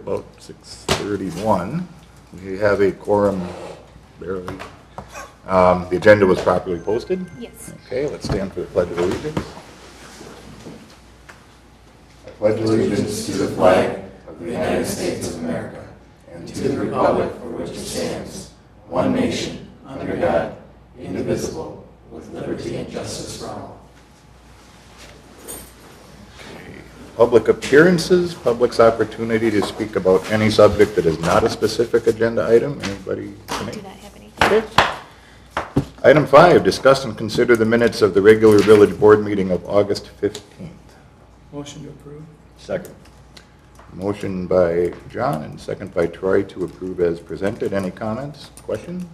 about 6:31. We have a quorum, barely. The agenda was properly posted? Yes. Okay, let's stand for the Pledge of Allegiance. I pledge allegiance to the flag of the United States of America and to the republic for which it stands, one nation, under God, indivisible, with liberty and justice for all. Public appearances, public's opportunity to speak about any subject that is not a specific agenda item. Anybody? I do not have any. Okay. Item 5, discuss and consider the minutes of the regular village board meeting of August 15th. Motion to approve. Second. Motion by John and second by Troy to approve as presented. Any comments, questions?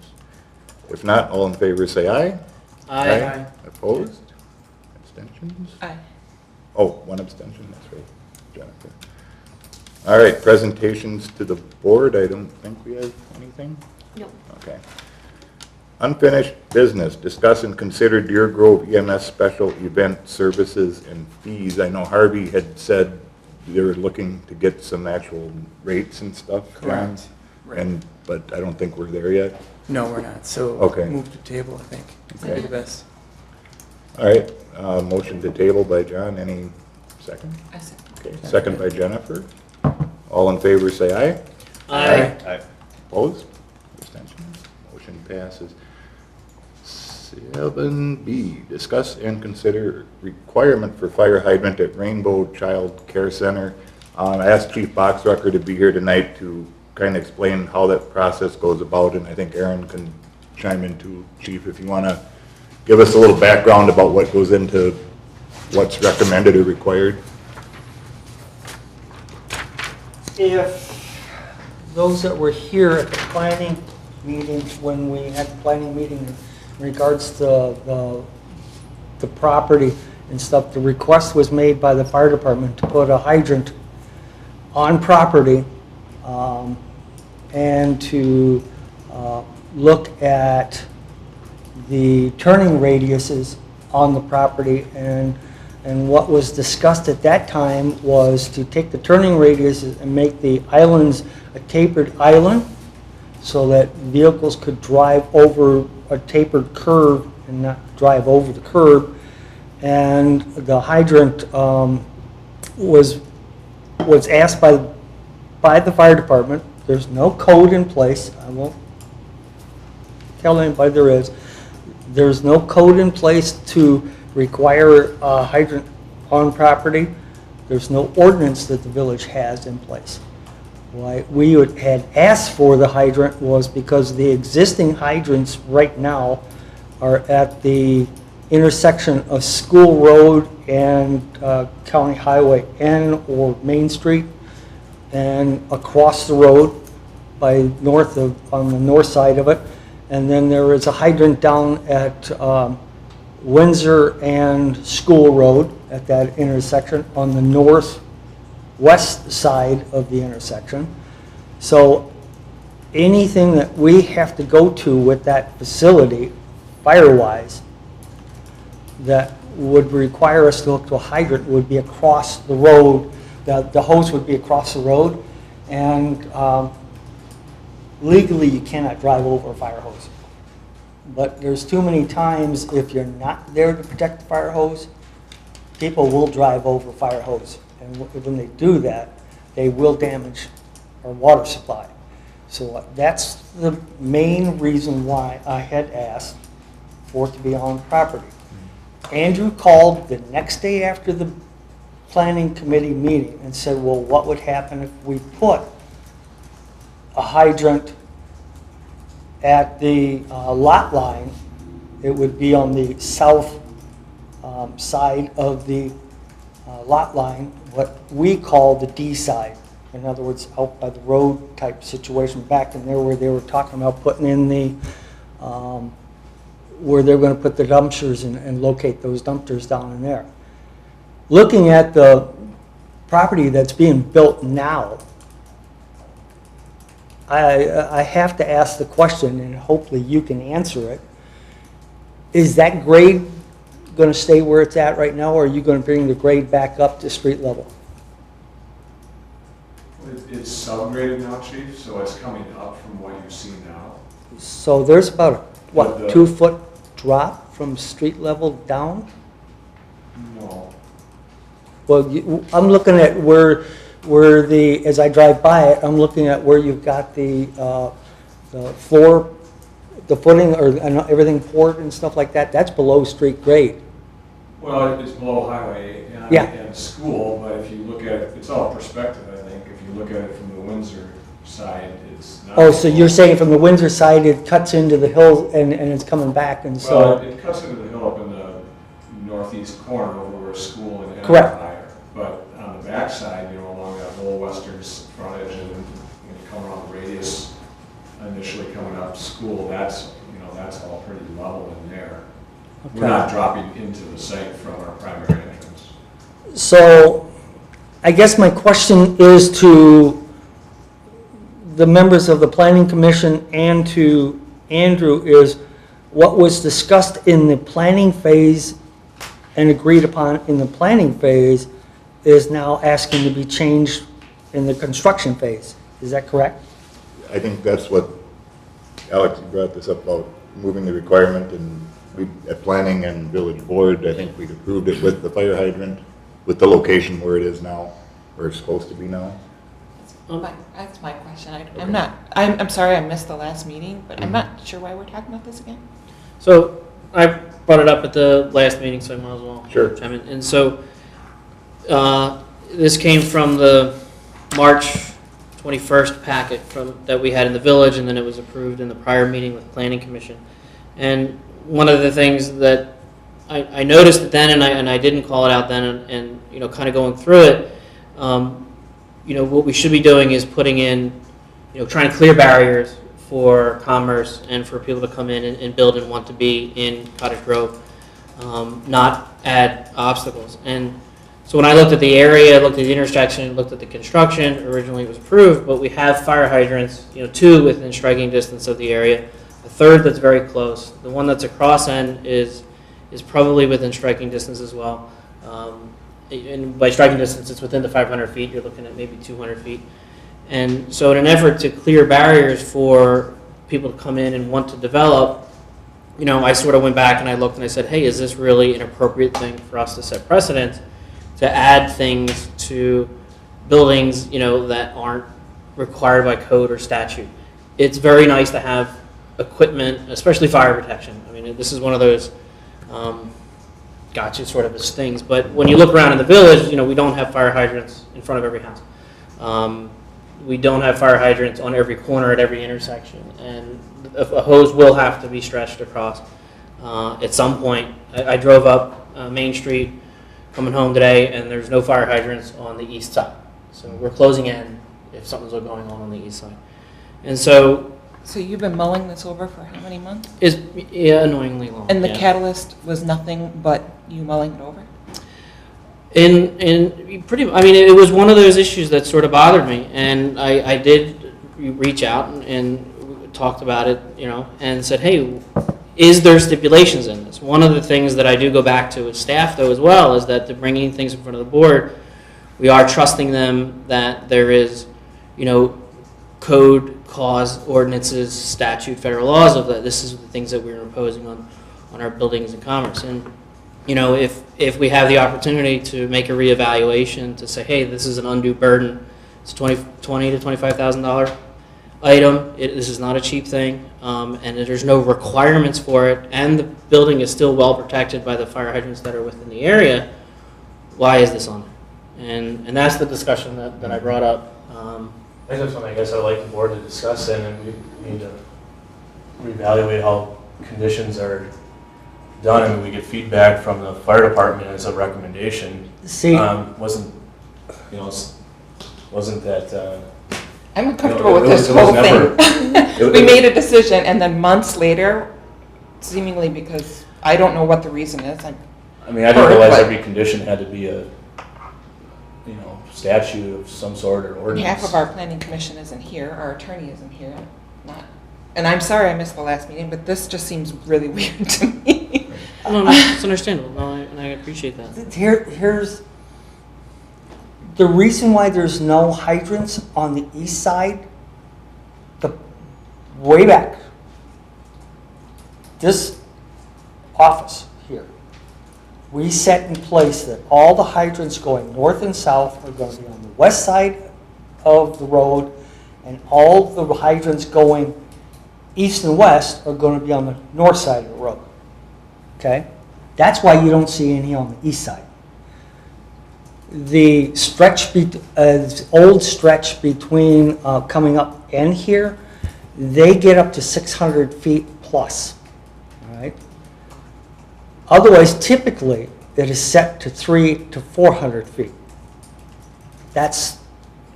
If not, all in favor say aye. Aye. Opposed? Abstentions? Aye. Oh, one abstention, that's right, Jennifer. All right, presentations to the board. I don't think we have anything. No. Okay. Unfinished business, discuss and consider Deer Grove EMS special event services and fees. I know Harvey had said they were looking to get some actual rates and stuff, John. Correct. Right. But I don't think we're there yet. No, we're not. So Okay. move to table, I think. Okay. That'd be the best. All right, motion to table by John. Any second? I second. Okay, second by Jennifer. All in favor say aye. Aye. Opposed? Abstentions? Motion passes. 7B, discuss and consider requirement for fire hydrant at Rainbow Child Care Center. I asked Chief Boxrucker to be here tonight to kind of explain how that process goes about, and I think Aaron can chime in too, Chief, if you want to give us a little background about what goes into what's recommended or required. If those that were here at the planning meeting, when we had the planning meeting in regards to the property and stuff, the request was made by the fire department to put a hydrant on property and to look at the turning radiuses on the property, and what was discussed at that time was to take the turning radiuses and make the islands a tapered island so that vehicles could drive over a tapered curve and not drive over the curb. And the hydrant was asked by the fire department. There's no code in place. I won't tell anybody there is. There's no code in place to require a hydrant on property. There's no ordinance that the village has in place. Why we had asked for the hydrant was because the existing hydrants right now are at the intersection of School Road and County Highway N or Main Street, and across the road on the north side of it. And then there is a hydrant down at Windsor and School Road at that intersection on the northwest side of the intersection. So anything that we have to go to with that facility, fire-wise, that would require us to hook to a hydrant would be across the road. The hose would be across the road, and legally you cannot drive over a fire hose. But there's too many times, if you're not there to protect the fire hose, people will drive over fire hose. And when they do that, they will damage our water supply. So that's the main reason why I had asked for it to be on property. Andrew called the next day after the planning committee meeting and said, well, what would happen if we put a hydrant at the lot line? It would be on the south side of the lot line, what we call the D side. In other words, out by the road type situation, back in there where they were talking about putting in the, where they're going to put the dumpsters and locate those dumpsters down in there. Looking at the property that's being built now, I have to ask the question, and hopefully you can answer it. Is that grade going to stay where it's at right now, or are you going to bring the grade back up to street level? It's subgraded now, Chief, so it's coming up from what you see now. So there's about, what, With the- 2-foot drop from street level down? No. Well, I'm looking at where the, as I drive by it, I'm looking at where you've got the floor, the footing, or and everything poured and stuff like that. That's below street grade. Well, it's below highway Yeah. and school, but if you look at it, it's all perspective, I think. If you look at it from the Windsor side, it's not. Oh, so you're saying from the Windsor side, it cuts into the hill and it's coming back, and Well, so, it cuts into the hill up in the northeast corner over where school and Correct. higher. But on the backside, along that whole western frontage and when you come around the radius, initially coming up school, that's all pretty level in there. We're Okay. not dropping into the site from our primary entrance. So I guess my question is to the members of the planning commission and to Andrew is, what was discussed in the planning phase and agreed upon in the planning phase is now asking to be changed in the construction phase. Is that correct? I think that's what, Alex, you brought this up about moving the requirement, and we, at planning and village board, I think we'd approved it with the fire hydrant, with the location where it is now, where it's supposed to be now. That's my question. I'm sorry I missed the last meeting, but I'm not sure why we're talking about this again. So I brought it up at the last meeting, so I might as well Sure. chime in. And so this came from the March 21st packet that we had in the village, and then it was approved in the prior meeting with Planning Commission. And one of the things that I noticed it then, and I didn't call it out then, and kind of going through it, what we should be doing is putting in, trying to clear barriers for commerce and for people to come in and build and want to be in Cottage Grove, not add obstacles. And so when I looked at the area, looked at the intersection, looked at the construction, originally it was approved, but we have fire hydrants, 2 within striking distance of the area, a third that's very close. The one that's across end is probably within striking distance as well. And by striking distance, it's within the 500 feet. You're looking at maybe 200 feet. And so in an effort to clear barriers for people to come in and want to develop, I sort of went back and I looked and I said, hey, is this really an appropriate thing for us to set precedent to add things to buildings, that aren't required by code or statute? It's very nice to have equipment, especially fire protection. I mean, this is one of those gotcha sort of as things. But when you look around in the village, we don't have fire hydrants in front of every house. We don't have fire hydrants on every corner at every intersection, and a hose will have to be stretched across at some point. I drove up Main Street coming home today, and there's no fire hydrants on the east side. So we're closing in if something's going on the east side. And so So you've been mulling this over for how many months? it's annoyingly long. And the yeah. catalyst was nothing but you mulling it over? It was one of those issues that sort of bothered me, and I did reach out and talked about it, and said, hey, is there stipulations in this? One of the things that I do go back to with staff, though, as well, is that to bringing things in front of the board, we are trusting them that there is, code, cause, ordinances, statute, federal laws of that. This is the things that we're imposing on our buildings and commerce. And if we have the opportunity to make a reevaluation to say, hey, this is an undue burden, it's $20,000 to $25,000 item. This is not a cheap thing, and there's no requirements for it, and the building is still well protected by the fire hydrants that are within the area. Why is this on there? And that's the discussion that I brought up. I think that's something I guess I'd like the board to discuss, and we need to reevaluate how conditions are done. I mean, we get feedback from the fire department as a recommendation. See, Wasn't that, I'm uncomfortable with it this was whole never- thing. We made a decision, and then months later, seemingly because I don't know what the reason is, I didn't realize every condition had to be a, statute of some sort or ordinance. half of our planning commission isn't here, our attorney isn't here, and I'm sorry I missed the last meeting, but this just seems really weird to me. No, it's understandable. No, and I appreciate that. here's The reason why there's no hydrants on the east side, way back, this office here, we set in place that all the hydrants going north and south are going to be on the west side of the road, and all the hydrants going east and west are going to be on the north side of the road. Okay? That's why you don't see any on the east side. The stretch, old stretch between coming up and here, they get up to 600 feet plus. All right? Otherwise, typically, it is set to 300 to 400 feet. That's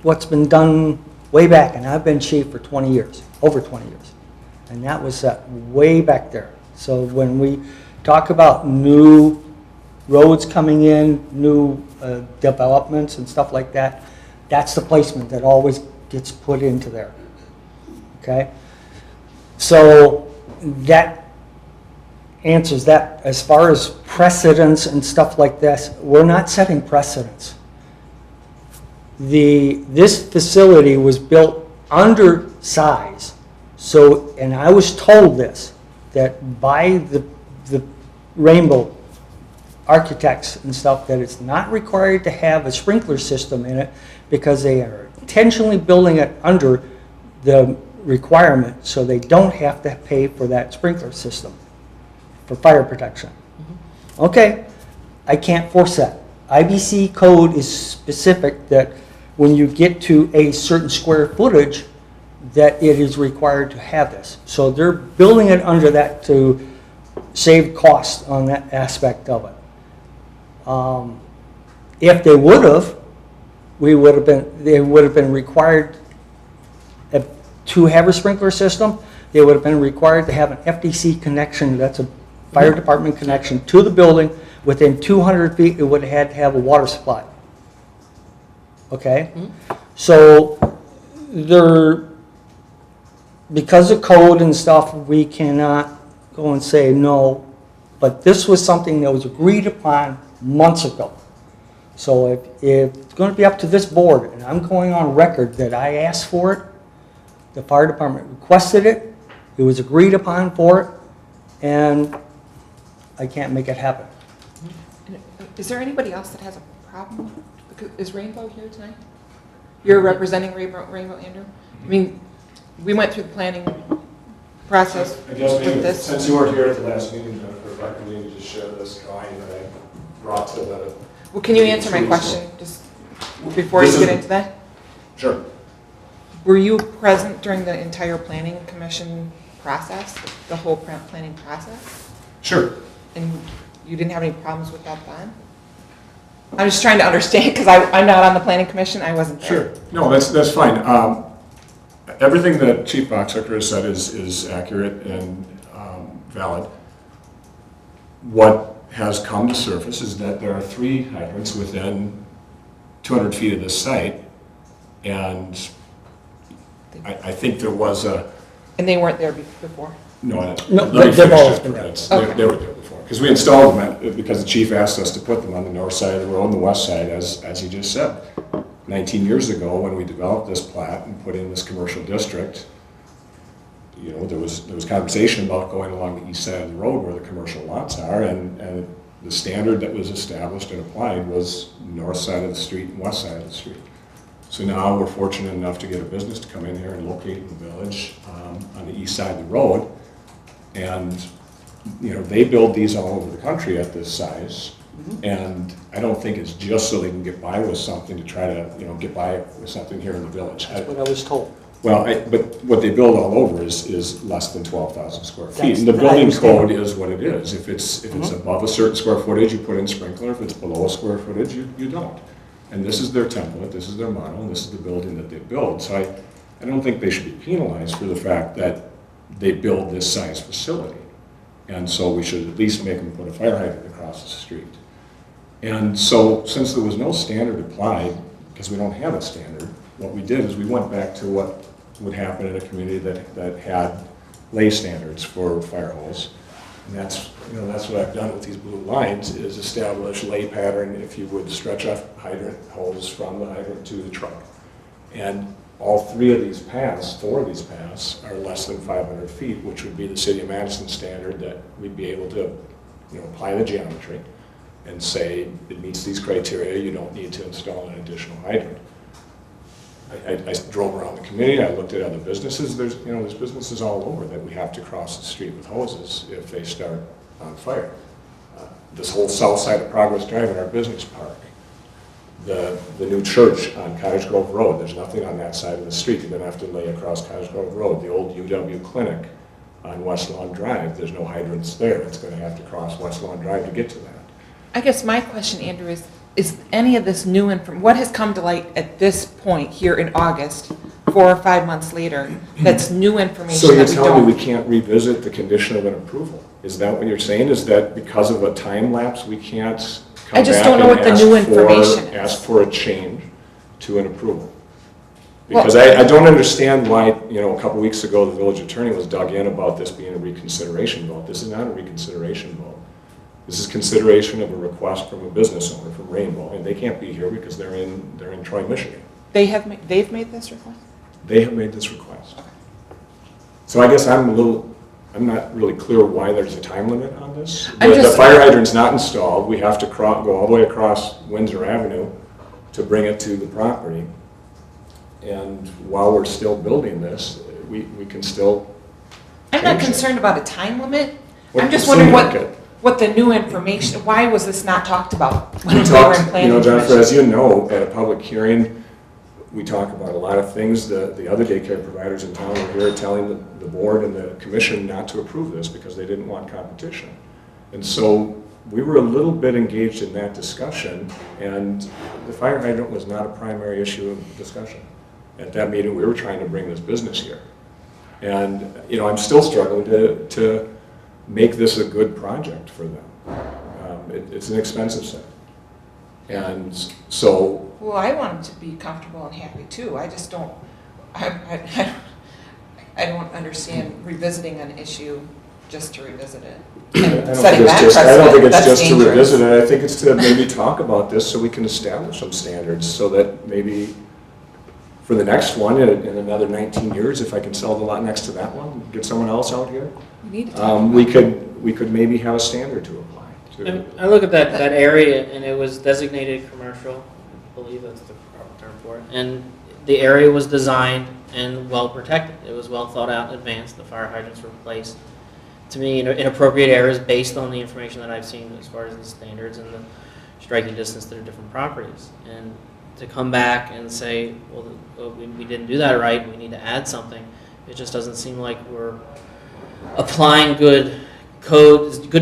what's been done way back, and I've been chief for 20 years, over 20 years. And that was set way back there. So when we talk about new roads coming in, new developments and stuff like that, that's the placement that always gets put into there. Okay? So that answers that. As far as precedents and stuff like this, we're not setting precedents. This facility was built under size. So, and I was told this, that by the Rainbow architects and stuff, that it's not required to have a sprinkler system in it because they are intentionally building it under the requirement so they don't have to pay for that sprinkler system for fire protection. Okay, I can't force that. IBC code is specific that when you get to a certain square footage, that it is required to have this. So they're building it under that to save costs on that aspect of it. If they would have, they would have been required to have a sprinkler system. They would have been required to have an FDC connection, that's a fire department connection to the building. Within 200 feet, it would have had to have a water supply. Okay? So because of code and stuff, we cannot go and say no, but this was something that was agreed upon months ago. So if it's going to be up to this board, and I'm going on record that I asked for it, the fire department requested it, it was agreed upon for it, and I can't make it happen. Is there anybody else that has a problem? Is Rainbow here tonight? You're representing Rainbow, Andrew? I mean, we went through the planning process I guess maybe, with this. since you weren't here at the last meeting, Jennifer, if I could maybe just share this drawing that I brought to the... Well, can you answer my question just before you get into that? Sure. Were you present during the entire planning commission process, the whole planning process? Sure. And you didn't have any problems with that then? I'm just trying to understand, because I'm not on the planning commission, I wasn't there. Sure. No, that's fine. Everything that Chief Boxucker has said is accurate and valid. What has come to surface is that there are 3 hydrants within 200 feet of this site, and I think there was a... And they weren't there before? No, No, let me they've finish always that been there. first. Okay. They were there before, because we installed them because the chief asked us to put them on the north side of the road and the west side, as he just said. 19 years ago, when we developed this plat and put in this commercial district, you know, there was conversation about going along the east side of the road where the commercial lots are, and the standard that was established and applied was north side of the street and west side of the street. So now we're fortunate enough to get a business to come in here and locate in the village on the east side of the road. And, you know, they build these all over the country at this size. And I don't think it's just so they can get by with something to try to, you know, get by with something here in the village. That's what I was told. Well, but what they build all over is less than 12,000 square feet. That's- And the I building understand. code is what it is. If it's above a certain square footage, you put in sprinkler. If it's below a square footage, you don't. And this is their template, this is their model, and this is the building that they build. So I don't think they should be penalized for the fact that they build this size facility. And so we should at least make them put a fire hydrant across the street. And so since there was no standard applied, because we don't have a standard, what we did is we went back to what would happen in a community that had lay standards for fire hose. And that's, you know, that's what I've done with these blue lines, is establish lay pattern, if you would, stretch off hydrant hose from the hydrant to the truck. And all three of these paths, four of these paths, are less than 500 feet, which would be the City of Madison standard that we'd be able to, you know, apply the geometry and say it meets these criteria, you don't need to install an additional hydrant. I drove around the community, I looked at other businesses, there's businesses all over that we have to cross the street with hoses if they start on fire. This whole south side of Progress Drive in our business park, the new church on Cottage Grove Road, there's nothing on that side of the street, you're gonna have to lay across Cottage Grove Road. The old UW clinic on West Lawn Drive, there's no hydrants there, it's gonna have to cross West Lawn Drive to get to that. I guess my question, Andrew, is any of this new information, what has come to light at this point here in August, 4 or 5 months later, that's new information So you're that we telling me we don't? can't revisit the condition of an approval? Is that what you're saying? Is that because of a time lapse, we can't I come just back don't know and what the ask new for- information is. ask for a change to an approval? Well- Because I don't understand why, you know, a couple weeks ago, the village attorney was dug in about this being a reconsideration vote. This is not a reconsideration vote. This is consideration of a request from a business owner from Rainbow, and they can't be here because they're in Troy, Michigan. They've made this request? They have made this request. So I guess I'm not really clear why there's a time limit on this. The fire hydrant's not installed, we have to go all the way across Windsor Avenue to bring it to the property. And while we're still building this, we can still. I'm not change it. concerned about a time limit. Well, I'm just it wondering seemed like it. what the new information, why was this not talked about when We we were in talked, you planning know, Jennifer, commission? as you know, at a public hearing, we talk about a lot of things. The other daycare providers in town were here telling the board and the commission not to approve this because they didn't want competition. And so we were a little bit engaged in that discussion, and the fire hydrant was not a primary issue of discussion. At that meeting, we were trying to bring this business here. And, you know, I'm still struggling to make this a good project for them. It's an expensive set. And so, Well, I want them to be comfortable and happy too. I just don't, I don't understand revisiting an issue just to revisit it. I And don't setting that think precedent, it's that's just to dangerous. revisit it. I think it's to maybe talk about this so we can establish some standards so that maybe for the next one, in another 19 years, if I can sell the lot next to that one, get someone else out here, We need to talk we about could maybe have a standard to apply. And I look at that area, and it was designated commercial, I believe that's the proper term for it, and the area was designed and well protected. It was well thought out in advance. The fire hydrants were placed, to me, in appropriate areas based on the information that I've seen as far as the standards and the striking distance to the different properties. And to come back and say, well, we didn't do that right, we need to add something, it just doesn't seem like we're applying good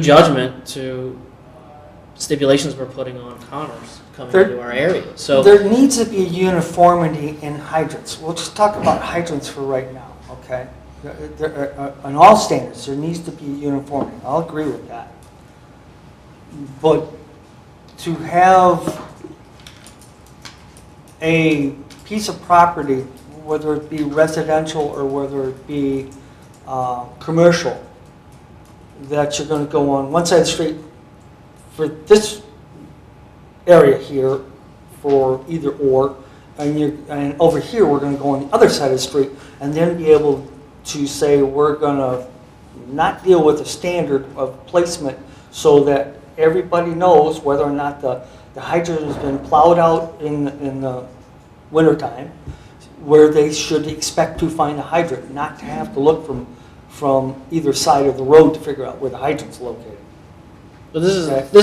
judgment to stipulations we're putting on commerce coming into our area. So There needs to be uniformity in hydrants. We'll just talk about hydrants for right now, okay? On all standards, there needs to be uniformity. I'll agree with that. But to have a piece of property, whether it be residential or whether it be commercial, that you're going to go on one side of the street for this area here for either or, and over here we're going to go on the other side of the street and then be able to say we're going to not deal with the standard of placement so that everybody knows whether or not the hydrant has been plowed out in the wintertime, where they should expect to find a hydrant, not to have to look from either side of the road to figure out where the hydrant's located. But this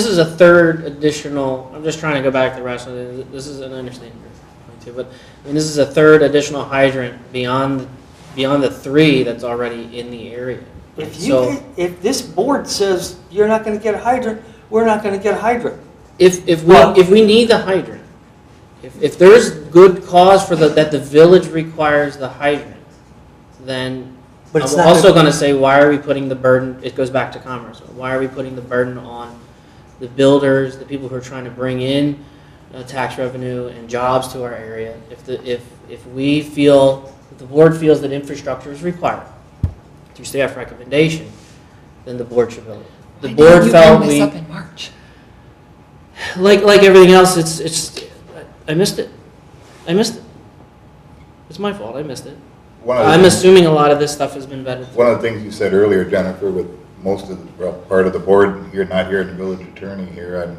is a third additional. I'm just trying to go back to the rest of it. This is an understanding point too, but I mean, this is a third additional hydrant beyond the 3 that's already in the area. If this board says you're not going to get a hydrant, we're not going to get a hydrant. If we need the hydrant, if there's good cause for that the village requires the hydrant, then But it's I'm not also going to say, why are we putting the burden? It goes back to commerce. Why are we putting the burden on the builders, the people who are trying to bring in tax revenue and jobs to our area? If we feel, if the board feels that infrastructure is required through staff recommendation, then the board should build it. The Why board didn't you felt bring this we, up in March? like everything else, I missed it. I missed it. It's my fault, I missed it. One of the I'm things- assuming a lot of this stuff has been vetted. One of the things you said earlier, Jennifer, with most of the, well, part of the board, you're not here in the village attorney here,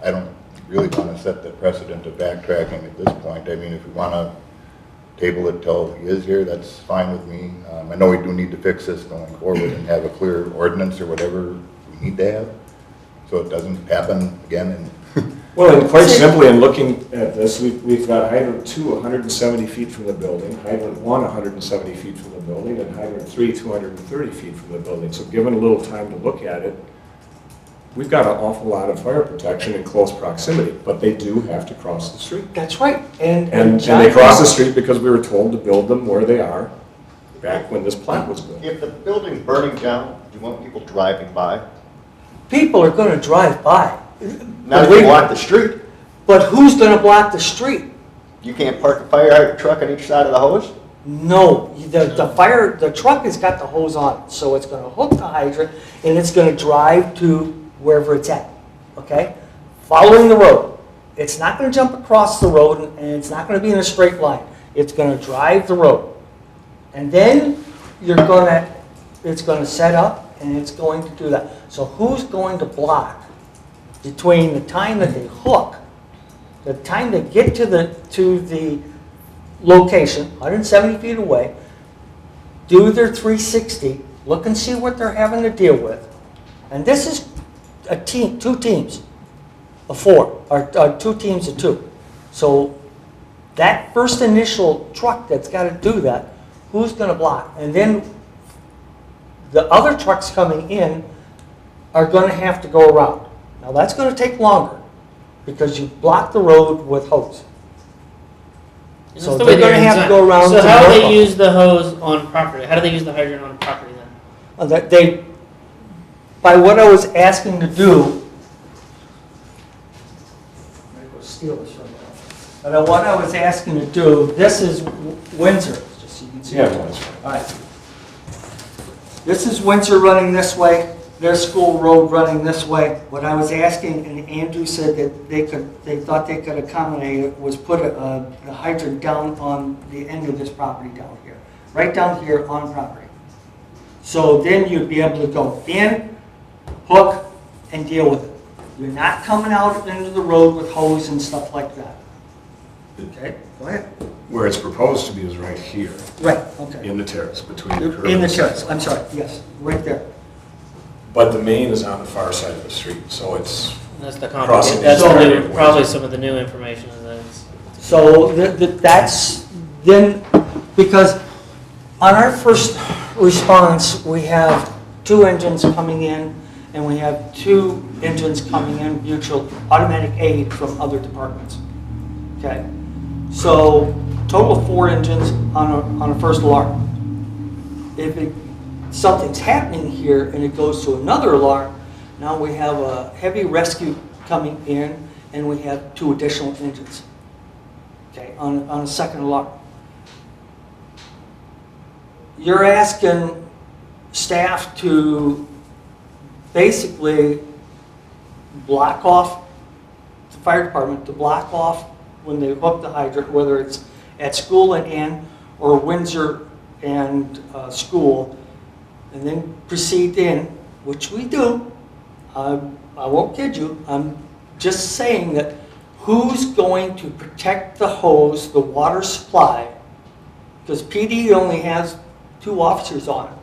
I don't really want to set the precedent of backtracking at this point. I mean, if we want to table it till he is here, that's fine with me. I know we do need to fix this going forward and have a clear ordinance or whatever we need to have, so it doesn't happen again. And Well, and quite simply, in looking at this, we've got hydrant 2, 170 feet from the building, hydrant 1, 170 feet from the building, and hydrant 3, 230 feet from the building. So given a little time to look at it, we've got an awful lot of fire protection in close proximity, but they do have to cross the street. That's right, and. And they cross the street because we were told to build them where they are back when this plat was built. If the building's burning down, do you want people driving by? People are gonna drive by. Not if you block the street. But who's gonna block the street? You can't park a fire hydrant truck on each side of the hose? No, the truck has got the hose on it, so it's gonna hook the hydrant and it's gonna drive to wherever it's at, okay? Following the road. It's not gonna jump across the road and it's not gonna be in a straight line. It's gonna drive the road. And then it's gonna set up and it's going to do that. So who's going to block between the time that they hook, the time they get to the location, 170 feet away, do their 360, look and see what they're having to deal with. And this is a team, 2 teams of 4, or 2 teams of 2. So that first initial truck that's got to do that, who's going to block? And then the other trucks coming in are going to have to go around. Now that's going to take longer because you block the road with hose. And So that's the they're way gonna have to designed. go around So to how do Norfolk. they use the hose on property? How do they use the hydrant on property then? That they, by what I was asking to do, I'm gonna go steal this from you. But what I was asking to do, this is Windsor, just so you can see. Yeah, well, that's right. All right. This is Windsor running this way, their school road running this way. What I was asking, and Andrew said that they thought they could accommodate it, was put a hydrant down on the end of this property down here, right down here on property. So then you'd be able to go in, hook, and deal with it. You're not coming out into the road with hose and stuff like that. Okay, go ahead. Where it's proposed to be is right here, Right, okay. in the terrace, between the curb In and the the terrace, sidewalk. I'm sorry, yes, right there. But the main is on the far side of the street, so it's, And that's the Crossing complicated, that's the the street. new, probably some of the new information is that it's. So that's then, because on our first response, we have 2 engines coming in and we have 2 engines coming in, mutual automatic aid from other departments. Okay, so total of 4 engines on a first alarm. If something's happening here and it goes to another alarm, now we have a heavy rescue coming in and we have 2 additional engines. Okay, on a second alarm. You're asking staff to basically block off, the fire department to block off when they hook the hydrant, whether it's at school and in, or Windsor and school, and then proceed in, which we do. I won't kid you, I'm just saying that who's going to protect the hose, the water supply, because PD only has 2 officers on it.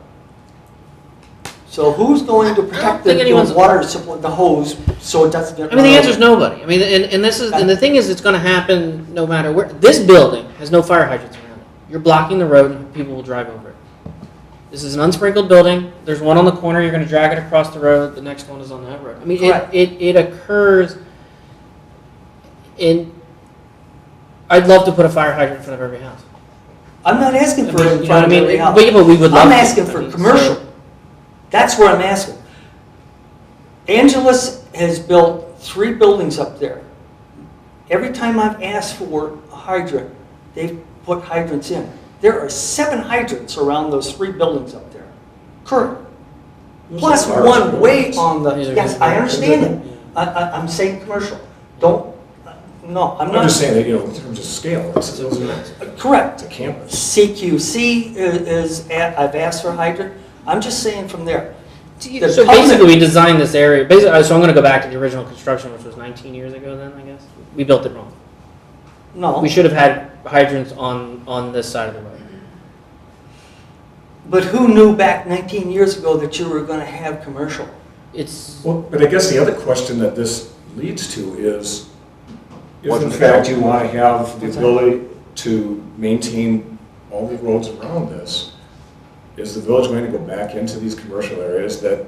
So who's going to protect think anyone's- the water supply, the hose, so it doesn't get I mean, the run answer is over? nobody. I mean, and this is, and the thing is, it's gonna happen no matter where. This building has no fire hydrants around it. You're blocking the road and people will drive over it. This is an unsprinkled building. There's one on the corner, you're gonna drag it across the road, the next one is on that road. I mean, Correct. it occurs in, I'd love to put a fire hydrant in front of every house. I'm not asking for I mean, it in you know front of what I mean? every house. But we would love I'm to. asking I for mean, commercial. That's what I'm asking. Angelus has built 3 buildings up there. Every time I've asked for a hydrant, they've put hydrants in. There are 7 hydrants around those 3 buildings up there, currently. plus Large one way buildings. on the, These are yes, just- I understand it. I'm saying commercial. Don't, no, I'm I'm not. just saying that, you know, in terms of scale, it's Correct. a campus. CQC I've asked for hydrant. I'm just saying from there. Do you, The So covenant- basically, we designed this area, basically, so I'm gonna go back to the original construction, which was 19 years ago then, I guess. We built it wrong. No, We should have had hydrants on this side of the road. but who knew back 19 years ago that you were going to have commercial? It's, Well, but I guess the other question that this leads to is, if in Wasn't fact it- you want to have the ability to maintain all the roads around this, is the village going to go back into these commercial areas that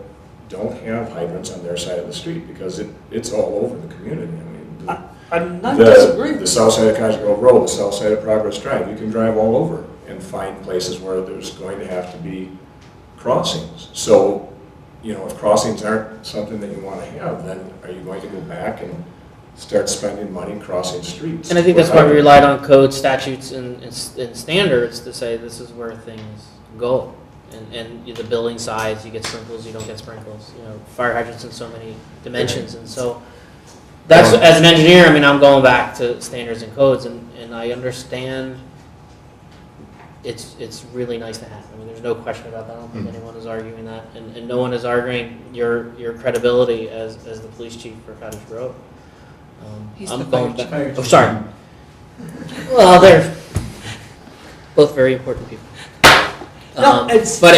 don't have hydrants on their side of the street? Because it's all over the community. I mean, I'm not the disagreeing. south side of Cottage Grove Road, the south side of Progress Drive, you can drive all over and find places where there's going to have to be crossings. So, you know, if crossings aren't something that you want to have, then are you going to go back and start spending money crossing streets? and I think that's why we relied on code statutes and standards to say this is where things go. And the building size, you get sprinkles, you don't get sprinkles, you know, fire hydrants in so many dimensions, and so that's, as an engineer, I mean, I'm going back to standards and codes, and I understand it's really nice to have. I mean, there's no question about that. I don't think anyone is arguing that, and no one is arguing your credibility as the police chief for Cottage Grove. He's I'm the going fire back. Oh, sorry. Well, they're both very important people. No, it's- But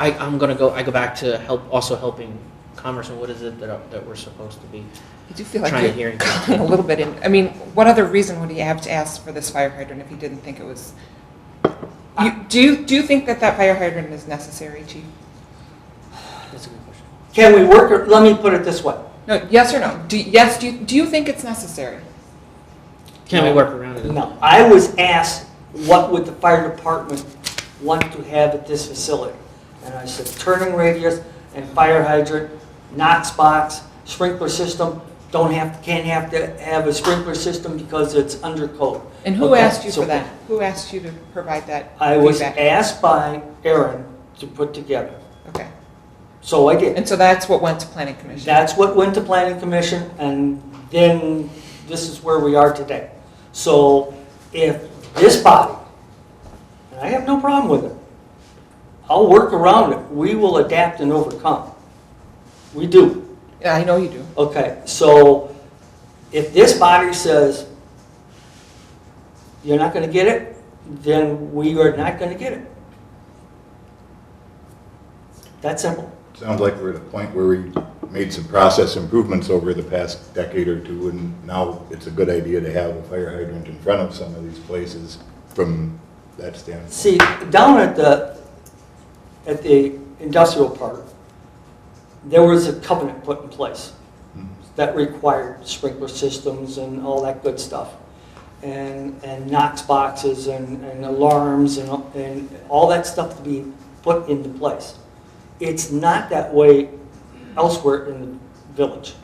I'm gonna go. I go back to helping commerce, and what is it that we're supposed to be I do feel like trying to you're hear? going a little bit in, I mean, what other reason would he have to ask for this fire hydrant if he didn't think it was? Do you think that fire hydrant is necessary, chief? That's a good question. Can we work, let me put it this way. No, yes or no? Do you think it's necessary? Can we work around it? No, I was asked, what would the fire department want to have at this facility? And I said, turning radius and fire hydrant, Knox box, sprinkler system, can't have to have a sprinkler system because it's under code. And who Okay, asked you so for that? Who asked you to provide that I was feedback? asked by Aaron to put together, Okay, so I did. and so that's what went to planning commission? That's what went to planning commission, and then this is where we are today. So if this body, and I have no problem with it, I'll work around it, we will adapt and overcome. We do. Yeah, I know you do. Okay, so if this body says, you're not gonna get it, then we are not gonna get it. That simple. Sounds like we're at a point where we made some process improvements over the past decade or two, and now it's a good idea to have a fire hydrant in front of some of these places from that standpoint. See, down at the industrial park, there was a covenant put in place that required sprinkler systems and all that good stuff. And Knox boxes and alarms and all that stuff to be put into place. It's not that way elsewhere in the village.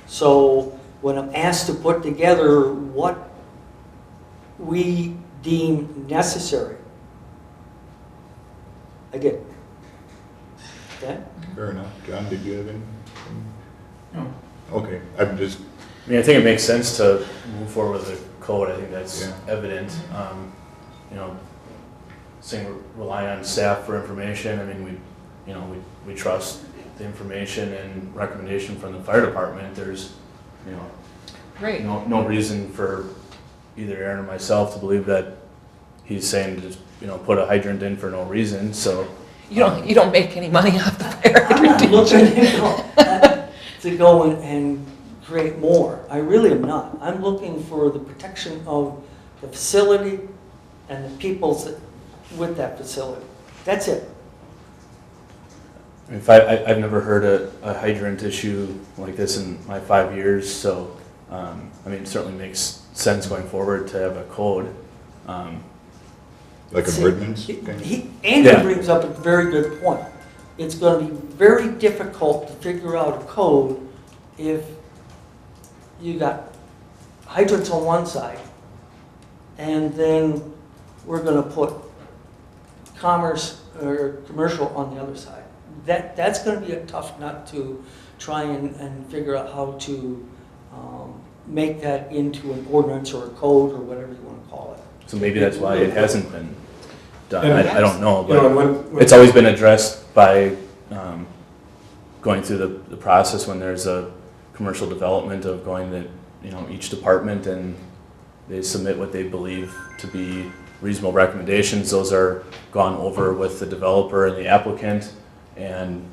So when I'm asked to put together what we deem necessary, I did. Okay? Fair enough. John, did you have anything? No. Okay, I'm just, I mean, I think it makes sense to move forward with the code. I think that's Yeah. evident. You know, saying we're relying on staff for information. I mean, we trust the information and recommendation from the fire department. There's, Great. no reason for either Aaron or myself to believe that he's saying to just, put a hydrant in for no reason. So You don't make any money off the fire I'm hydrant, not do you? looking to go and create more. I really am not. I'm looking for the protection of the facility and the people with that facility. That's it. I've never heard a hydrant issue like this in my 5 years. So it certainly makes sense going forward to have a code. like an See, ordinance? Andrew Yeah. brings up a very good point. It's going to be very difficult to figure out a code if you got hydrants on one side, and then we're going to put commerce or commercial on the other side. that's gonna be a tough nut to try and figure out how to make that into an ordinance or a code or whatever you wanna call it. So maybe that's why it hasn't been done. And- I don't know, You know, but when- it's always been addressed by going through the process when there's a commercial development of going to, you know, each department and they submit what they believe to be reasonable recommendations. Those are gone over with the developer and the applicant and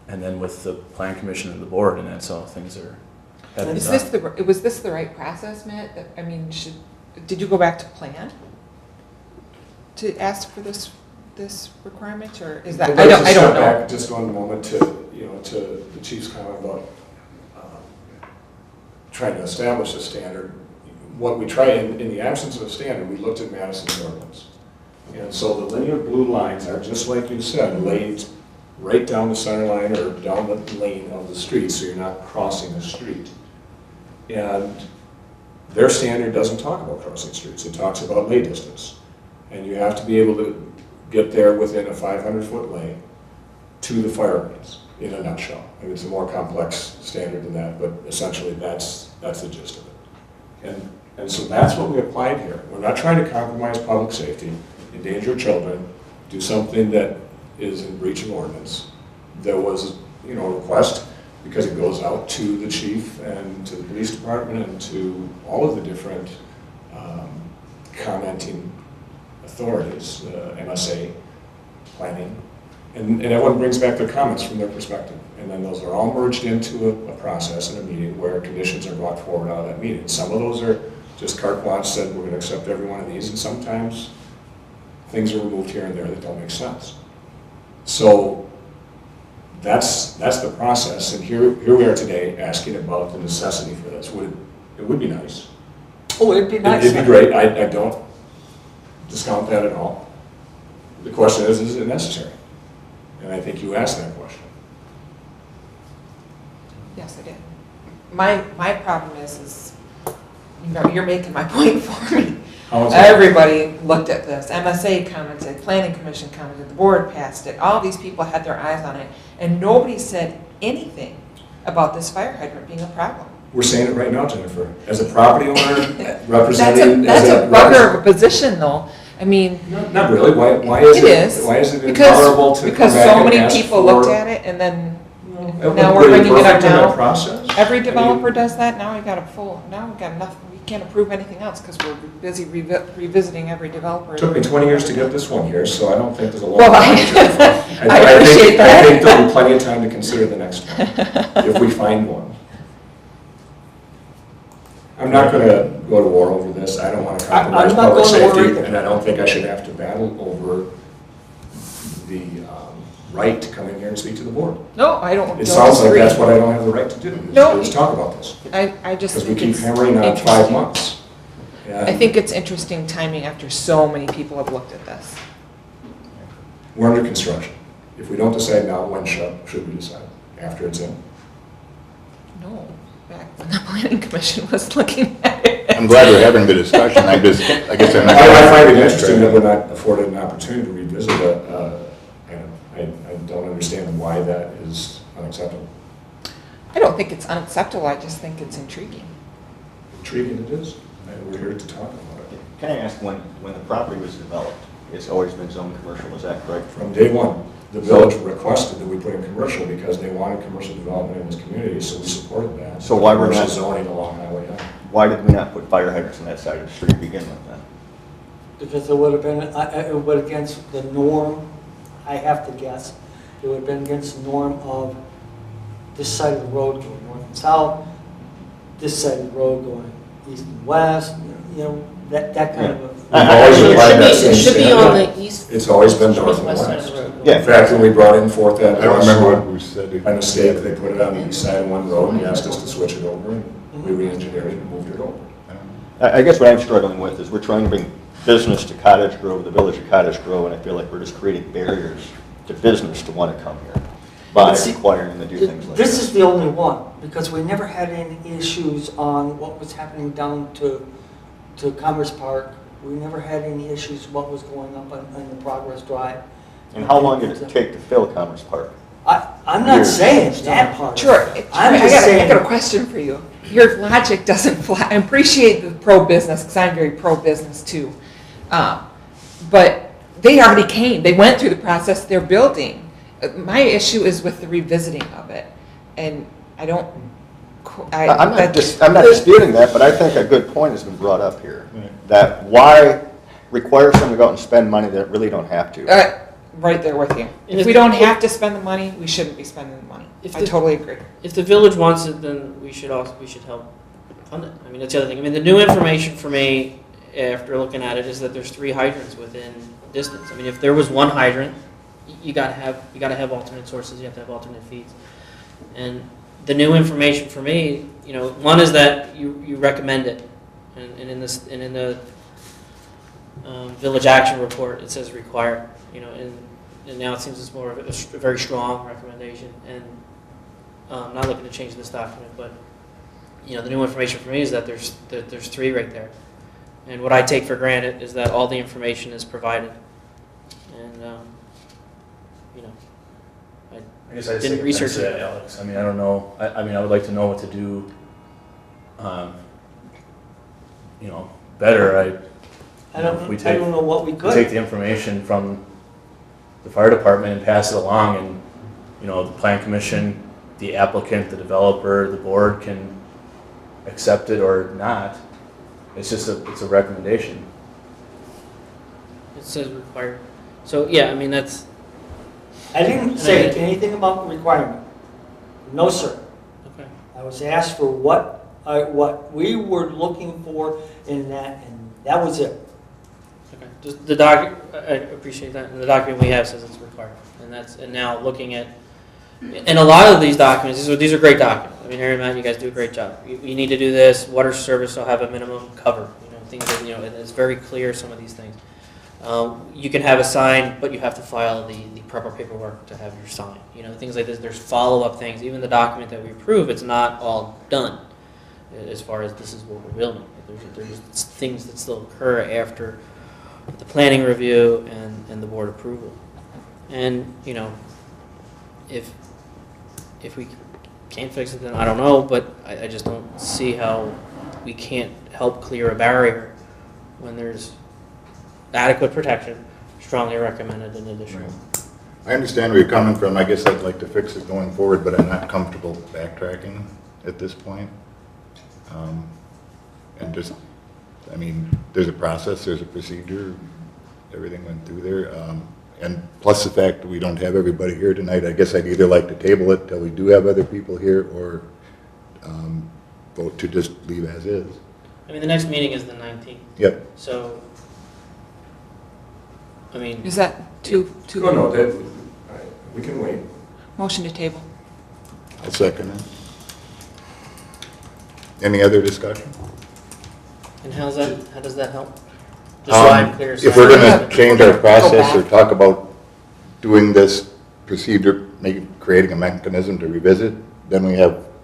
then with the plan commission and the board, and that's how things have been Is this done. was this the right process, Matt? I mean, did you go back to plan to ask for this requirement, or is that, I'd I like don't to step know. back just one moment to, you know, to the chief's comment about trying to establish a standard. What we try, in the absence of a standard, we looked at Madison's ordinance. And so the linear blue lines are, just like you said, laid right down the center line or down the lane of the street, so you're not crossing the street. And their standard doesn't talk about crossing streets, it talks about lay distance. And you have to be able to get there within a 500-foot lane to the fire lanes, in a nutshell. I mean, it's a more complex standard than that, but essentially that's the gist of it. And so that's what we applied here. We're not trying to compromise public safety, endanger children, do something that is in breach of ordinance. There was, you know, a request, because it goes out to the chief and to the police department and to all of the different commenting authorities, MSA, planning, and everyone brings back their comments from their perspective. And then those are all merged into a process and a meeting where conditions are brought forward out of that meeting. Some of those are just carte blanche, said we're going to accept every one of these, and sometimes things are removed here and there that don't make sense. So that's the process, and here we are today asking about the necessity for this. It would be nice. Oh, it'd be nice. It'd be great. I don't discount that at all. The question is it necessary? And I think you asked that question. Yes, I did. My problem is, you know, you're making my point for me. How is that? Everybody looked at this. MSA commented, Planning Commission commented, the board passed it. All these people had their eyes on it, and nobody said anything about this fire hydrant being a problem. We're saying it right now, Jennifer. As a property owner, representing... That's a bugger of a position, though. I mean, Not really. Why is it is. Why is it Because intolerable to come because back so and many ask people for- looked at it, and then It now wouldn't we're be bringing it up perfect in that now. process. Every I mean, developer does that. Now we got nothing. We can't approve anything else because we're busy revisiting every developer. It took me 20 years to get this one here, so I don't think there's a long Well, time. Jennifer. I appreciate that. I think there'll be plenty of time to consider the next one, if we find one. I'm not going to go to war over this. I don't want to I'm compromise not public going to war safety, either. and I don't think I should have to battle over the right to come in here and speak to the board. No, I don't It sounds like disagree. that's what I don't have the right to do, No. is talk about this. I just Because we think keep it's hammering on 5 interesting. months. I think it's interesting timing after so many people have looked at this. We're under construction. If we don't decide now, when should we decide? After it's in? No, back when the planning commission was looking at it. I'm glad we're having the discussion, I guess I'm not. I find it interesting that we're not afforded an opportunity to revisit it. I don't understand why that is unacceptable. I don't think it's unacceptable, I just think it's intriguing. Intriguing it is, and we're here to talk about it. Can I ask, when the property was developed, it's always been zoned commercial, is that correct? From day one, the village requested that we put in commercial because they wanted commercial development in this community, so we supported that. So why were Commercial not- zoning along Highway I. Why did we not put fire hydrants on that side of the street to begin with then? Because it would have been, it would against the norm, I have to guess, it would have been against the norm of this side of the road going north and south, this side of the road going east and west, you know, that kind of a. We've always applied that same It should be on standard. the east. It's always been north and west side west. of the road. In fact, when we brought in Fourth I Avenue, don't remember what we said. by mistake, they put it on the east side of one road and asked us to switch it over, and we re-engineered it and moved it over. I guess what I'm struggling with is we're trying to bring business to Cottage Grove, the village of Cottage Grove, and I feel like we're just creating barriers to business to want to come here by But see, requiring them to do things like this. This is the only one, because we never had any issues on what was happening down to Commerce Park. We never had any issues what was going up on the Progress Drive. And how long did it take to fill Commerce Park? I'm not saying that part. Sure. I'm I just got saying. a question for you. Your logic doesn't fly. I appreciate the pro-business, because I'm very pro-business too. But they already came, they went through the process, they're building. My issue is with the revisiting of it, and I don't, I'm not disputing that, but I think a good point has been brought up here. That why require someone to go out and spend money that really don't have to? Right there with you. And If we don't have to spend the money, we shouldn't be spending the money. If I the- totally agree. If the village wants it, then we should help fund it. I mean, that's the other thing. I mean, the new information for me, after looking at it, is that there's 3 hydrants within distance. I mean, if there was 1 hydrant, you gotta have alternate sources, you have to have alternate feeds. And the new information for me, you know, one is that you recommend it, and in the village action report, it says require, you know, and now it seems it's more of a very strong recommendation, and I'm not looking to change this document, but, you know, the new information for me is that there's 3 right there. And what I take for granted is that all the information is provided. And, you know, I guess I just Didn't take research offense to that, Alex. I mean, I don't know. I mean, I would like to know what to do, you know, better. I If we take- don't know what we We could. take the information from the fire department and pass it along, and, you know, the plan commission, the applicant, the developer, the board can accept it or not. It's just it's a recommendation. it says required. So, yeah, I mean, that's, I didn't say anything about requirement. No, sir. okay. I was asked for what we were looking for in that, and that was it. Okay. Just the I appreciate that. And the document we have says it's required. And now looking at, and a lot of these documents, these are great documents. I mean, Harry and Matt, you guys do a great job. You need to do this. Water service will have a minimum cover. You know, things that, you know, and it's very clear, some of these things. You can have a sign, but you have to file the proper paperwork to have your sign. You know, things like this. There's follow-up things. Even the document that we approve, it's not all done as far as this is what we're building. There's things that still occur after the planning review and the board approval. And, you know, if we can't fix it, then I don't know, but I just don't see how we can't help clear a barrier when there's adequate protection, strongly recommended and additional. I understand where you're coming from. I guess I'd like to fix it going forward, but I'm not comfortable backtracking at this point. And just, I mean, there's a process, there's a procedure, everything went through there. And plus the fact that we don't have everybody here tonight, I guess I'd either like to table it till we do have other people here, or vote to just leave as is. I mean, the next meeting is the 19th, Yep. so, I mean, Is that too? Oh, no, we can wait. Motion to table. I'll second it. Any other discussion? and how does that help? Just so I'm clear. If we're Yeah, going to change our we're gonna go process or back. talk about doing this procedure, maybe creating a mechanism to revisit, then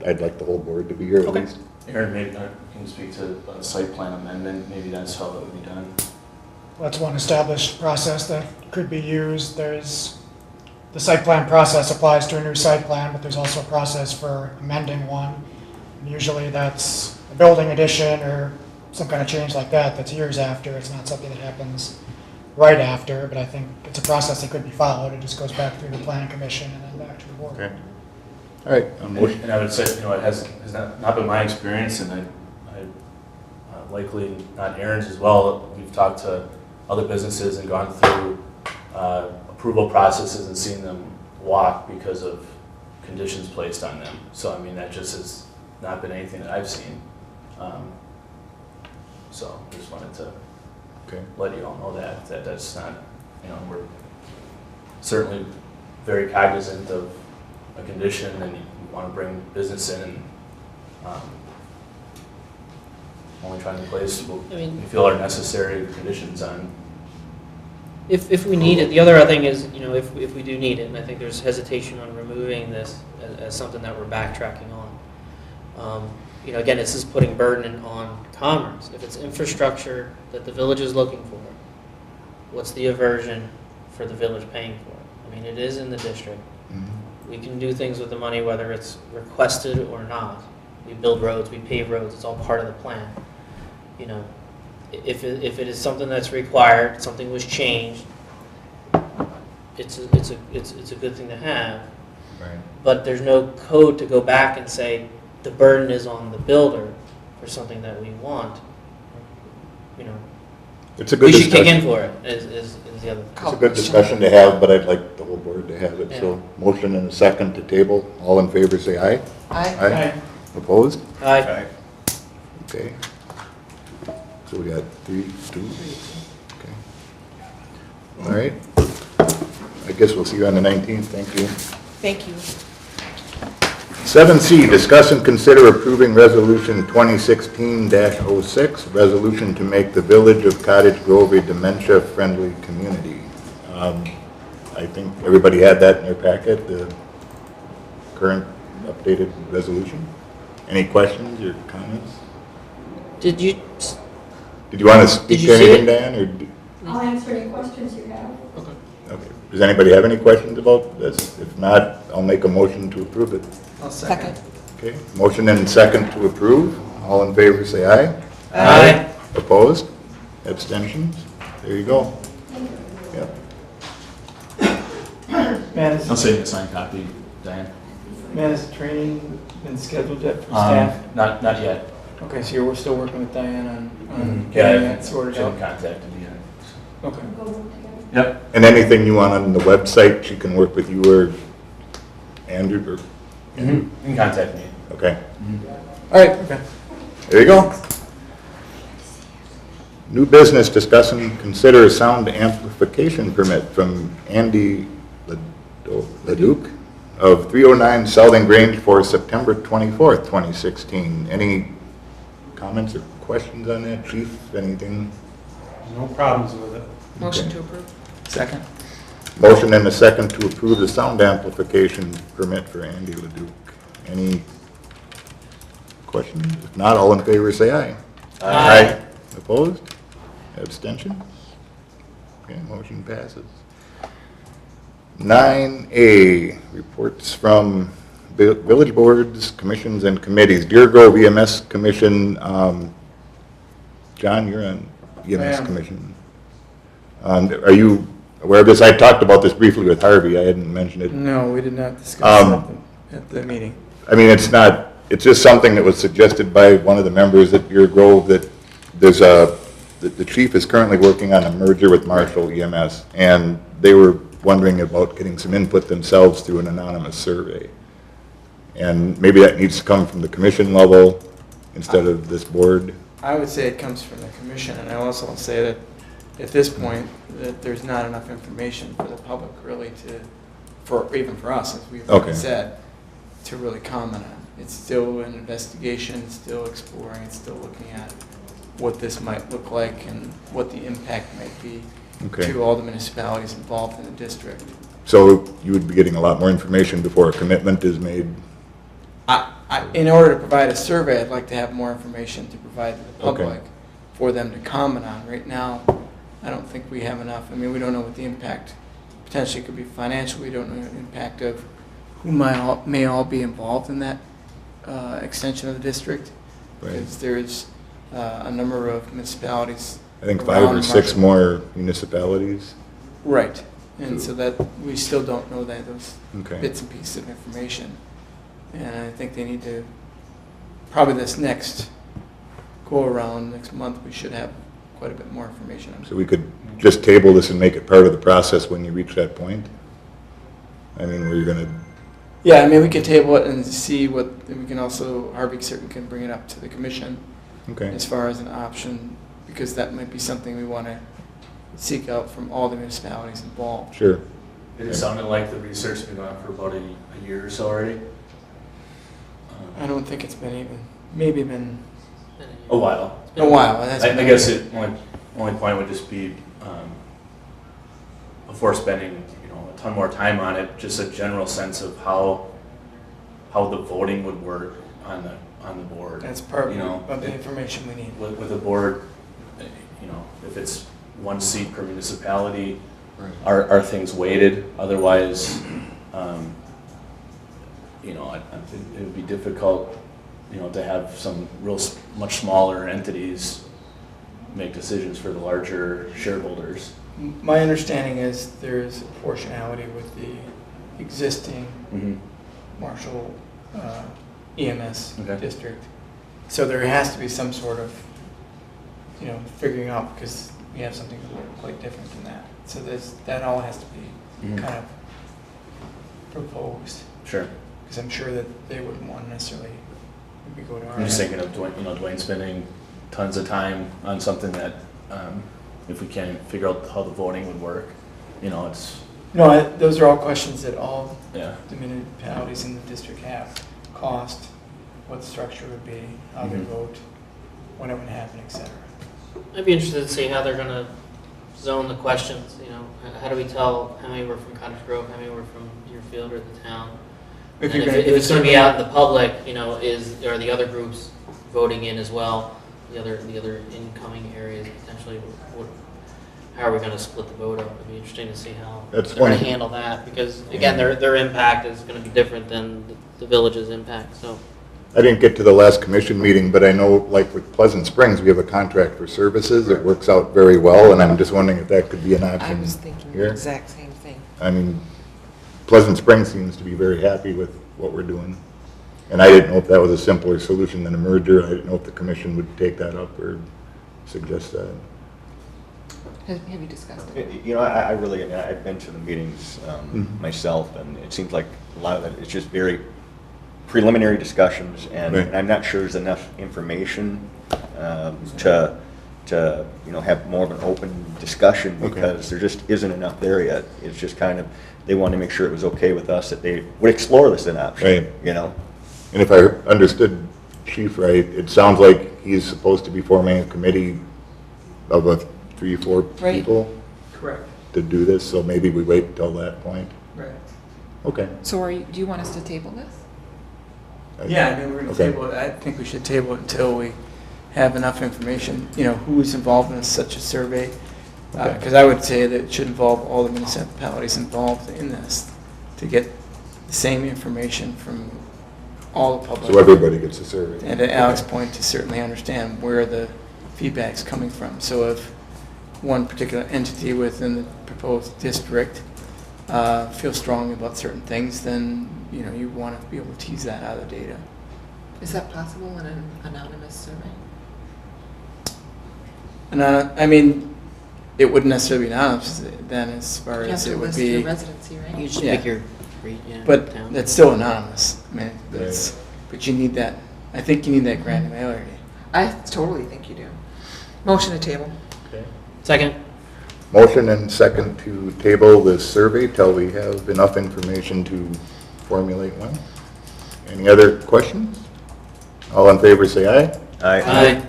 I'd like the whole board to be here at Okay. least. Aaron, maybe can you speak to a site plan amendment? Maybe that's how that would be done. That's one established process that could be used. There's, the site plan process applies to a new site plan, but there's also a process for amending one. And usually that's a building addition or some kind of change like that that's years after. It's not something that happens right after, but I think it's a process that could be followed. It just goes back through the planning commission and then back to the board. Okay. All right. a motion. And I would say, you know, it has not been my experience, and I likely not Aaron's as well. We've talked to other businesses and gone through approval processes and seen them walk because of conditions placed on them. So, I mean, that just has not been anything that I've seen. So, just wanted to Okay. let you all know that that's not, you know, we're certainly very cognizant of a condition, and you want to bring business in, and only trying to place what I mean- we feel are necessary conditions on. If we need it, the other thing is, you know, if we do need it, and I think there's hesitation on removing this as something that we're backtracking on. You know, again, this is putting burden on commerce. If it's infrastructure that the village is looking for, what's the aversion for the village paying for it? I mean, it is in the district. Mhm. We can do things with the money, whether it's requested or not. We build roads, we pave roads, it's all part of the plan. You know, if it is something that's required, something was changed, it's a good thing to have. Right. But there's no code to go back and say the burden is on the builder for something that we want. You know, It's a good we should kick discussion. in for it. Is the other thing. It's a good discussion to have, but I'd like the whole board to have it. So motion and a second to table. All in favor, say aye. Aye. Opposed? Aye. Okay. So we got 3, 2. Okay. All right. I guess we'll see you on the 19th. Thank you. Thank you. 7C, discuss and consider approving Resolution 2016-06, resolution to make the Village of Cottage Grove a dementia-friendly community. I think everybody had that in their packet, the current updated resolution. Any questions or comments? Did you? Did you want to speak Did you to see anything, it? Dan? Or I'll answer any questions you have. okay. Does anybody have any questions about this? If not, I'll make a motion to approve it. I'll second. Second. Okay, motion and second to approve. All in favor, say aye. Aye. Opposed? Abstentions? There you go. Yep. Man, I'll send you a signed copy, Diane. has training been scheduled yet for staff? Not yet. Okay, so you're still working with Diane on Yeah, getting that sorted she out? contacted me. Okay. Go work together. Yep. And anything you want on the website, she can work with you or Andrew or, You can contact me. okay. All right, okay. There you go. New business, discuss and consider a sound amplification permit from Andy Leduc of 309 Southern Grange for September 24th, 2016. Any comments or questions on that, Chief? Anything? No problems with it. Motion to approve. Second? Motion and a second to approve the sound amplification permit for Andy Leduc. Any questions? If not, all in favor say aye. Aye. Opposed? Abstentions? Okay, motion passes. 9A, reports from village boards, commissions, and committees. Deer Grove EMS Commission, John, you're on EMS am. Commission. Are you aware of this? I talked about this briefly with Harvey. I hadn't mentioned it. No, we did not discuss that at the meeting. I mean, it's not, it's just something that was suggested by one of the members at Deer Grove that there's the chief is currently working on a merger with Marshall EMS, and they were wondering about getting some input themselves through an anonymous survey. And maybe that needs to come from the commission level instead of this board. I would say it comes from the commission, and I also will say that at this point, that there's not enough information for the public really even for us, as we've already Okay. said, to really comment on. It's still an investigation, it's still exploring, it's still looking at what this might look like and what the impact might be Okay. to all the municipalities involved in the district. So you would be getting a lot more information before a commitment is made? In order to provide a survey, I'd like to have more information to provide to the Okay. public for them to comment on. Right now, I don't think we have enough. I mean, we don't know what the impact potentially could be financial. We don't know the impact of who may all be involved in that extension of the district. Right. Because there's a number of municipalities. I think 5 or around 6 Marshall. more municipalities. Right. And so that, we still don't know that, those Okay. bits and pieces of information. And I think they need to, probably this next go-around, next month, we should have quite a bit more information on it. So we could just table this and make it part of the process when you reach that point? I mean, where you're going to, Yeah, I mean, we could table it and see what, and we can also, Harvey certainly can bring it up to the commission okay. as far as an option, because that might be something we want to seek out from all the municipalities involved. Sure. It sounded like the research has been on for about a year or so already. I don't think it's been even, maybe been A while. a while. and that's I been- guess it only point would just be before spending a ton more time on it, just a general sense of how the voting would work on the board. That's part you know, of the information we need. with a board, if it's 1 seat per municipality, are things weighted? Otherwise, it would be difficult, to have some much smaller entities make decisions for the larger shareholders. My understanding is there's a proportionality with the existing Marshall EMS Okay. district. So there has to be some sort of, figuring out, because we have something quite different than that. So that all has to be kind of proposed, Sure. because I'm sure that they wouldn't want to necessarily maybe go to our. I'm just thinking of Dwayne spending tons of time on something that, if we can't figure out how the voting would work, it's, No, those are all questions that all yeah. the municipalities in the district have. Cost, what the structure would be, how they vote, when it would happen, et cetera. I'd be interested to see how they're gonna zone the questions, how do we tell how many were from Cottage Grove, how many were from Deerfield or the town? If And you're if gonna do it's gonna be survey- out in the public, are the other groups voting in as well? The other incoming areas potentially, how are we gonna split the vote up? It'd be interesting to see how That's they're gonna one- handle that, because again, their impact is gonna be different than the village's impact, so. I didn't get to the last commission meeting, but I know, like with Pleasant Springs, we have a contract for services. It works out very well, and I'm just wondering if that could be an I option was thinking the here. exact same thing. I mean, Pleasant Springs seems to be very happy with what we're doing. And I didn't know if that was a simpler solution than a merger. I didn't know if the commission would take that up or suggest that. Have you discussed it? I really, I've been to the meetings myself, and it seems like a lot of it is just very preliminary discussions, and Right. I'm not sure there's enough information to have more of an open discussion, Okay. because there just isn't enough there yet. It's just kind of, they wanted to make sure it was okay with us, that they would explore this as an option, Right. And if I understood Chief right, it sounds like he's supposed to be forming a committee of 3 or 4 Right. people Correct. to do this, so maybe we wait until that point. Right. Okay. So do you want us to table this? Yeah, I mean, we're going to Okay. table it. I think we should table it until we have enough information, who's involved in such a survey. Because I would say that it should involve all the municipalities involved in this to get the same information from all the public. So everybody gets a survey. And to Alex's point, to certainly understand where the feedback's coming from. So if one particular entity within the proposed district feels strongly about certain things, then, you want to be able to tease that out of the data. Is that possible in an anonymous survey? And I mean, it wouldn't necessarily be anonymous then, as far You have as to it would list your be, residency, right? You just Yeah. pick your but town. that's still anonymous. I mean, but you need that, I think you need that granularity. I totally think you do. Motion to table. Second. Motion and second to table this survey till we have enough information to formulate one. Any other questions? All in favor say aye. Aye.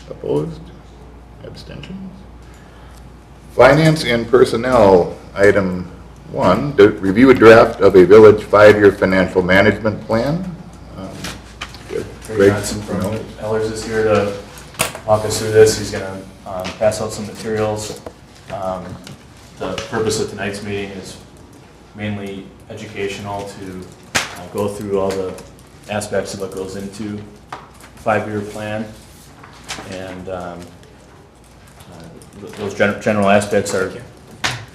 Opposed? Abstentions? Finance and Personnel, item 1, to review a draft of a village 5-year financial management plan. Greg Johnson from Ellers is here to walk us through this. He's going to pass out some materials. The purpose of tonight's meeting is mainly educational, to go through all the aspects of what goes into a 5-year plan. And those general aspects are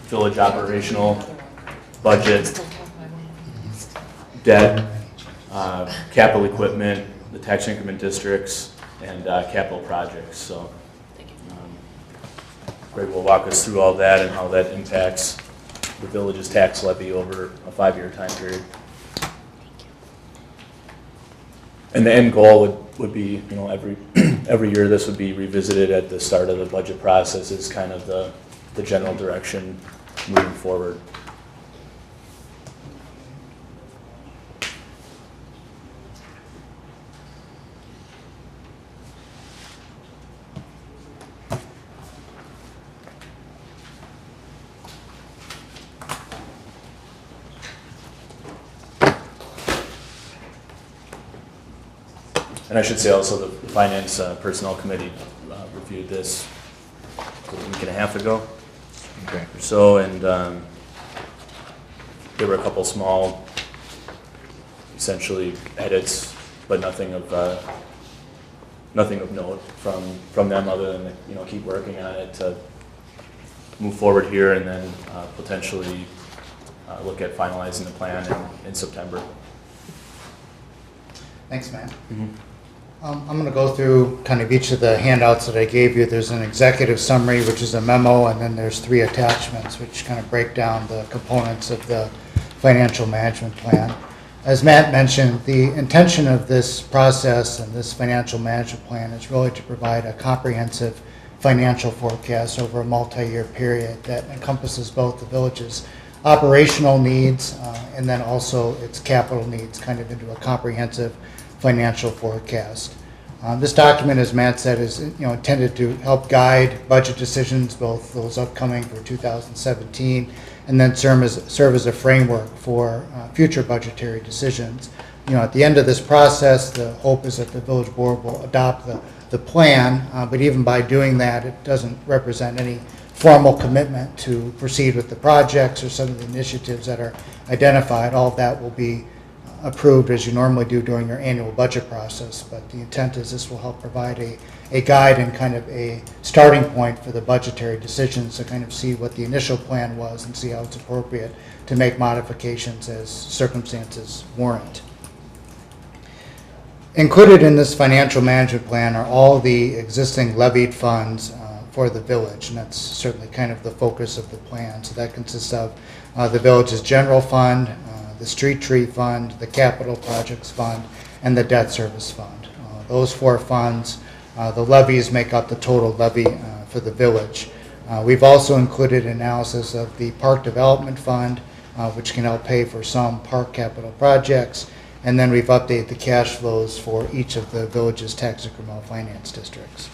village operational, budget, debt, capital equipment, the tax increment districts, and capital projects. So Greg will walk us through all that and how that impacts the village's tax levy over a 5-year time period. And the end goal would be, every year this would be revisited at the start of the budget process, is kind of the general direction moving forward. And I should say also, the Finance Personnel Committee reviewed this a week and a half ago Okay. or so, and there were a couple small essentially edits, but nothing of note from them other than, you know, keep working on it to move forward here and then potentially look at finalizing the plan in September. Thanks, Matt. I'm going to go through kind of each of the handouts that I gave you. There's an executive summary, which is a memo, and then there's 3 attachments, which kind of break down the components of the financial management plan. As Matt mentioned, the intention of this process and this financial management plan is really to provide a comprehensive financial forecast over a multi-year period that encompasses both the village's operational needs and then also its capital needs, kind of into a comprehensive financial forecast. This document, as Matt said, is intended to help guide budget decisions, both those upcoming for 2017, and then serve as a framework for future budgetary decisions. At the end of this process, the hope is that the village board will adopt the plan, but even by doing that, it doesn't represent any formal commitment to proceed with the projects or some of the initiatives that are identified. All of that will be approved as you normally do during your annual budget process, but the intent is this will help provide a guide and kind of a starting point for the budgetary decisions to kind of see what the initial plan was and see how it's appropriate to make modifications as circumstances warrant. Included in this financial management plan are all the existing levied funds for the village, and that's certainly kind of the focus of the plan. So that consists of the village's general fund, the street tree fund, the capital projects fund, and the debt service fund. Those 4 funds, the levies make up the total levy for the village. We've also included analysis of the park development fund, which can help pay for some park capital projects, and then we've updated the cash flows for each of the village's tax incremental finance districts.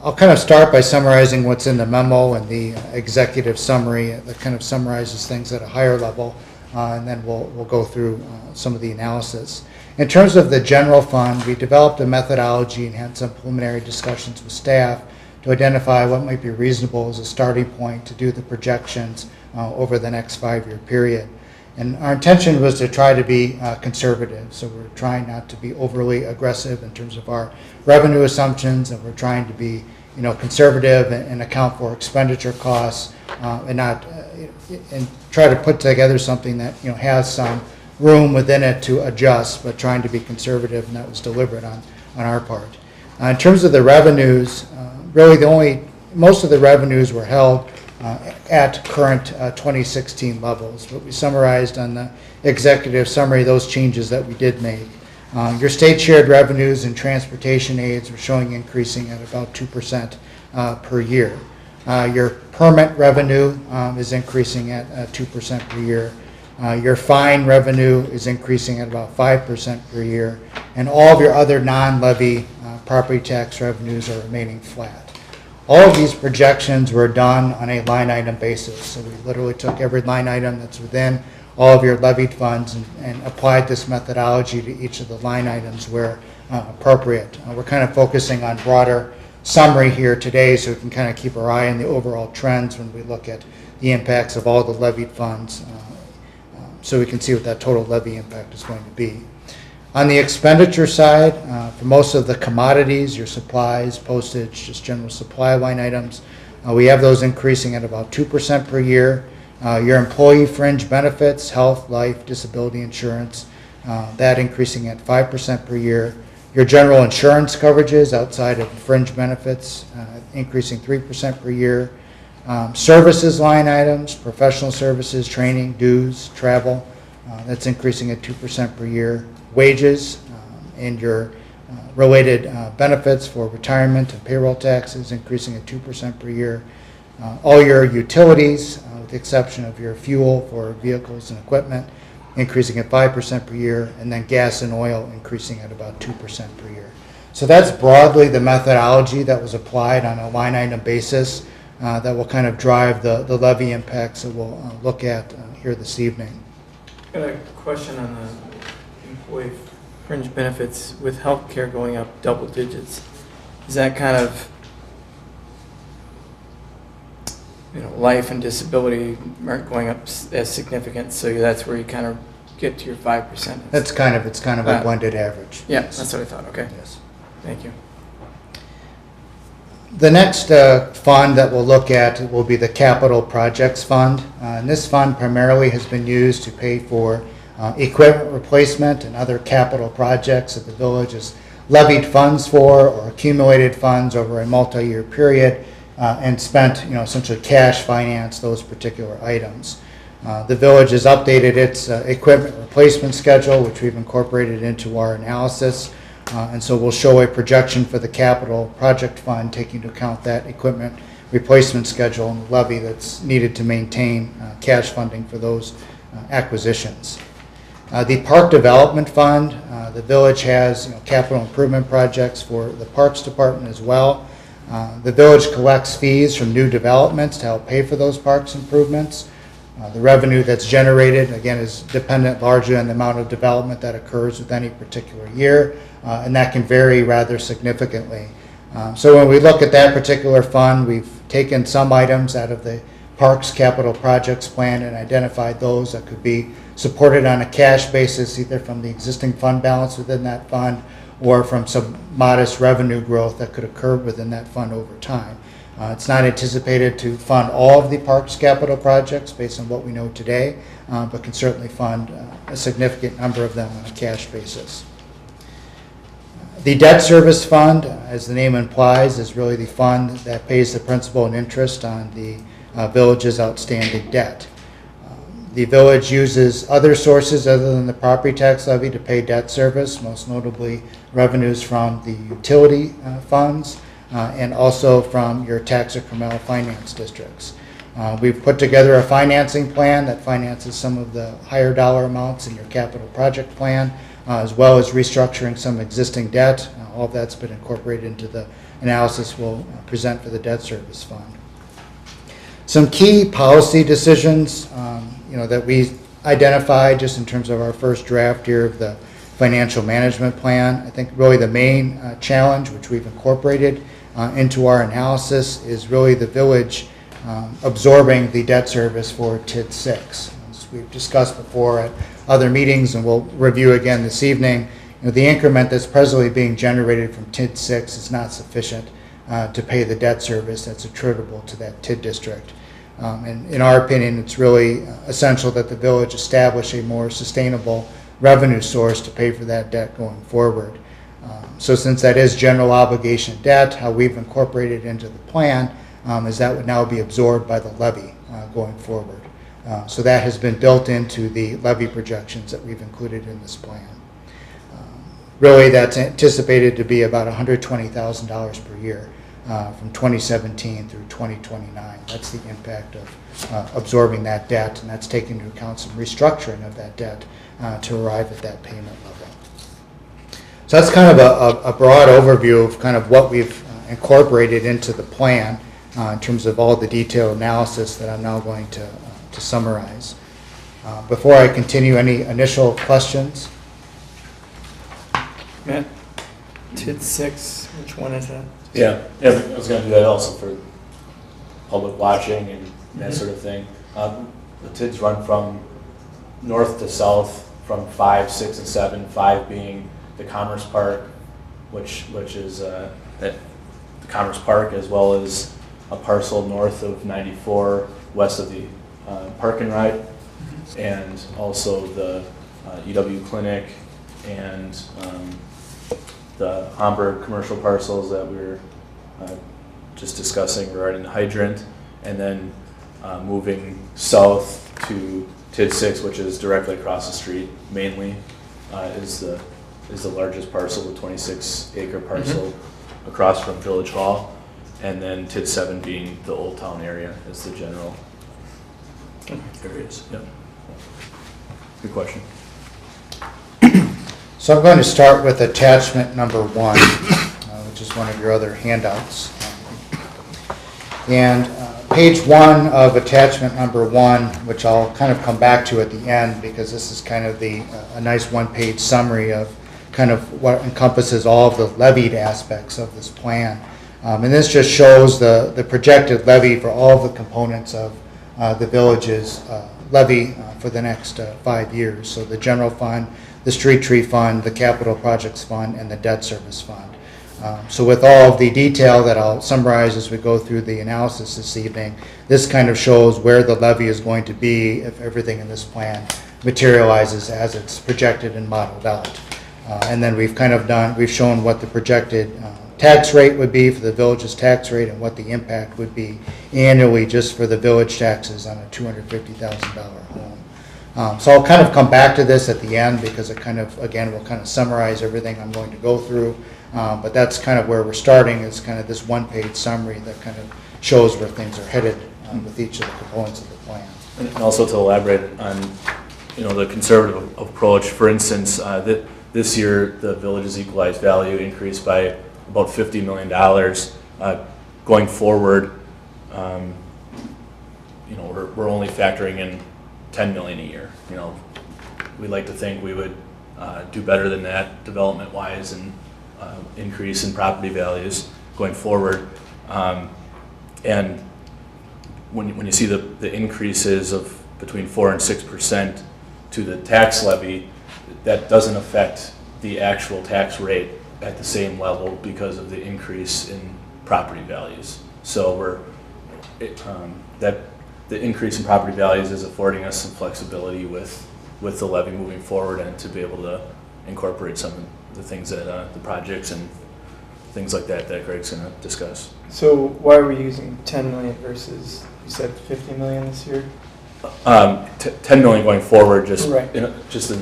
I'll kind of start by summarizing what's in the memo and the executive summary that kind of summarizes things at a higher level, and then we'll go through some of the analysis. In terms of the general fund, we developed a methodology and had some preliminary discussions with staff to identify what might be reasonable as a starting point to do the projections over the next 5-year period. And our intention was to try to be conservative, so we're trying not to be overly aggressive in terms of our revenue assumptions, and we're trying to be conservative and account for expenditure costs and not and try to put together something that has some room within it to adjust, but trying to be conservative, and that was deliberate on our part. In terms of the revenues, really most of the revenues were held at current 2016 levels, but we summarized on the executive summary those changes that we did make. Your state shared revenues and transportation aids were showing increasing at about 2% per year. Your permit revenue is increasing at 2% per year. Your fine revenue is increasing at about 5% per year, and all of your other non-levy property tax revenues are remaining flat. All of these projections were done on a line item basis, so we literally took every line item that's within all of your levied funds and applied this methodology to each of the line items where appropriate. We're kind of focusing on broader summary here today so we can kind of keep our eye on the overall trends when we look at the impacts of all the levied funds so we can see what that total levy impact is going to be. On the expenditure side, for most of the commodities, your supplies, postage, just general supply line items, we have those increasing at about 2% per year. Your employee fringe benefits, health, life, disability insurance, that increasing at 5% per year. Your general insurance coverages outside of fringe benefits, increasing 3% per year. Services line items, professional services, training, dues, travel, that's increasing at 2% per year. Wages and your related benefits for retirement and payroll taxes increasing at 2% per year. All your utilities, with the exception of your fuel for vehicles and equipment, increasing at 5% per year, and then gas and oil increasing at about 2% per year. So that's broadly the methodology that was applied on a line item basis that will kind of drive the levy impacts that we'll look at here this evening. Got a question on the employee fringe benefits with healthcare going up double digits. Is that kind of, life and disability aren't going up as significant, so that's where you kind of get to your 5%. It's kind of a Uh, blended average. Yeah, that's what I thought, okay, Yes. thank you. The next fund that we'll look at will be the Capital Projects Fund. And this fund primarily has been used to pay for equipment replacement and other capital projects that the village has levied funds for or accumulated funds over a multi-year period and spent, essentially cash finance those particular items. The village has updated its equipment replacement schedule, which we've incorporated into our analysis. And so we'll show a projection for the capital project fund, taking into account that equipment replacement schedule and the levy that's needed to maintain cash funding for those acquisitions. The park development fund, the village has capital improvement projects for the parks department as well. The village collects fees from new developments to help pay for those parks improvements. The revenue that's generated, again, is dependent largely on the amount of development that occurs with any particular year, and that can vary rather significantly. So when we look at that particular fund, we've taken some items out of the Parks Capital Projects Plan and identified those that could be supported on a cash basis, either from the existing fund balance within that fund or from some modest revenue growth that could occur within that fund over time. It's not anticipated to fund all of the parks capital projects based on what we know today, but can certainly fund a significant number of them on a cash basis. The debt service fund, as the name implies, is really the fund that pays the principal and interest on the village's outstanding debt. The village uses other sources other than the property tax levy to pay debt service, most notably revenues from the utility funds, and also from your tax incremental finance districts. We've put together a financing plan that finances some of the higher dollar amounts in your capital project plan, as well as restructuring some existing debt. All of that's been incorporated into the analysis we'll present for the debt service fund. Some key policy decisions that we identified just in terms of our first draft here of the financial management plan. I think really the main challenge, which we've incorporated into our analysis, is really the village absorbing the debt service for TID 6. As we've discussed before at other meetings, and we'll review again this evening, the increment that's presently being generated from TID 6 is not sufficient to pay the debt service that's attributable to that TID district. And in our opinion, it's really essential that the village establish a more sustainable revenue source to pay for that debt going forward. So since that is general obligation debt, how we've incorporated into the plan is that would now be absorbed by the levy going forward. So that has been built into the levy projections that we've included in this plan. Really, that's anticipated to be about $120,000 per year from 2017 through 2029. That's the impact of absorbing that debt, and that's taking into account some restructuring of that debt to arrive at that payment level. So that's kind of a broad overview of kind of what we've incorporated into the plan in terms of all the detailed analysis that I'm now going to summarize. Before I continue, any initial questions? Matt, TID 6, which one is that? Yeah, I was going to do that also for public watching and that sort of thing. The TIDs run from north to south from 5, 6, and 7, 5 being the Commerce Park, which is the Commerce Park, as well as a parcel north of 94 west of the Park and Ride, and also the EW Clinic and the Homburg commercial parcels that we were just discussing regarding the hydrant, and then moving south to TID 6, which is directly across the street, mainly is the largest parcel, the 26-acre parcel across from Village Hall, and then TID 7 being the Old Town area is the general areas. Yep. Good question. So I'm going to start with attachment number 1, which is one of your other handouts. And page 1 of attachment number 1, which I'll kind of come back to at the end because this is kind of a nice one-page summary of kind of what encompasses all of the levied aspects of this plan. And this just shows the projected levy for all of the components of the village's levy for the next 5 years. So the general fund, the street tree fund, the capital projects fund, and the debt service fund. So with all of the detail that I'll summarize as we go through the analysis this evening, this kind of shows where the levy is going to be if everything in this plan materializes as it's projected and modeled out. And then we've shown what the projected tax rate would be for the village's tax rate and what the impact would be annually just for the village taxes on a $250,000 home. So I'll kind of come back to this at the end because it kind of, again, will kind of summarize everything I'm going to go through. But that's kind of where we're starting, is kind of this one-page summary that kind of shows where things are headed with each of the components of the plan. And also to elaborate on, the conservative approach, for instance, this year the village's equalized value increased by about $50 million. Going forward, we're only factoring in $10 million a year. We'd like to think we would do better than that development-wise and increase in property values going forward. And when you see the increases of between 4 and 6% to the tax levy, that doesn't affect the actual tax rate at the same level because of the increase in property values. So the increase in property values is affording us some flexibility with the levy moving forward, and to be able to incorporate some of the things that the projects and things like that Greg's going to discuss. So why are we using 10 million versus, you said 50 million this year? 10 million going forward, just Right. Just in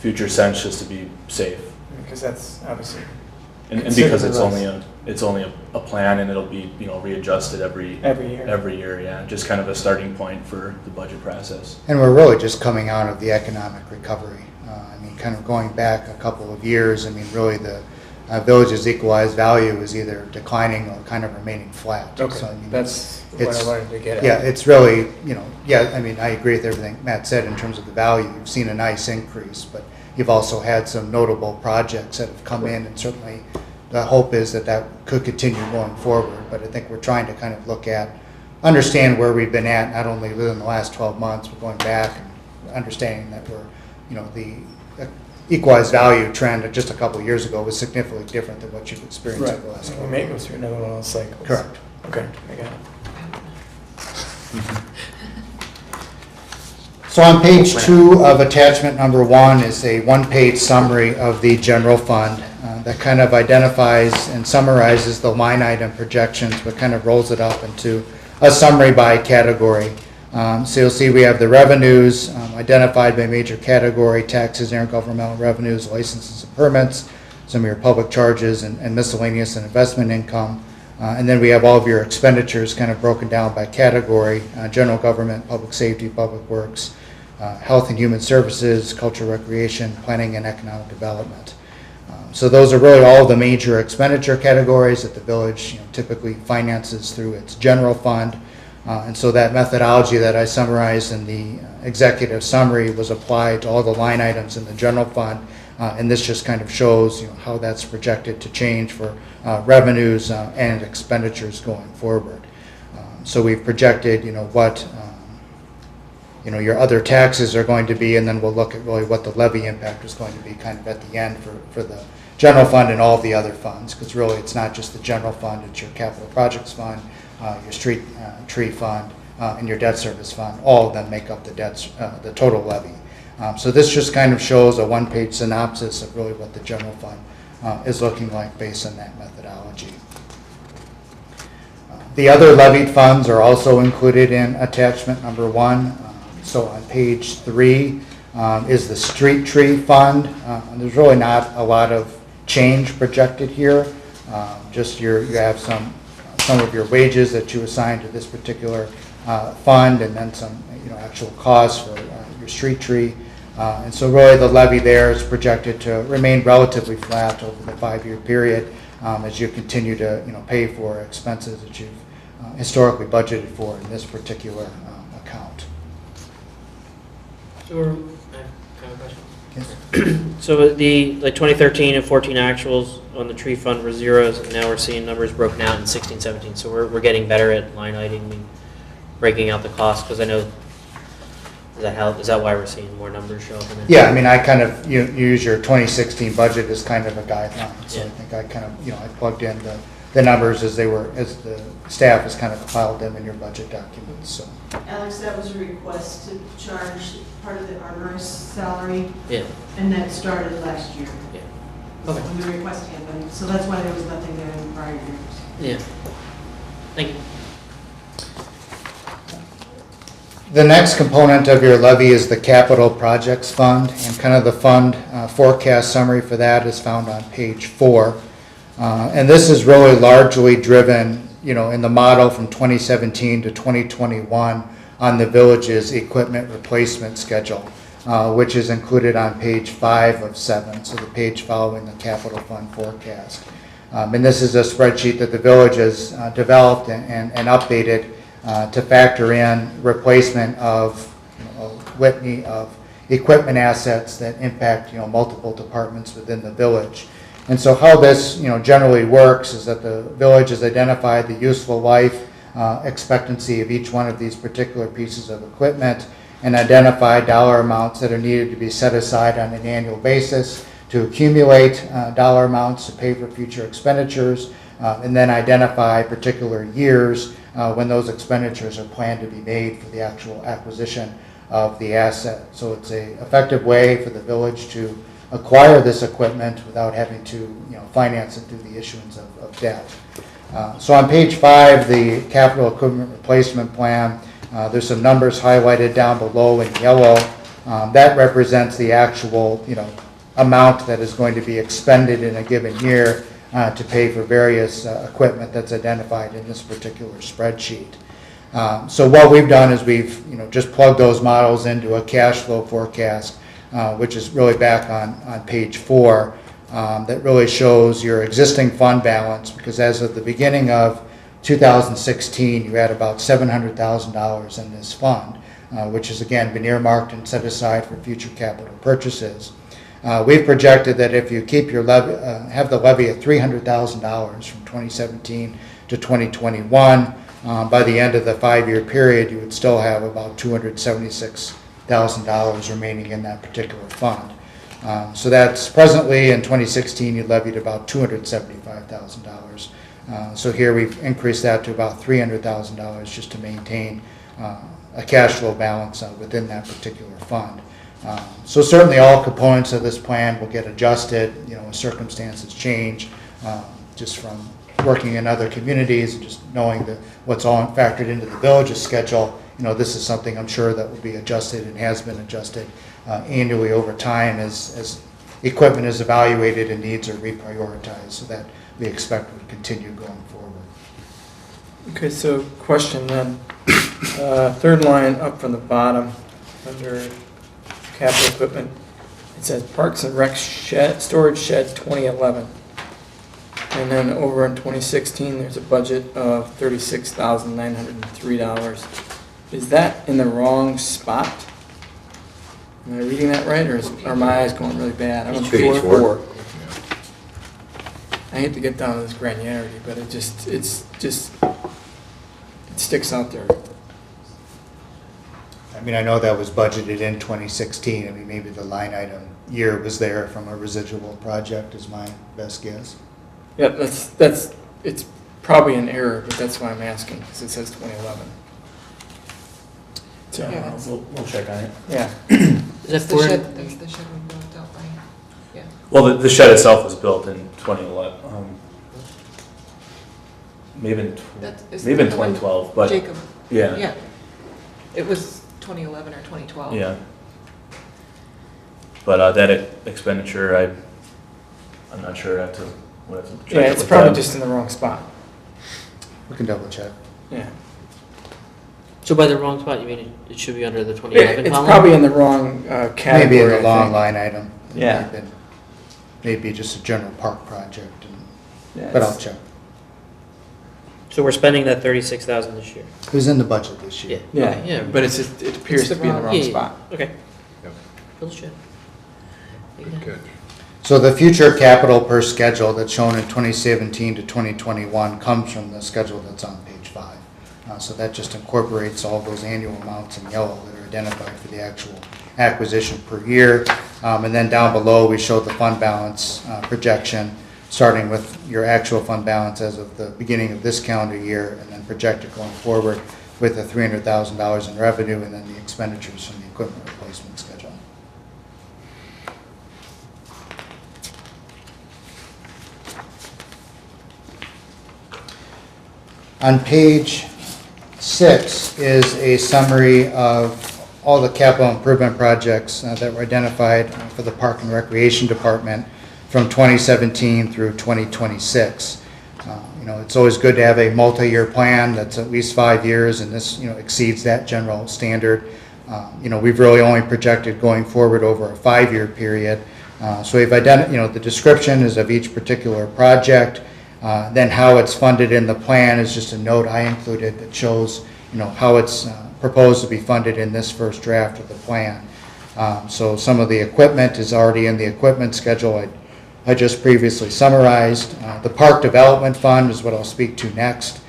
future sense, just to be safe. Because that's obviously And because it's only a plan, and it'll be readjusted every year. Yeah, just kind of a starting point for the budget process. And we're really just coming out of the economic recovery. Kind of going back a couple of years, really the village's equalized value is either declining or kind of remaining flat. Okay, So, that's what I wanted to get at. Yeah, it's really, I agree with everything Matt said in terms of the value. You've seen a nice increase, but you've also had some notable projects that have come in, and certainly the hope is that could continue going forward. But I think we're trying to kind of understand where we've been at, not only within the last 12 months, but going back and understanding that we're, the equalized value trend just a couple of years ago was significantly different than what you've experienced over the last We 12 may go months. through another one of those cycles. Correct. Okay, I got it. So on page 2 of attachment number 1 is a one-page summary of the general fund that kind of identifies and summarizes the line item projections, but kind of rolls it up into a summary by category. So you'll see we have the revenues identified by major category: taxes, intergovernmental revenues, licenses and permits, some of your public charges, and miscellaneous and investment income. And then we have all of your expenditures kind of broken down by category: general government, public safety, public works, health and human services, culture, recreation, planning and economic development. So those are really all the major expenditure categories that the village typically finances through its general fund. And so that methodology that I summarized in the executive summary was applied to all the line items in the general fund. And this just kind of shows how that's projected to change for revenues and expenditures going forward. So we've projected what your other taxes are going to be, and then we'll look at really what the levy impact is going to be kind of at the end for the general fund and all the other funds, because really it's not just the general fund, it's your capital projects fund, your street tree fund, and your debt service fund. All of them make up the total levy. So this just kind of shows a one-page synopsis of really what the general fund is looking like based on that methodology. The other levied funds are also included in attachment number 1. So on page 3 is the street tree fund. There's really not a lot of change projected here. Just you have some of your wages that you assign to this particular fund, and then some actual costs for your street tree. And so really the levy there is projected to remain relatively flat over the 5-year period as you continue to pay for expenses that you've historically budgeted for in this particular account. So I have kind of a question. So the 2013 and 14 actuals on the tree fund were zeros, and now we're seeing numbers broken out in 16, 17. So we're getting better at line iteming, breaking out the costs, because I know Is that why we're seeing more numbers show up in there? Yeah, I mean, I kind of, you use your 2016 budget as kind of a guideline. So I Yeah. think I kind of, I plugged in the numbers as the staff has kind of compiled them in your budget documents, so. Alex, that was a request to charge part of the arborist's salary, Yeah, and that started last year. yeah. Okay, When the request happened, so that's why there was nothing there in prior years. yeah. Thank you. The next component of your levy is the capital projects fund, and kind of the fund forecast summary for that is found on page 4. And this is really largely driven, in the model from 2017 to 2021 on the village's equipment replacement schedule, which is included on page 5 of 7, so the page following the capital fund forecast. And this is a spreadsheet that the village has developed and updated to factor in replacement of a litany of equipment assets that impact multiple departments within the village. And so how this generally works is that the village has identified the useful life expectancy of each one of these particular pieces of equipment and identified dollar amounts that are needed to be set aside on an annual basis to accumulate dollar amounts to pay for future expenditures, and then identify particular years when those expenditures are planned to be made for the actual acquisition of the asset. So it's an effective way for the village to acquire this equipment without having to finance it through the issuance of debt. So on page 5, the capital equipment replacement plan, there's some numbers highlighted down below in yellow. That represents the actual amount that is going to be expended in a given year to pay for various equipment that's identified in this particular spreadsheet. So what we've done is we've just plugged those models into a cash flow forecast, which is really back on page 4, that really shows your existing fund balance, because as of the beginning of 2016, you had about $700,000 in this fund, which has again been earmarked and set aside for future capital purchases. We've projected that if you keep your levy, have the levy at $300,000 from 2017 to 2021, by the end of the 5-year period, you would still have about $276,000 remaining in that particular fund. So that's presently in 2016, you levied about $275,000. So here we've increased that to about $300,000 just to maintain a cash flow balance within that particular fund. So certainly all components of this plan will get adjusted, as circumstances change, just from working in other communities, and just knowing that what's all factored into the village's schedule. This is something I'm sure that will be adjusted and has been adjusted annually over time as equipment is evaluated and needs are reprioritized, so that we expect will continue going forward. Okay, so question then, third line up from the bottom, under capital equipment, it says Parks and Rec storage shed 2011. And then over in 2016, there's a budget of $36,903. Is that in the wrong spot? Am I reading that right, or are my eyes going really bad? I'm on Page 4. I hate to get down to this granularity, but it sticks out there. I mean, I know that was budgeted in 2016. I mean, maybe the line item year was there from a residual project is my best guess. Yeah, it's probably an error, but that's why I'm asking, because it says 2011. So, Yeah, that's- We'll check on it. yeah. Is That's that the for? shed, that's the shed we built out by, yeah. Well, the shed itself was built in 2011, maybe in The one 2012, but Jacob, yeah, yeah. It was 2011 or 2012. yeah. But that expenditure, I'm not sure. We'll have to check Yeah, it it's with probably Deb. just in the wrong spot. We can double check. Yeah. So by the wrong spot, you mean it should be under the 2011 It's column? probably in the wrong category. Maybe in the I long think. line item. It Yeah. may have been- Maybe just a general park project, Yeah, but I'll it's- check. So we're spending that 36,000 this year? It was in the budget this year. Yeah. Yeah, Okay, yeah. but it's just, it appears It's the to be in the wrong- wrong Yeah, yeah. spot. Okay. Yep. Fill the shed. Good. So the future capital per schedule that's shown in 2017 to 2021 comes from the schedule that's on page 5. So that just incorporates all those annual amounts in yellow that are identified for the actual acquisition per year. And then down below, we showed the fund balance projection, starting with your actual fund balance as of the beginning of this calendar year, and then projected going forward with the $300,000 in revenue, and then the expenditures from the equipment replacement schedule. On page 6 is a summary of all the capital improvement projects that were identified for the Park and Recreation Department from 2017 through 2026. It's always good to have a multi-year plan that's at least 5 years, and this, exceeds that general standard. We've really only projected going forward over a 5-year period. So we've identified, the description is of each particular project. Then how it's funded in the plan is just a note I included that shows, how it's proposed to be funded in this first draft of the plan. So some of the equipment is already in the equipment schedule I just previously summarized. The Park Development Fund is what I'll speak to next,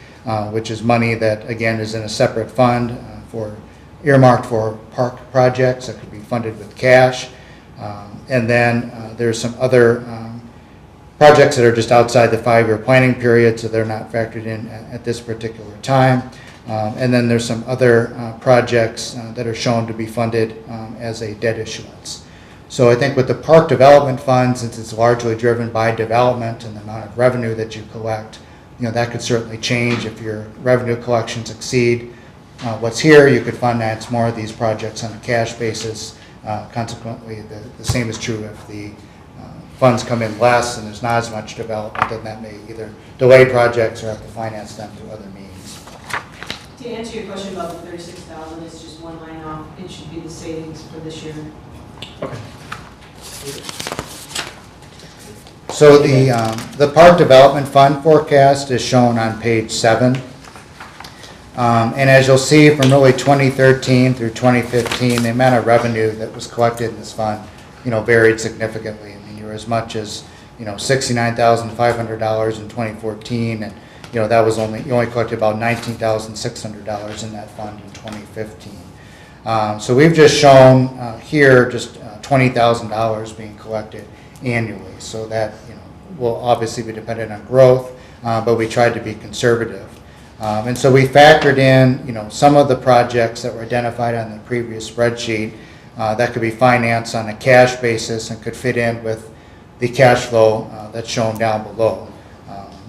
which is money that, again, is in a separate fund earmarked for park projects that could be funded with cash. And then there's some other projects that are just outside the 5-year planning period, so they're not factored in at this particular time. And then there's some other projects that are shown to be funded as a debt issuance. So I think with the Park Development Fund, since it's largely driven by development and the amount of revenue that you collect, that could certainly change. If your revenue collections exceed what's here, you could finance more of these projects on a cash basis. Consequently, the same is true if the funds come in less and there's not as much development, then that may either delay projects or have to finance them through other means. To answer your question about the 36,000, it's just one line off. It should be the savings for this year. Okay. So the Park Development Fund forecast is shown on page 7. And as you'll see from really 2013 through 2015, the amount of revenue that was collected in this fund, varied significantly. I mean, you were as much as, $69,500 in 2014, and that was you only collected about $19,600 in that fund in 2015. So we've just shown here just $20,000 being collected annually. So that will obviously be dependent on growth, but we tried to be conservative. And so we factored in some of the projects that were identified on the previous spreadsheet that could be financed on a cash basis and could fit in with the cash flow that's shown down below.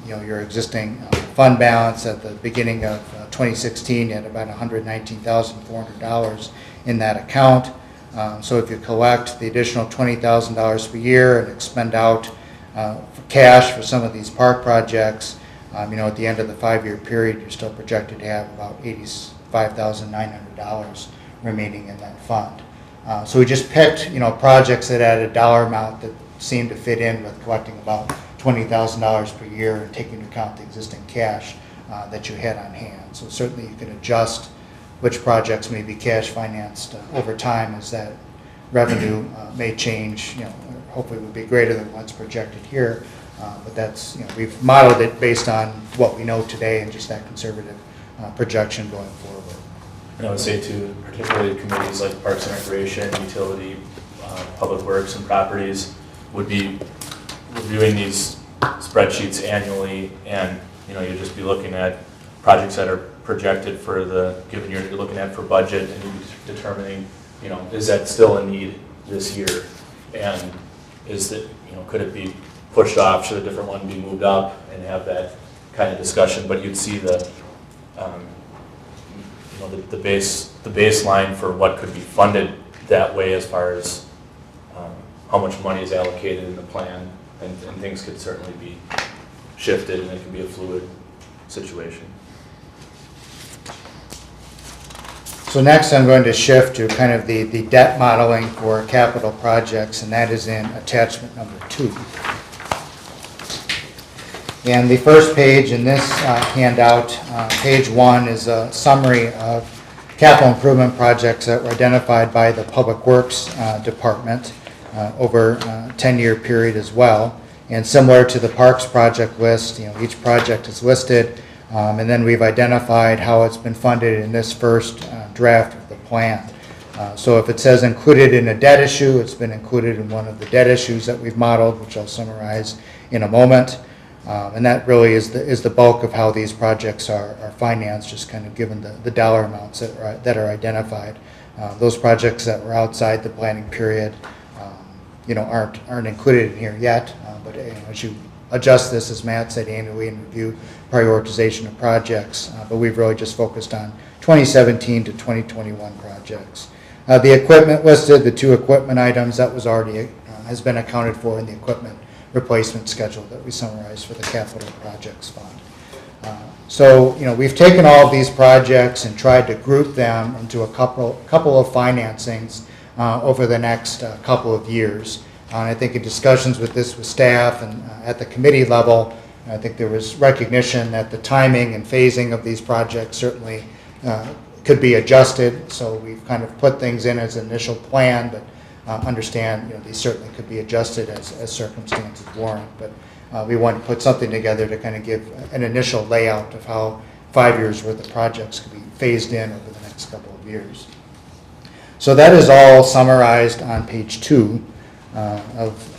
Your existing fund balance at the beginning of 2016, you had about $119,400 in that account. So if you collect the additional $20,000 per year and expend out cash for some of these park projects, at the end of the 5-year period, you're still projected to have about $85,900 remaining in that fund. So we just picked, projects that had a dollar amount that seemed to fit in with collecting about $20,000 per year and taking into account the existing cash that you had on hand. So certainly you could adjust which projects may be cash financed over time as that revenue may change, hopefully would be greater than what's projected here. But that's, we've modeled it based on what we know today and just that conservative projection going forward. And I would say too, particularly committees like Parks and Recreation, Utility, Public Works and Properties would be reviewing these spreadsheets annually, and you'd just be looking at projects that are projected for the given year you're looking at for budget, and you'd be determining, is that still a need this year, and is that, could it be pushed off, should a different one be moved up, and have that kind of discussion. But you'd see the baseline for what could be funded that way as far as how much money is allocated in the plan, and things could certainly be shifted, and it can be a fluid situation. So next I'm going to shift to kind of the debt modeling for capital projects, and that is in attachment number 2. And the first page in this handout, page 1, is a summary of capital improvement projects that were identified by the Public Works Department over a 10-year period as well. And similar to the Parks project list, each project is listed, and then we've identified how it's been funded in this first draft of the plan. So if it says included in a debt issue, it's been included in one of the debt issues that we've modeled, which I'll summarize in a moment. And that really is the bulk of how these projects are financed, just kind of given the dollar amounts that are identified. Those projects that were outside the planning period, aren't included in here yet. But as you adjust this, as Matt said, annually and review prioritization of projects. But we've really just focused on 2017 to 2021 projects. The equipment listed, the 2 equipment items, that was already has been accounted for in the equipment replacement schedule that we summarized for the capital projects fund. So we've taken all of these projects and tried to group them into a couple of financings over the next couple of years. And I think in discussions with staff and at the committee level, I think there was recognition that the timing and phasing of these projects certainly could be adjusted. So we've kind of put things in as an initial plan, but understand these certainly could be adjusted as circumstances warrant. But we want to put something together to kind of give an initial layout of how 5 years worth of projects could be phased in over the next couple of years. So that is all summarized on page 2 of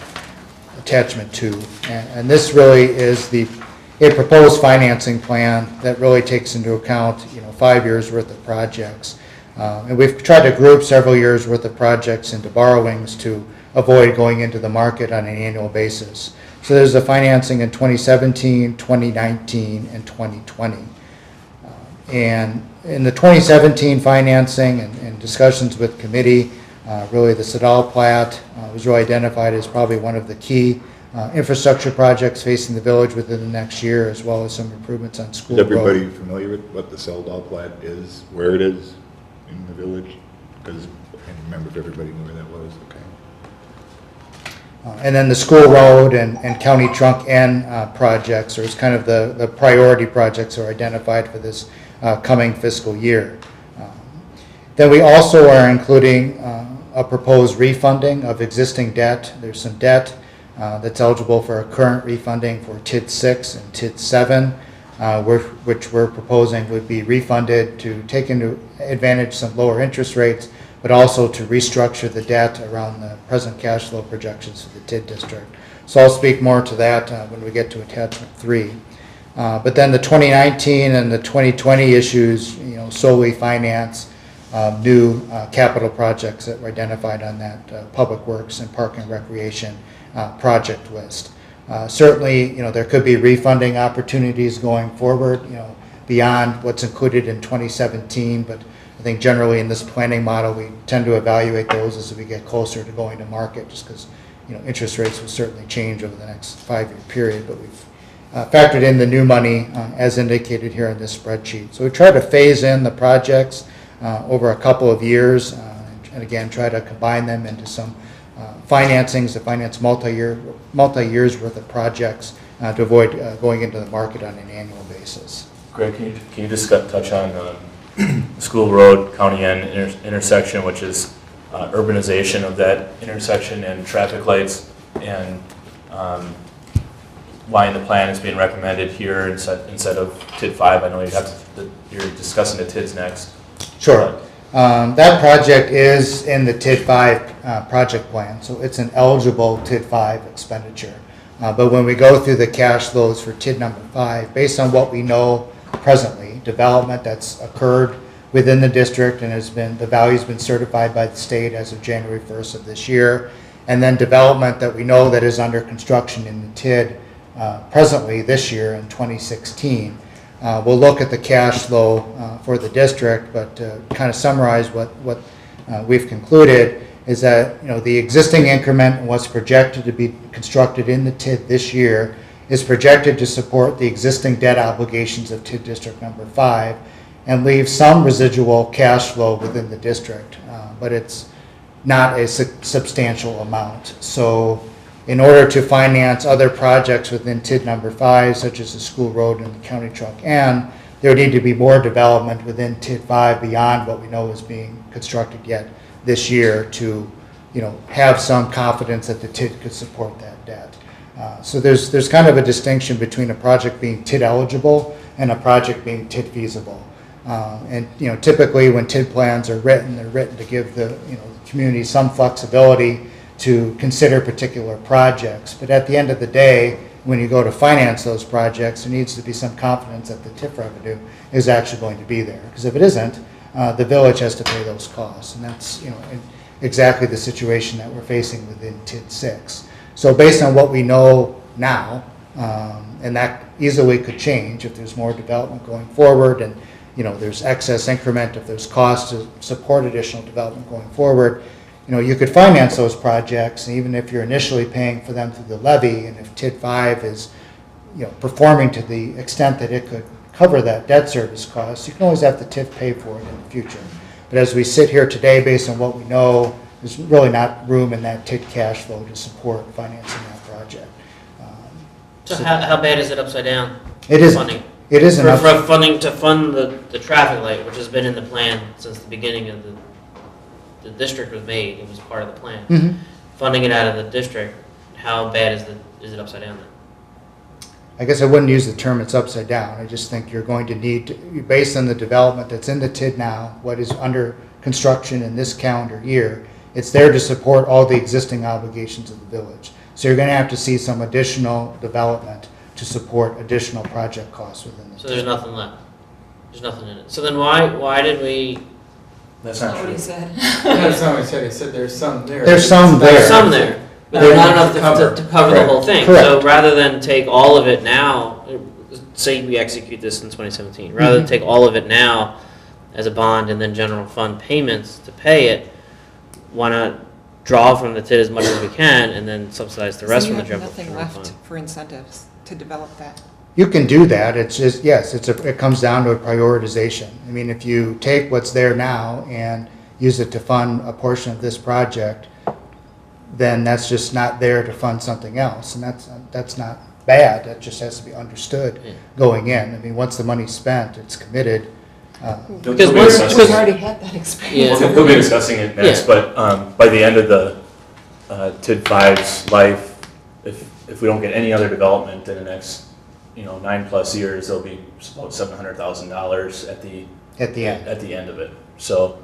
attachment 2. And this really is a proposed financing plan that really takes into account 5 years worth of projects. And we've tried to group several years worth of projects into borrowings to avoid going into the market on an annual basis. So there's the financing in 2017, 2019, and 2020. And in the 2017 financing and discussions with committee, really the Sadal Plat was really identified as probably one of the key infrastructure projects facing the village within the next year, as well as some improvements on School Is Road. everybody familiar with what the Sadal Plat is, where it is in the village? Because I can't remember if everybody knew where that was. Okay. And then the School Road and County Trunk N projects, or is kind of the priority projects are identified for this coming fiscal year. Then we also are including a proposed refunding of existing debt. There's some debt that's eligible for a current refunding for TID 6 and TID 7, which we're proposing would be refunded to take into advantage some lower interest rates, but also to restructure the debt around the present cash flow projections for the TID district. So I'll speak more to that when we get to attachment 3. But then the 2019 and the 2020 issues, solely finance new capital projects that were identified on that Public Works and Park and Recreation project list. Certainly, there could be refunding opportunities going forward, beyond what's included in 2017, but I think generally in this planning model, we tend to evaluate those as we get closer to going to market, just because, interest rates will certainly change over the next 5-year period, but we've factored in the new money as indicated here in this spreadsheet. So we try to phase in the projects over a couple of years, and again, try to combine them into some financings to finance multi-years worth of projects to avoid going into the market on an annual basis. Greg, can you just touch on School Road, County N intersection, which is urbanization of that intersection and traffic lights, and why in the plan it's being recommended here instead of TID 5? I know you're discussing the TIDs next. Sure. That project is in the TID 5 project plan, so it's an eligible TID 5 expenditure. But when we go through the cash flows for TID number 5, based on what we know presently, development that's occurred within the district and the value's been certified by the state as of January 1st of this year, and then development that we know that is under construction in the TID presently this year in 2016. We'll look at the cash flow for the district, but to kind of summarize what we've concluded is that the existing increment and what's projected to be constructed in the TID this year is projected to support the existing debt obligations of TID District number 5 and leave some residual cash flow within the district, but it's not a substantial amount. So in order to finance other projects within TID number 5, such as the School Road and the County Trunk N, there would need to be more development within TID 5 beyond what we know is being constructed yet this year to have some confidence that the TID could support that debt. So there's kind of a distinction between a project being TID eligible and a project being TID feasible. And, typically when TID plans are written, they're written to give the community some flexibility to consider particular projects. But at the end of the day, when you go to finance those projects, there needs to be some confidence that the TIF revenue is actually going to be there. Because if it isn't, the village has to pay those costs. And that's, exactly the situation that we're facing within TID 6. So based on what we know now, and that easily could change if there's more development going forward and there's excess increment, if there's cost to support additional development going forward, you could finance those projects, and even if you're initially paying for them through the levy, and if TID 5 is performing to the extent that it could cover that debt service cost, you can always have the TIF pay for it in the future. But as we sit here today, based on what we know, there's really not room in that TID cash flow to support financing that project. So how bad is it upside down? It is. Funding? It is enough. For funding to fund the traffic light, which has been in the plan since the beginning of the district was made, it was part of the plan. Mhm. Funding it out of the district, how bad is it upside down then? I guess I wouldn't use the term it's upside down. I just think you're going to need, based on the development that's in the TID now, what is under construction in this calendar year, it's there to support all the existing obligations of the village. So you're going to have to see some additional development to support additional project costs within the So there's nothing left. There's nothing in it. So then why did we? That's not What true. he said. That's not what I said. I said there's some there. There's some there. There's some there, but there's not enough to cover the Correct. whole thing. Correct. So rather than take all of it now, say we execute this in 2017, rather than take all of it now as a bond and then general fund payments to pay it, why not draw from the TID as much as we can and then subsidize the rest So from the you have general nothing fund? left for incentives to develop that. You can do that. It's just, yes, it comes down to a prioritization. I mean, if you take what's there now and use it to fund a portion of this project, then that's just not there to fund something else. And that's not bad. That just has to be understood going in. I mean, once the money's spent, it's committed. Because We'll be once- discussing We've it. already had that experience. Yeah. We'll be discussing it next, Yeah. but by the end of the TID 5's life, if we don't get any other development in the next 9+ years, there'll be about $700,000 at the At the end. of it. So,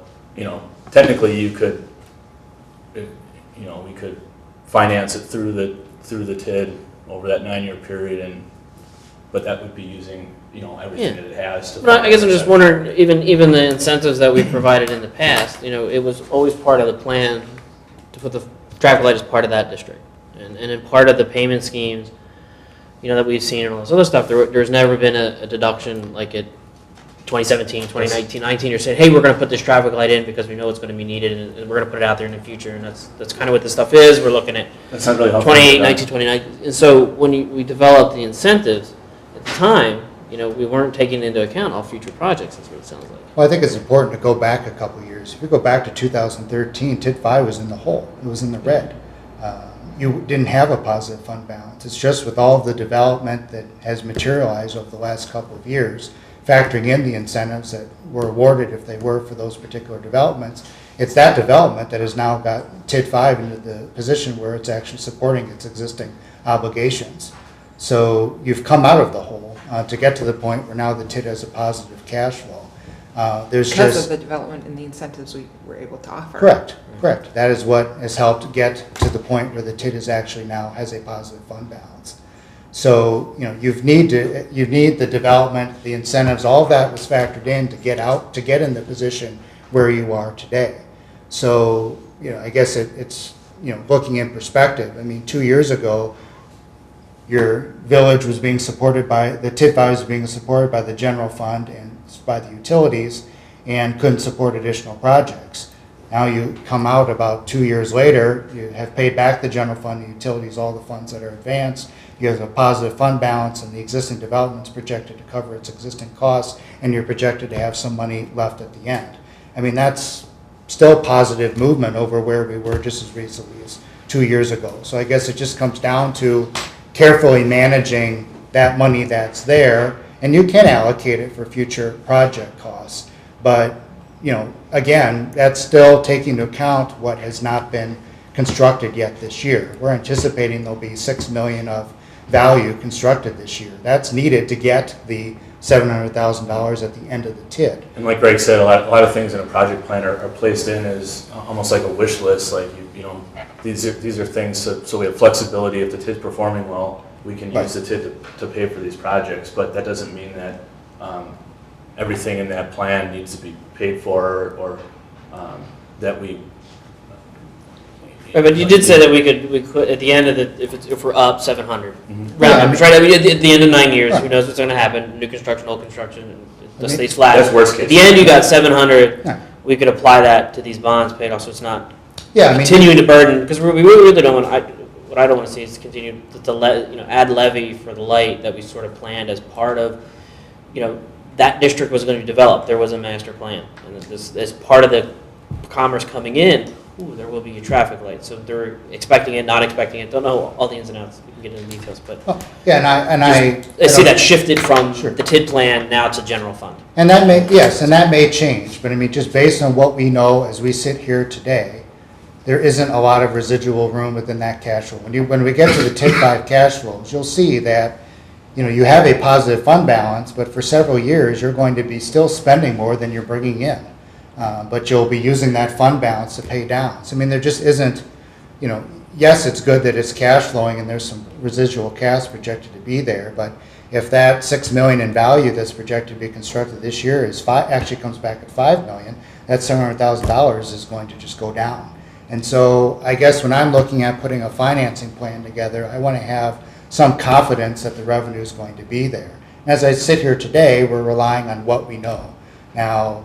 technically you could, we could finance it through the TID over that 9-year period, but that would be using, everything Yeah. that it has to. But I guess I'm finance just that. wondering, even the incentives that we provided in the past, it was always part of the plan to put the traffic light as part of that district. And in part of the payment schemes, that we've seen and all this other stuff, there's never been a deduction like at 2017, 2019, 19, you're saying, hey, we're going to put this traffic light in because we know it's going to be needed and we're going to put it out there in the future. And that's kind of what this stuff is. We're looking at That's not really how. 28, 19, 29. And so when we developed the incentives at the time, we weren't taking into account all future projects. That's what it sounds like. Well, I think it's important to go back a couple of years. If you go back to 2013, TID 5 was in the hole. It was in the red. You didn't have a positive fund balance. It's just with all of the development that has materialized over the last couple of years, factoring in the incentives that were awarded if they were for those particular developments, it's that development that has now got TID 5 into the position where it's actually supporting its existing obligations. So you've come out of the hole to get to the point where now the TID has a positive cash flow. Because of the development and the incentives we were able to offer. Correct. That is what has helped get to the point where the TID is actually now has a positive fund balance. So, you need the development, the incentives, all of that was factored in to get in the position where you are today. So, I guess it's, looking in perspective. I mean, 2 years ago, your village was being supported by, the TID 5 was being supported by the general fund and by the utilities and couldn't support additional projects. Now you come out about 2 years later, you have paid back the general fund, the utilities, all the funds that are advanced, you have a positive fund balance and the existing development's projected to cover its existing costs and you're projected to have some money left at the end. I mean, that's still positive movement over where we were just as recently as 2 years ago. So I guess it just comes down to carefully managing that money that's there, and you can allocate it for future project costs. But, again, that's still taking into account what has not been constructed yet this year. We're anticipating there'll be $6 million of value constructed this year. That's needed to get the $700,000 at the end of the TID. And like Greg said, a lot of things in a project plan are placed in as almost like a wish list, like, you know, these are things so we have flexibility. If the TID's performing well, we can use the TID to pay for these projects, but that doesn't mean that everything in that plan needs to be paid for or that we. Right, but you did say that we could at the end of the if we're up 700. Yeah, Round numbers, right? I mean, at the end of 9 years, who knows what's going to happen? New construction, old construction, it stays flat. That's worst case. At the end, you got 700. Yeah. We could apply that to these bonds paid off, so it's not Yeah, I mean, continuing to burden because we really don't want. What I don't want to see is continue to add levy for the light that we sort of planned as part of, that district was going to be developed. There was a master plan, and this as part of the commerce coming in. Ooh, there will be a traffic light. So they're expecting it, not expecting it. Don't know all the ins and outs. We can get into the details, but yeah, I see that shifted from the TID plan now to general fund. And that may change, but I mean, just based on what we know as we sit here today, there isn't a lot of residual room within that cash flow. When we get to the TID 5 cash flows, you'll see that, you have a positive fund balance, but for several years, you're going to be still spending more than you're bringing in. But you'll be using that fund balance to pay down. So, I mean, there just isn't, yes, it's good that it's cash flowing and there's some residual cash projected to be there, but if that $6 million in value that's projected to be constructed this year actually comes back at $5 million, that $700,000 is going to just go down. And so I guess when I'm looking at putting a financing plan together, I want to have some confidence that the revenue is going to be there. As I sit here today, we're relying on what we know. Now,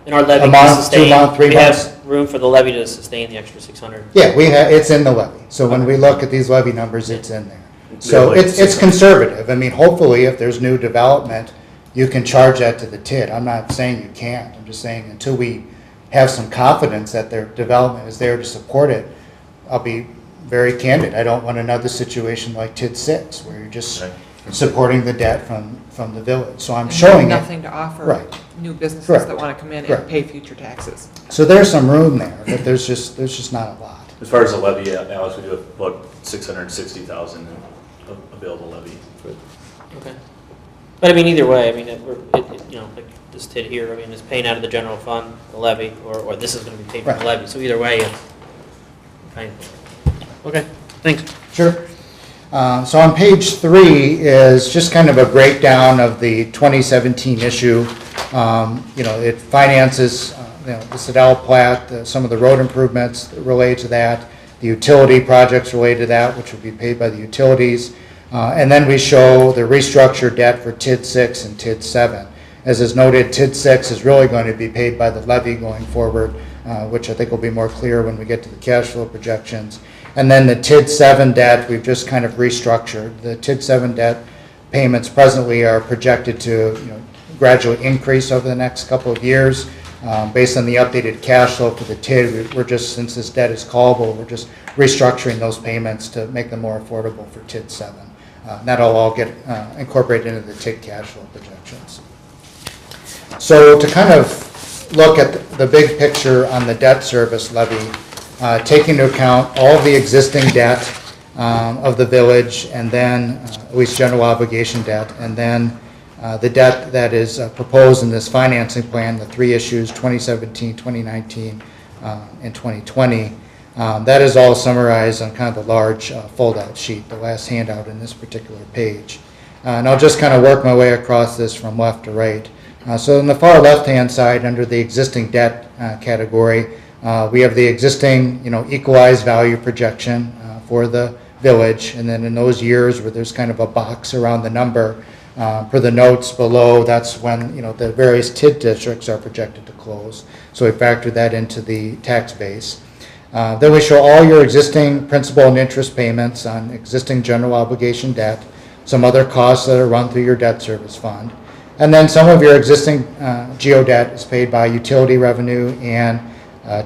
And our levy a month, to sustain, 2 months, 3 we months. have room for the levy to sustain the extra 600. Yeah, it's in the levy. So when we look at these levy numbers, it's in there. So like it's conservative. I mean, hopefully if there's new development, you can charge that to the TID. I'm not saying you can't. I'm just saying until we have some confidence that their development is there to support it, I'll be very candid. I don't want another situation like TID 6 where you're just supporting the debt from the village. So I'm showing nothing to offer new businesses Correct. that want to come in Correct. and pay future taxes. So there's some room there, but there's just not a lot. As far as the levy, Alex, we do have about 660,000 in available levy. Okay. But I mean, either way, I mean, like this TID here, I mean, it's paying out of the general fund, the levy, or this is going to be paid from the levy. So either way, it's fine. Okay, thanks. Sure. So on page 3 is just kind of a breakdown of the 2017 issue. It finances, the Sedell plat, some of the road improvements related to that, the utility projects related to that, which would be paid by the utilities. And then we show the restructured debt for TID 6 and TID 7. As is noted, TID 6 is really going to be paid by the levy going forward, which I think will be more clear when we get to the cash flow projections. And then the TID 7 debt, we've just kind of restructured. The TID 7 debt payments presently are projected to gradually increase over the next couple of years. Based on the updated cash flow for the TID, we're just, since this debt is callable, we're just restructuring those payments to make them more affordable for TID 7. That'll all get incorporated into the TID cash flow projections. So to kind of look at the big picture on the debt service levy, taking into account all the existing debt of the village, and then at least general obligation debt, and then the debt that is proposed in this financing plan, the 3 issues, 2017, 2019, and 2020. That is all summarized on kind of the large fold-out sheet, the last handout in this particular page. And I'll just kind of work my way across this from left to right. So in the far left-hand side, under the existing debt category, we have the existing, equalized value projection for the village, and then in those years where there's kind of a box around the number, for the notes below, that's when, the various TID districts are projected to close. So we factor that into the tax base. Then we show all your existing principal and interest payments on existing general obligation debt, some other costs that are run through your debt service fund, and then some of your existing GO debt is paid by utility revenue and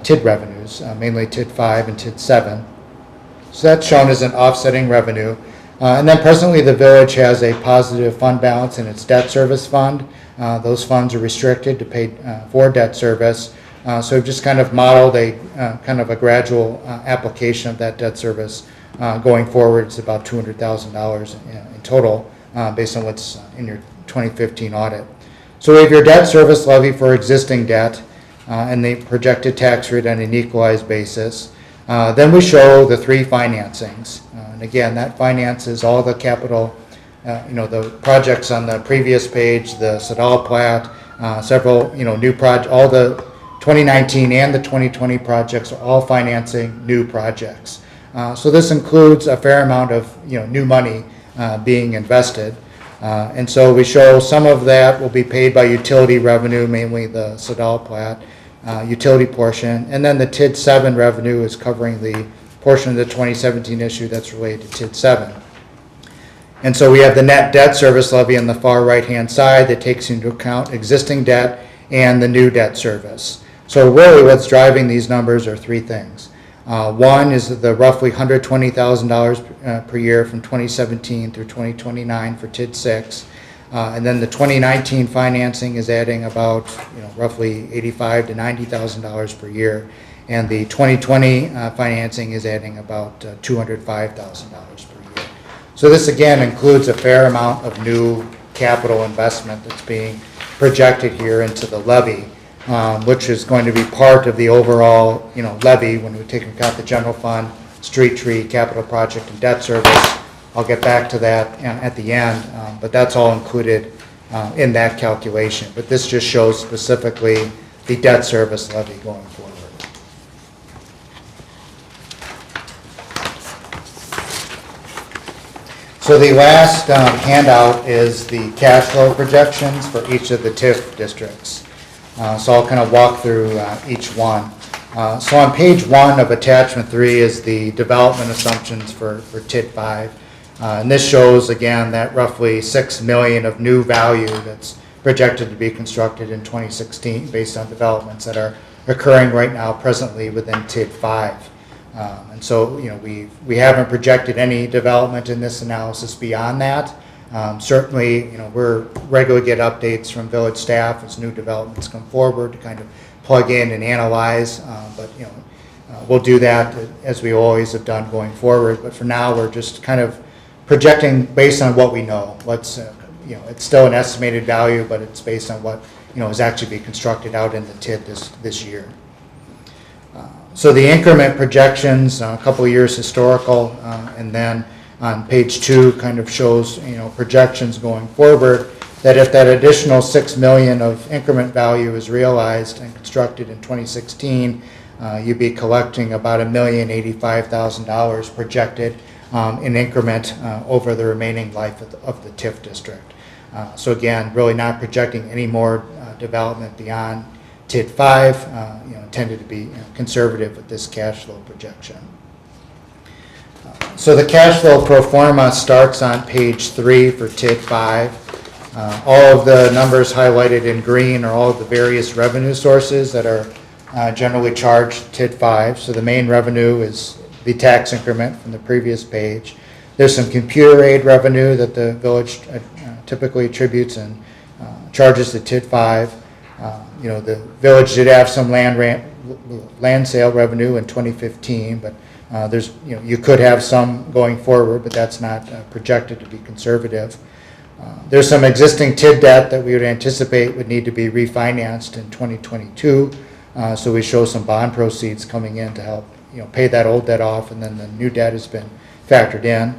TID revenues, mainly TID 5 and TID 7. So that's shown as an offsetting revenue. And then presently the village has a positive fund balance in its debt service fund. Those funds are restricted to pay for debt service. So we've just kind of modeled a kind of a gradual application of that debt service going forward. It's about $200,000 in total based on what's in your 2015 audit. So we have your debt service levy for existing debt and the projected tax rate on an equalized basis. Then we show the three financings. And again, that finances all the capital, the projects on the previous page, the Sadal Plat, several, new all the 2019 and the 2020 projects are all financing new projects. So this includes a fair amount of, new money being invested. And so we show some of that will be paid by utility revenue, mainly the Sadal Plat utility portion. And then the TID 7 revenue is covering the portion of the 2017 issue that's related to TID 7. And so we have the net debt service levy on the far right-hand side that takes into account existing debt and the new debt service. So really what's driving these numbers are three things. One is the roughly $120,000 per year from 2017 through 2029 for TID 6. And then the 2019 financing is adding about roughly $85,000 to $90,000 per year. And the 2020 financing is adding about $205,000 per year. So this again includes a fair amount of new capital investment that's being projected here into the levy, which is going to be part of the overall levy when we take into account the general fund, street tree, capital project, and debt service. I'll get back to that at the end, but that's all included in that calculation. But this just shows specifically the debt service levy going forward. So the last handout is the cash flow projections for each of the TIF districts. So I'll kind of walk through each one. So on page 1 of attachment 3 is the development assumptions for TID 5. And this shows again that roughly $6 million of new value that's projected to be constructed in 2016 based on developments that are occurring right now presently within TID 5. And so we haven't projected any development in this analysis beyond that. Certainly, we're regularly get updates from village staff as new developments come forward to kind of plug in and analyze. But we'll do that as we always have done going forward. But for now, we're just kind of projecting based on what we know. It's still an estimated value, but it's based on what is actually being constructed out in the TID this year. So the increment projections, a couple of years historical, and then on page 2 kind of shows projections going forward that if that additional $6 million of increment value is realized and constructed in 2016, you'd be collecting about $1,085,000 projected in increment over the remaining life of the TIF district. So again, really not projecting any more development beyond TID 5, intended to be conservative with this cash flow projection. So the cash flow pro forma starts on page 3 for TID 5. All of the numbers highlighted in green are all of the various revenue sources that are generally charged TID 5. So the main revenue is the tax increment from the previous page. There's some computer aid revenue that the village typically attributes and charges to TID 5. The village did have some land sale revenue in 2015, but there's you could have some going forward, but that's not projected to be conservative. There's some existing TID debt that we would anticipate would need to be refinanced in 2022. So we show some bond proceeds coming in to help pay that old debt off, and then the new debt has been factored in.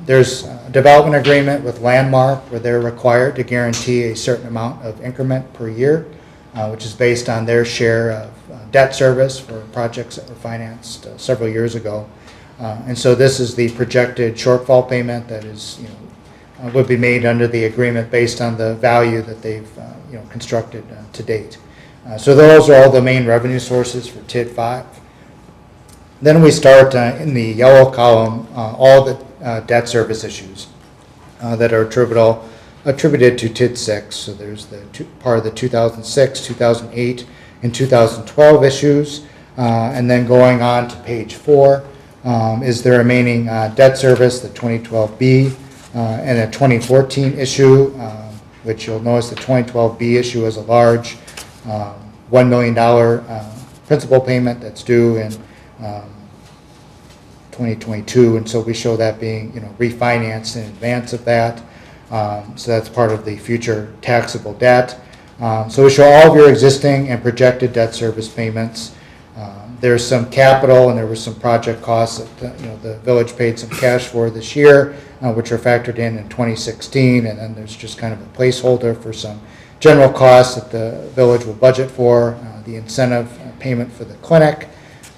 There's a development agreement with Landmark where they're required to guarantee a certain amount of increment per year, which is based on their share of debt service for projects that were financed several years ago. And so this is the projected shortfall payment that is, would be made under the agreement based on the value that they've constructed to date. So those are all the main revenue sources for TID 5. Then we start in the yellow column all the debt service issues that are attributed to TID 6. So there's the part of the 2006, 2008, and 2012 issues. And then going on to page 4 is the remaining debt service, the 2012B, and a 2014 issue, which you'll notice the 2012B issue is a large $1 million principal payment that's due in 2022, and so we show that being refinanced in advance of that. So that's part of the future taxable debt. So we show all of your existing and projected debt service payments. There's some capital and there was some project costs that the village paid some cash for this year, which are factored in 2016, and then there's just kind of a placeholder for some general costs that the village will budget for, the incentive payment for the clinic,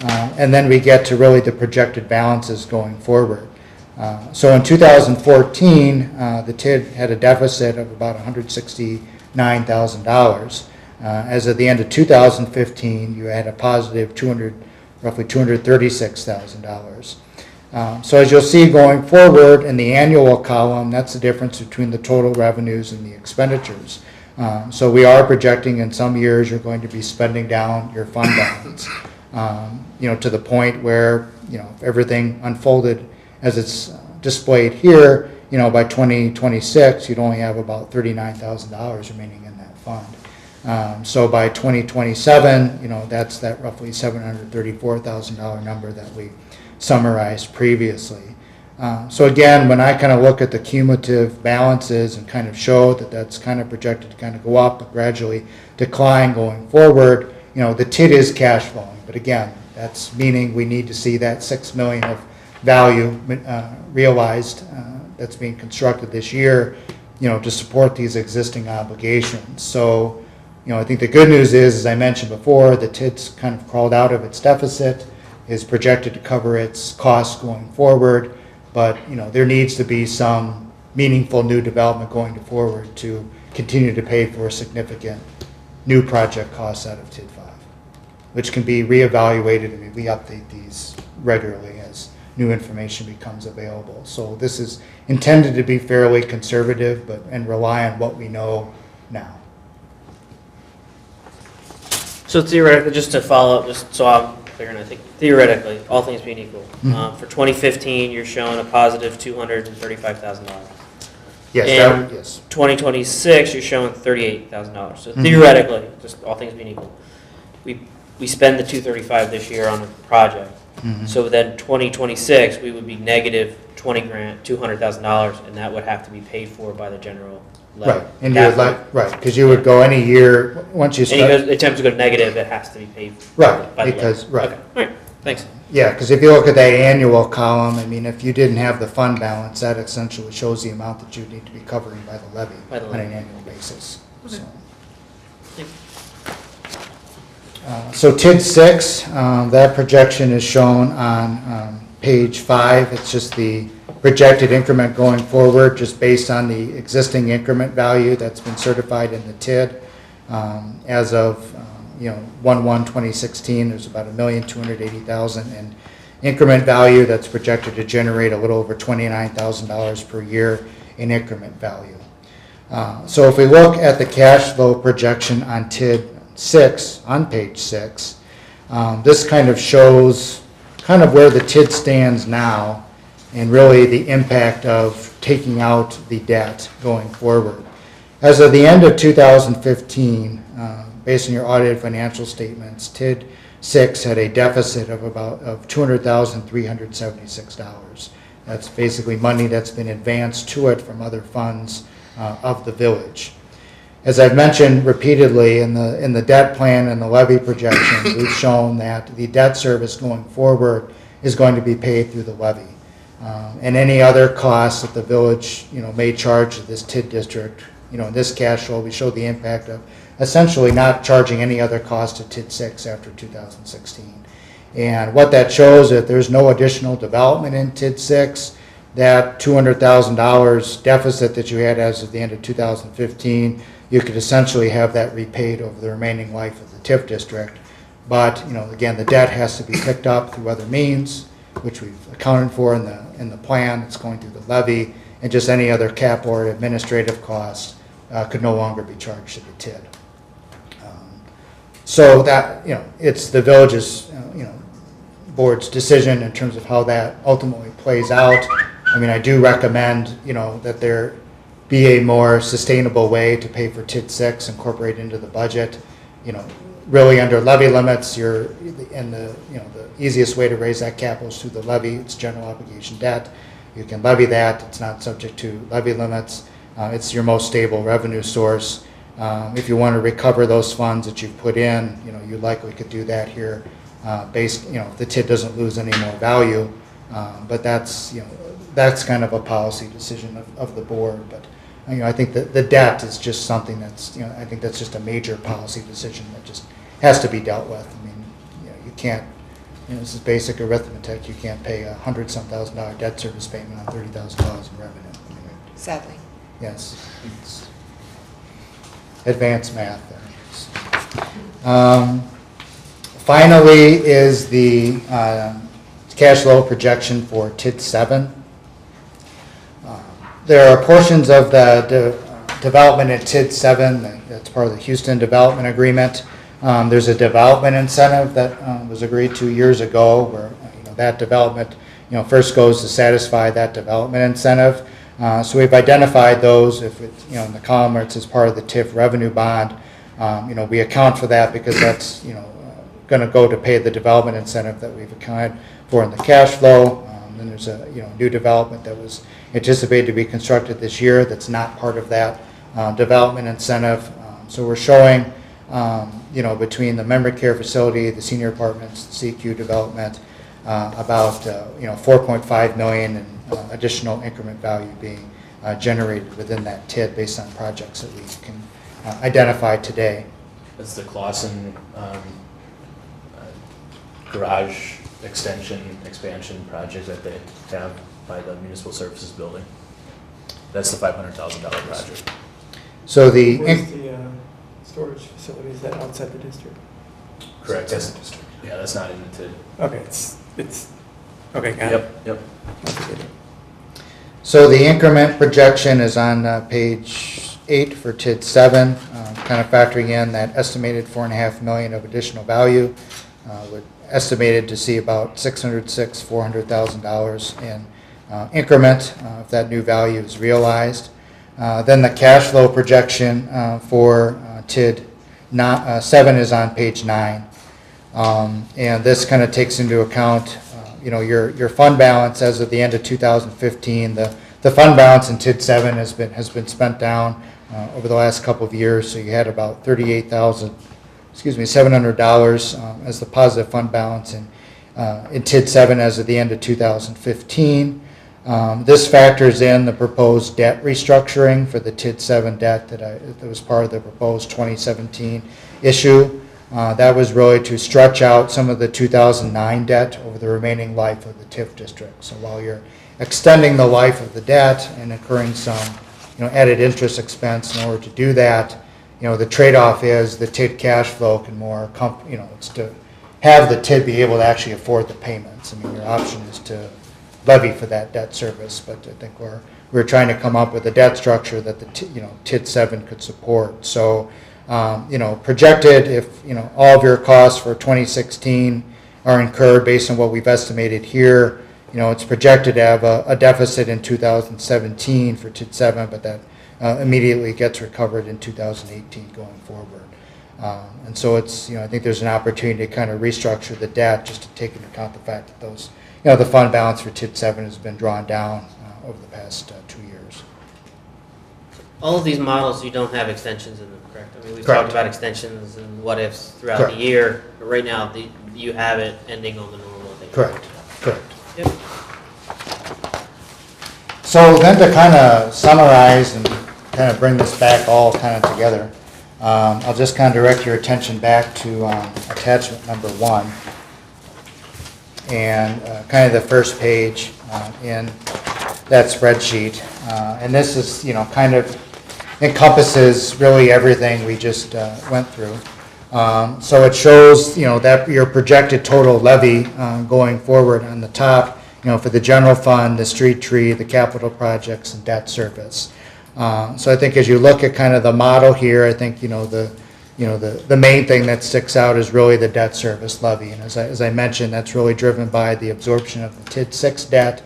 and then we get to really the projected balances going forward. So in 2014, the TID had a deficit of about $169,000. As of the end of 2015, you had a positive roughly $236,000. So as you'll see going forward in the annual column, that's the difference between the total revenues and the expenditures. So we are projecting in some years you're going to be spending down your fund balance, to the point where, if everything unfolded as it's displayed here, by 2026, you'd only have about $39,000 remaining in that fund. So by 2027, that's that roughly $734,000 number that we summarized previously. So again, when I kind of look at the cumulative balances and kind of show that that's kind of projected to kind of go up but gradually decline going forward, the TID is cash flowing. But again, that's meaning we need to see that $6 million of value realized that's being constructed this year, to support these existing obligations. So, I think the good news is, as I mentioned before, the TID's kind of crawled out of its deficit, is projected to cover its costs going forward, but, there needs to be some meaningful new development going forward to continue to pay for significant new project costs out of TID 5, which can be reevaluated. I mean, we update these regularly as new information becomes available. So this is intended to be fairly conservative, and rely on what we know now. So theoretically, just to follow up, just so I'm clear, and I think theoretically, all things being equal, for 2015, you're showing a positive $235,000. Yes, And yes. 2026, you're showing $38,000. So theoretically, just all things being equal, we spend the $235 this year on the project. So then 2026, we would be negative $200,000, and that would have to be paid for by the general levy. Right, and you would because you would go any year, once you start. Any attempt to go negative, it has to be paid for Right, by the because, levy. right. Okay, all right, thanks. Yeah, because if you look at that annual column, I mean, if you didn't have the fund balance, that essentially shows the amount that you need to be covering by the levy By the on levy. an annual basis. Okay. So TID 6, that projection is shown on page 5. It's just the projected increment going forward, just based on the existing increment value that's been certified in the TID. As of 1/1/2016, there's about $1,280,000 in increment value that's projected to generate a little over $29,000 per year in increment value. So if we look at the cash flow projection on TID 6, on page 6, this kind of shows kind of where the TID stands now, and really the impact of taking out the debt going forward. As of the end of 2015, based on your audited financial statements, TID 6 had a deficit of $200,376. That's basically money that's been advanced to it from other funds of the village. As I've mentioned repeatedly, in the debt plan and the levy projections, we've shown that the debt service going forward is going to be paid through the levy. And any other costs that the village, may charge to this TID district, in this cash flow, we show the impact of essentially not charging any other cost to TID 6 after 2016. And what that shows, if there's no additional development in TID 6, that $200,000 deficit that you had as of the end of 2015, you could essentially have that repaid over the remaining life of the TIF district. But, again, the debt has to be picked up through other means, which we've accounted for in the plan. It's going through the levy, and just any other capital or administrative costs could no longer be charged to the TID. So that, it's the village's, board's decision in terms of how that ultimately plays out. I mean, I do recommend, that there be a more sustainable way to pay for TID 6, incorporate into the budget. Really under levy limits, the easiest way to raise that capital is through the levy. It's general obligation debt. You can levy that. It's not subject to levy limits. It's your most stable revenue source. If you want to recover those funds that you've put in, you likely could do that here based, if the TID doesn't lose any more value. But that's kind of a policy decision of the board. But I think that the debt is just something that's, I think that's just a major policy decision that just has to be dealt with. I mean, you can't, this is basic arithmetic. You can't pay $100,000 debt service payment on $30,000 in revenue. I mean, Sadly. yes, it's advanced math there. Finally is the cash flow projection for TID 7. There are portions of the development in TID 7 that's part of the Houston Development Agreement. There's a development incentive that was agreed to years ago where that development first goes to satisfy that development incentive. So we've identified those. If it's in the column where it says part of the TIF revenue bond, we account for that because that's going to go to pay the development incentive that we've accounted for in the cash flow. Then there's a new development that was anticipated to be constructed this year that's not part of that development incentive. So we're showing between the memory care facility, the senior apartments, CQ development, about $4.5 million in additional increment value being generated within that TID based on projects that we can identify today. That's the Clausen garage expansion project that they have by the municipal services building. That's the $500,000 project. So the Where's the storage facility? Is that outside the district? Correct. That's not in the TID. Okay, it's okay. Got it. Yep. So the increment projection is on page 8 for TID 7, kind of factoring in that estimated $4.5 million of additional value. We're estimated to see about $400,000 in increment if that new value is realized. Then the cash flow projection for TID 7 is on page 9. And this kind of takes into account your fund balance as of the end of 2015. The fund balance in TID 7 has been spent down over the last couple of years. So you had about $700 as the positive fund balance in TID 7 as of the end of 2015. This factors in the proposed debt restructuring for the TID 7 debt that was part of the proposed 2017 issue. That was really to stretch out some of the 2009 debt over the remaining life of the TIF district. So while you're extending the life of the debt and incurring some added interest expense in order to do that, the trade-off is the TID cash flow can more, it's to have the TID be able to actually afford the payments. I mean, your option is to levy for that debt service, but I think we're trying to come up with a debt structure that the TID 7 could support. So projected if all of your costs for 2016 are incurred based on what we've estimated here, it's projected to have a deficit in 2017 for TID 7, but that immediately gets recovered in 2018 going forward. And so it's I think there's an opportunity to kind of restructure the debt just to take into account the fact that those the fund balance for TID 7 has been drawn down over the past 2 years. All of these models, you don't have extensions in them, correct? I mean, we've Correct. talked about extensions and what ifs throughout Correct. the year, but right now, you have it ending on the normal date. Correct. Yep. So then to kind of summarize and kind of bring this back all kind of together, I'll just kind of direct your attention back to attachment number 1 and kind of the first page in that spreadsheet. And this is, kind of encompasses really everything we just went through. So it shows, that your projected total levy going forward on the top, for the general fund, the street tree, the capital projects, and debt service. So I think as you look at kind of the model here, I think, the main thing that sticks out is really the debt service levy. And as I mentioned, that's really driven by the absorption of the TID 6 debt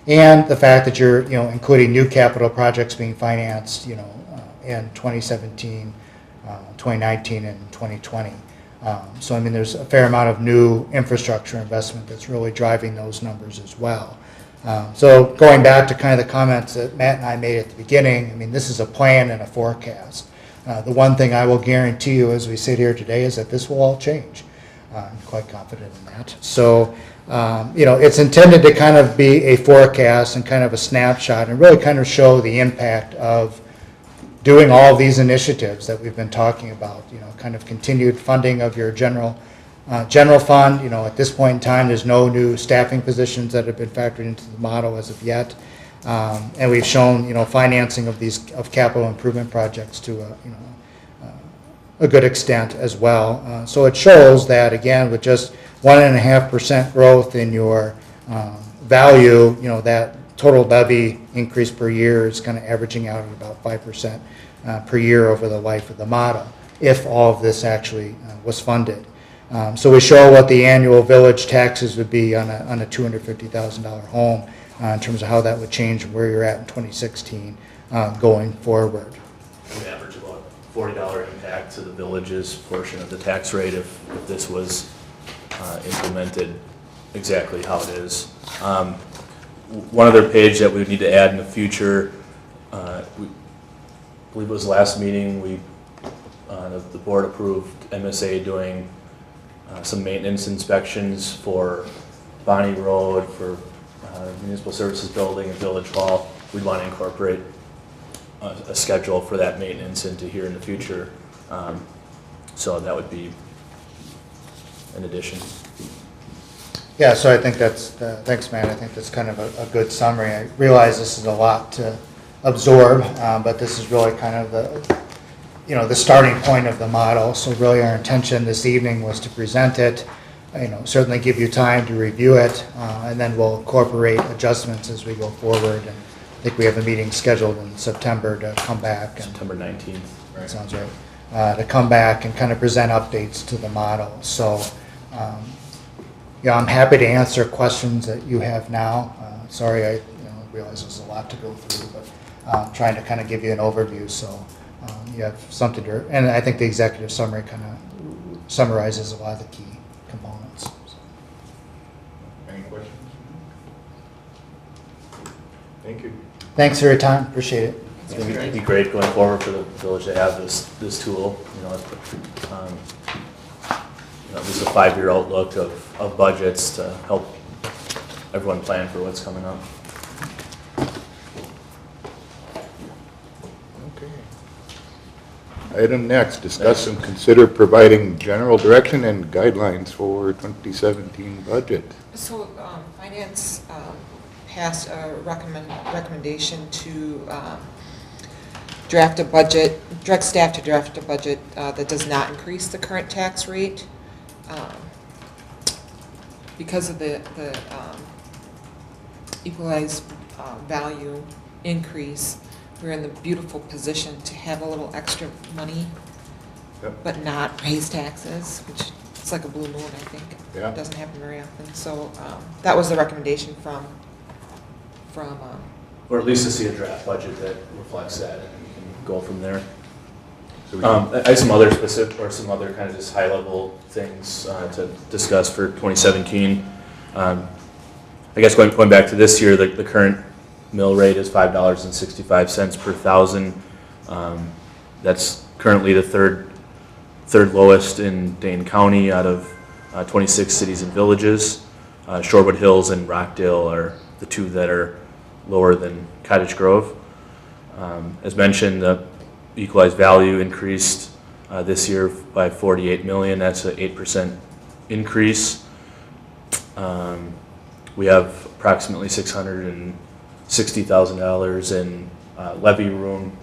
and the fact that you're, including new capital projects being financed, in 2017, 2019, and 2020. So, I mean, there's a fair amount of new infrastructure investment that's really driving those numbers as well. So going back to kind of the comments that Matt and I made at the beginning, I mean, this is a plan and a forecast. The one thing I will guarantee you as we sit here today is that this will all change. I'm quite confident in that. So, it's intended to kind of be a forecast and kind of a snapshot and really kind of show the impact of doing all of these initiatives that we've been talking about, kind of continued funding of your general fund. At this point in time, there's no new staffing positions that have been factored into the model as of yet. And we've shown, financing of capital improvement projects to a good extent as well. So it shows that, again, with just 1.5% growth in your value, that total levy increase per year is kind of averaging out at about 5% per year over the life of the model, if all of this actually was funded. So we show what the annual village taxes would be on a $250,000 home in terms of how that would change from where you're at in 2016 going forward. We average about $40 impact to the village's portion of the tax rate if this was implemented exactly how it is. One other page that we would need to add in the future, we believe it was last meeting, the board approved MSA doing some maintenance inspections for Bonnie Road, for Municipal Services Building and Village Hall. We'd want to incorporate a schedule for that maintenance into here in the future. So that would be an addition. Yeah, so I think thanks, Matt. I think that's kind of a good summary. I realize this is a lot to absorb, but this is really kind of the starting point of the model. So really our intention this evening was to present it, certainly give you time to review it, and then we'll incorporate adjustments as we go forward. And I think we have a meeting scheduled in September to come back. September 19th. That sounds right. To come back and kind of present updates to the model. So, I'm happy to answer questions that you have now. Sorry, I realize there's a lot to go through, but trying to kind of give you an overview so you have something to, and I think the executive summary kind of summarizes a lot of the key components. Any questions? Thank you. Thanks for your time. Appreciate it. It'd be great going forward for the village to have this tool. At least a 5-year outlook of budgets to help everyone plan for what's coming up. Okay. Item next, discuss and consider providing general direction and guidelines for 2017 budget. So Finance passed a recommendation to draft a budget, direct staff to draft a budget that does not increase the current tax rate. Because of the equalized value increase, we're in the beautiful position to have a little extra money, but not raise taxes, which it's like a blue moon, I think. Yeah. It doesn't happen very often. So that was the recommendation from Or at least to see a draft budget that reflects that, and we can go from there. So I have some other specific, or some other kind of just high-level things to discuss for 2017. I guess going back to this year, the current mill rate is $5.65 per thousand. That's currently the third lowest in Dane County out of 26 cities and villages. Shorewood Hills and Rockdale are the two that are lower than Cottage Grove. As mentioned, the equalized value increased this year by $48 million. That's an 8% increase. We have approximately $660,000 in levy room,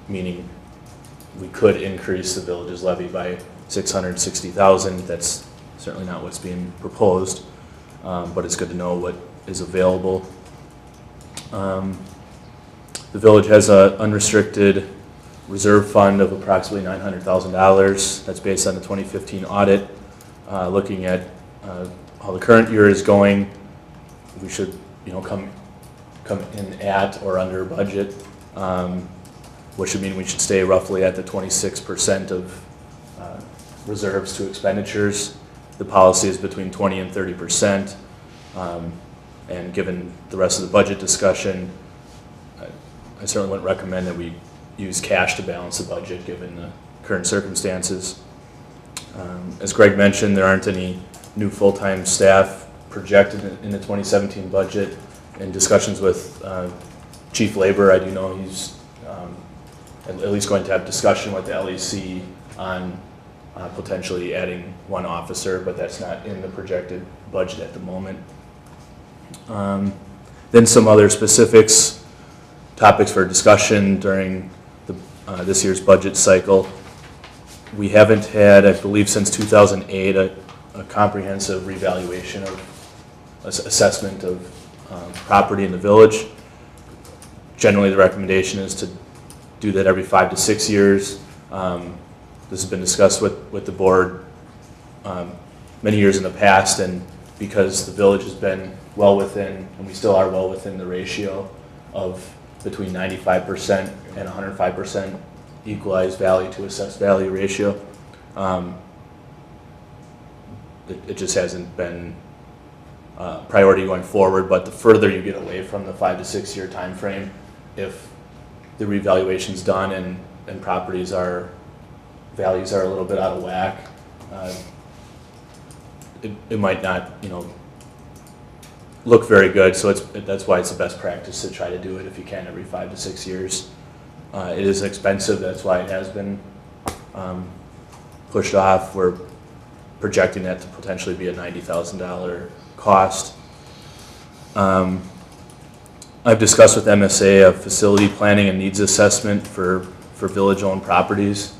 meaning we could increase the village's levy by $660,000. That's certainly not what's being proposed, but it's good to know what is available. The village has an unrestricted reserve fund of approximately $900,000. That's based on the 2015 audit. Looking at how the current year is going, we should, come in at or under budget, which should mean we should stay roughly at the 26% of reserves to expenditures. The policy is between 20 and 30%. And given the rest of the budget discussion, I certainly wouldn't recommend that we use cash to balance the budget given the current circumstances. As Greg mentioned, there aren't any new full-time staff projected in the 2017 budget. In discussions with Chief Labor, I do know he's at least going to have discussion with the LEC on potentially adding one officer, but that's not in the projected budget at the moment. Then some other specifics, topics for discussion during this year's budget cycle. We haven't had, I believe since 2008, a comprehensive revaluation of assessment of property in the village. Generally, the recommendation is to do that every 5 to 6 years. This has been discussed with the board many years in the past, and because the village has been well within, and we still are well within the ratio of between 95% and 105% equalized value to assessed value ratio. It just hasn't been priority going forward, but the further you get away from the 5 to 6 year time frame, if the revaluation's done and properties values are a little bit out of whack, it might not, look very good. So that's why it's the best practice to try to do it if you can every 5 to 6 years. It is expensive, that's why it has been pushed off. We're projecting that to potentially be a $90,000 cost. I've discussed with MSA a facility planning and needs assessment for village-owned properties,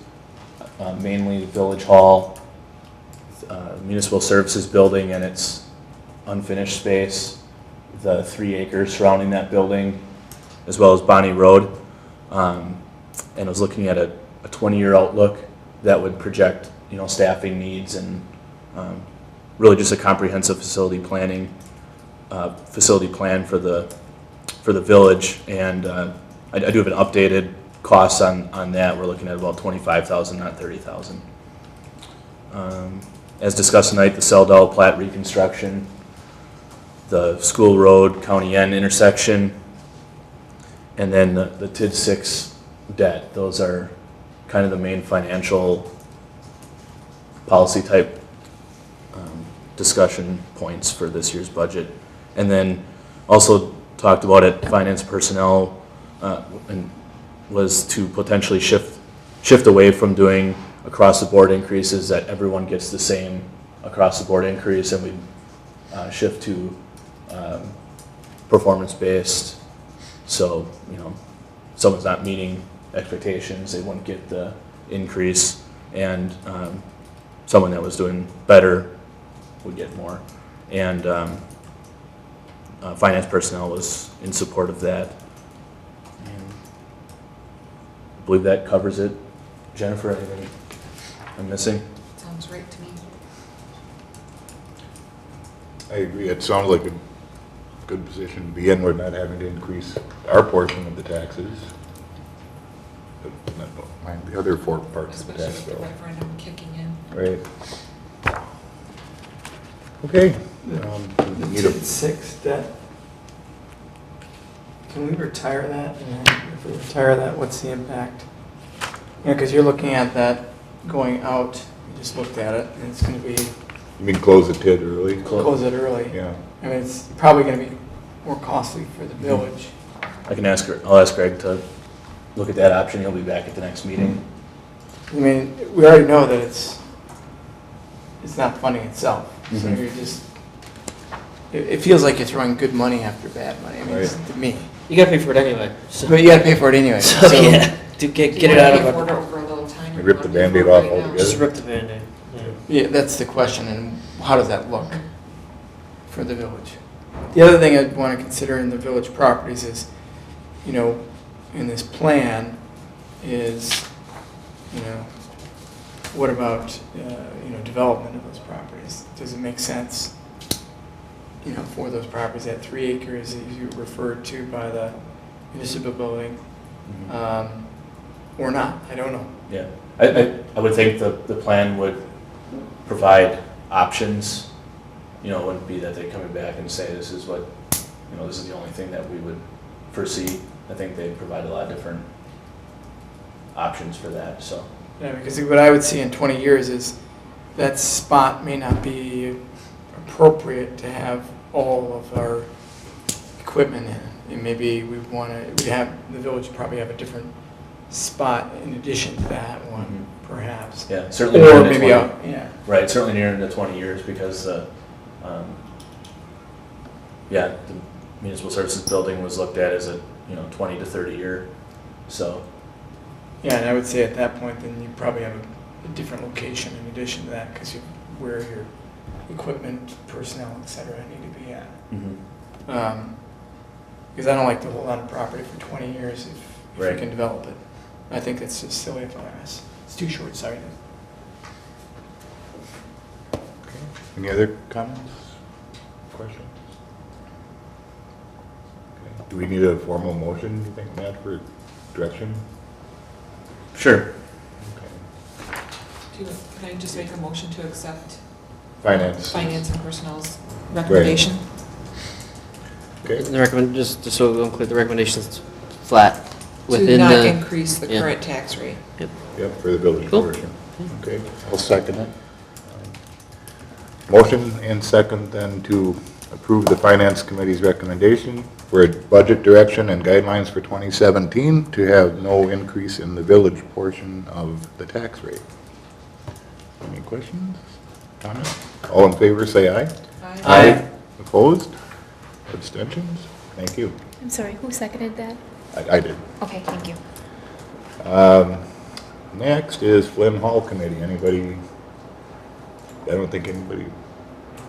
mainly the Village Hall, Municipal Services Building and its unfinished space, the 3 acres surrounding that building, as well as Bonnie Road. And I was looking at a 20-year outlook that would project, staffing needs and really just a comprehensive facility plan for the village. And I do have an updated cost on that. We're looking at about $25,000, not $30,000. As discussed tonight, the Seldell plat reconstruction, the School Road County N intersection, and then the TID 6 debt. Those are kind of the main financial policy type discussion points for this year's budget. And then also talked about it, finance personnel and was to potentially shift away from doing across the board increases that everyone gets the same across the board increase, and we shift to performance based. So, someone's not meeting expectations, they wouldn't get the increase, and someone that was doing better would get more. And finance personnel was in support of that. And I believe that covers it. Jennifer, anything I'm missing? Sounds right to me. I agree. It sounds like a good position to be in. We're not having to increase our portion of the taxes. But not mind the other 4 parts of the tax Especially with the bill. referendum kicking in. Right. Okay. The Need a- TID 6 debt. Can we retire that? And then if we retire that, what's the impact? Because you're looking at that going out, you just looked at it, and it's going to be, You mean close the TID early? close it early. Yeah. I mean, it's probably going to be more costly for the village. I'll ask Greg to look at that option. He'll be back at the next meeting. I mean, we already know that it's not funding itself. So Mhm. you're just, it feels like you're throwing good money after bad money, I mean, it's to me. You gotta pay for it anyway. So, But you gotta pay for it anyway. so yeah, to get it out of Order our, over a little time. Rip the Band-Aid off altogether. just rip the Band-Aid. Yeah. Yeah, that's the question, and how does that look for the village? The other thing I'd want to consider in the village properties is, in this plan is, what about, development of those properties? Does it make sense, for those properties at 3 acres that you referred to by the municipal building, or not? I don't know. Yeah, I would think the plan would provide options. It wouldn't be that they're coming back and say this is what this is the only thing that we would foresee. I think they provide a lot of different options for that, so. Yeah, because what I would see in 20 years is that spot may not be appropriate to have all of our equipment in. And maybe we have, the village probably have a different spot in addition to that one, perhaps. Yeah, certainly. Or near the maybe, 20 yeah. Right, certainly near into 20 years because, the municipal services building was looked at as a, 20 to 30 year, so. Yeah, and I would say at that point, then you probably have a different location in addition to that, because where your equipment, personnel, et cetera, need to be at. Because I don't like to hold on to property for 20 years if you Right. can develop it. I think that's just silly of us. It's too short-sighted. Any other comments, questions? Okay. Do we need a formal motion, you think, Matt, for direction? Sure. Okay. Can I just make a motion to accept Finance. Finance and Personnel's recommendation? Okay. The recommend, just so I'm clear, the recommendation's flat To within not the. increase the yeah. current tax rate. Yep, for the village Cool. portion. Okay, I'll second it. Motion and second then to approve the Finance Committee's recommendation for budget direction and guidelines for 2017 to have no increase in the village portion of the tax rate. Any questions? Comments? All in favor, say aye. Aye. Opposed? Abstentions? Thank you. I'm sorry, who seconded that? I did. Okay, thank you. Next is Flynn Hall Committee. Anybody? I don't think anybody,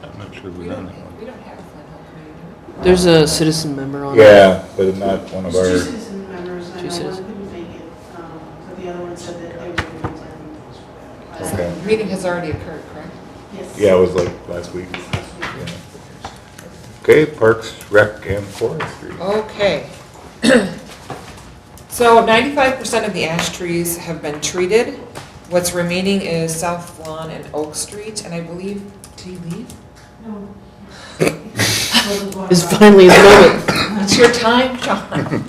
I'm not sure who's on that one. We don't have a Flint Hall committee, do There's a citizen member on it. Yeah, but not one of There's two our, citizen members, I Two know citizens. one couldn't make it, but the other one said that they were going to attend. Okay. we? Meeting has already occurred, correct? Yes. yeah, it was like last week. Yeah. Okay, Parks, Rec, and Forestry. Okay. So 95% of the ash trees have been treated. What's remaining is South Lawn and Oak Street, and I believe, did he leave? No. It's finally his moment. It's your time, Sean.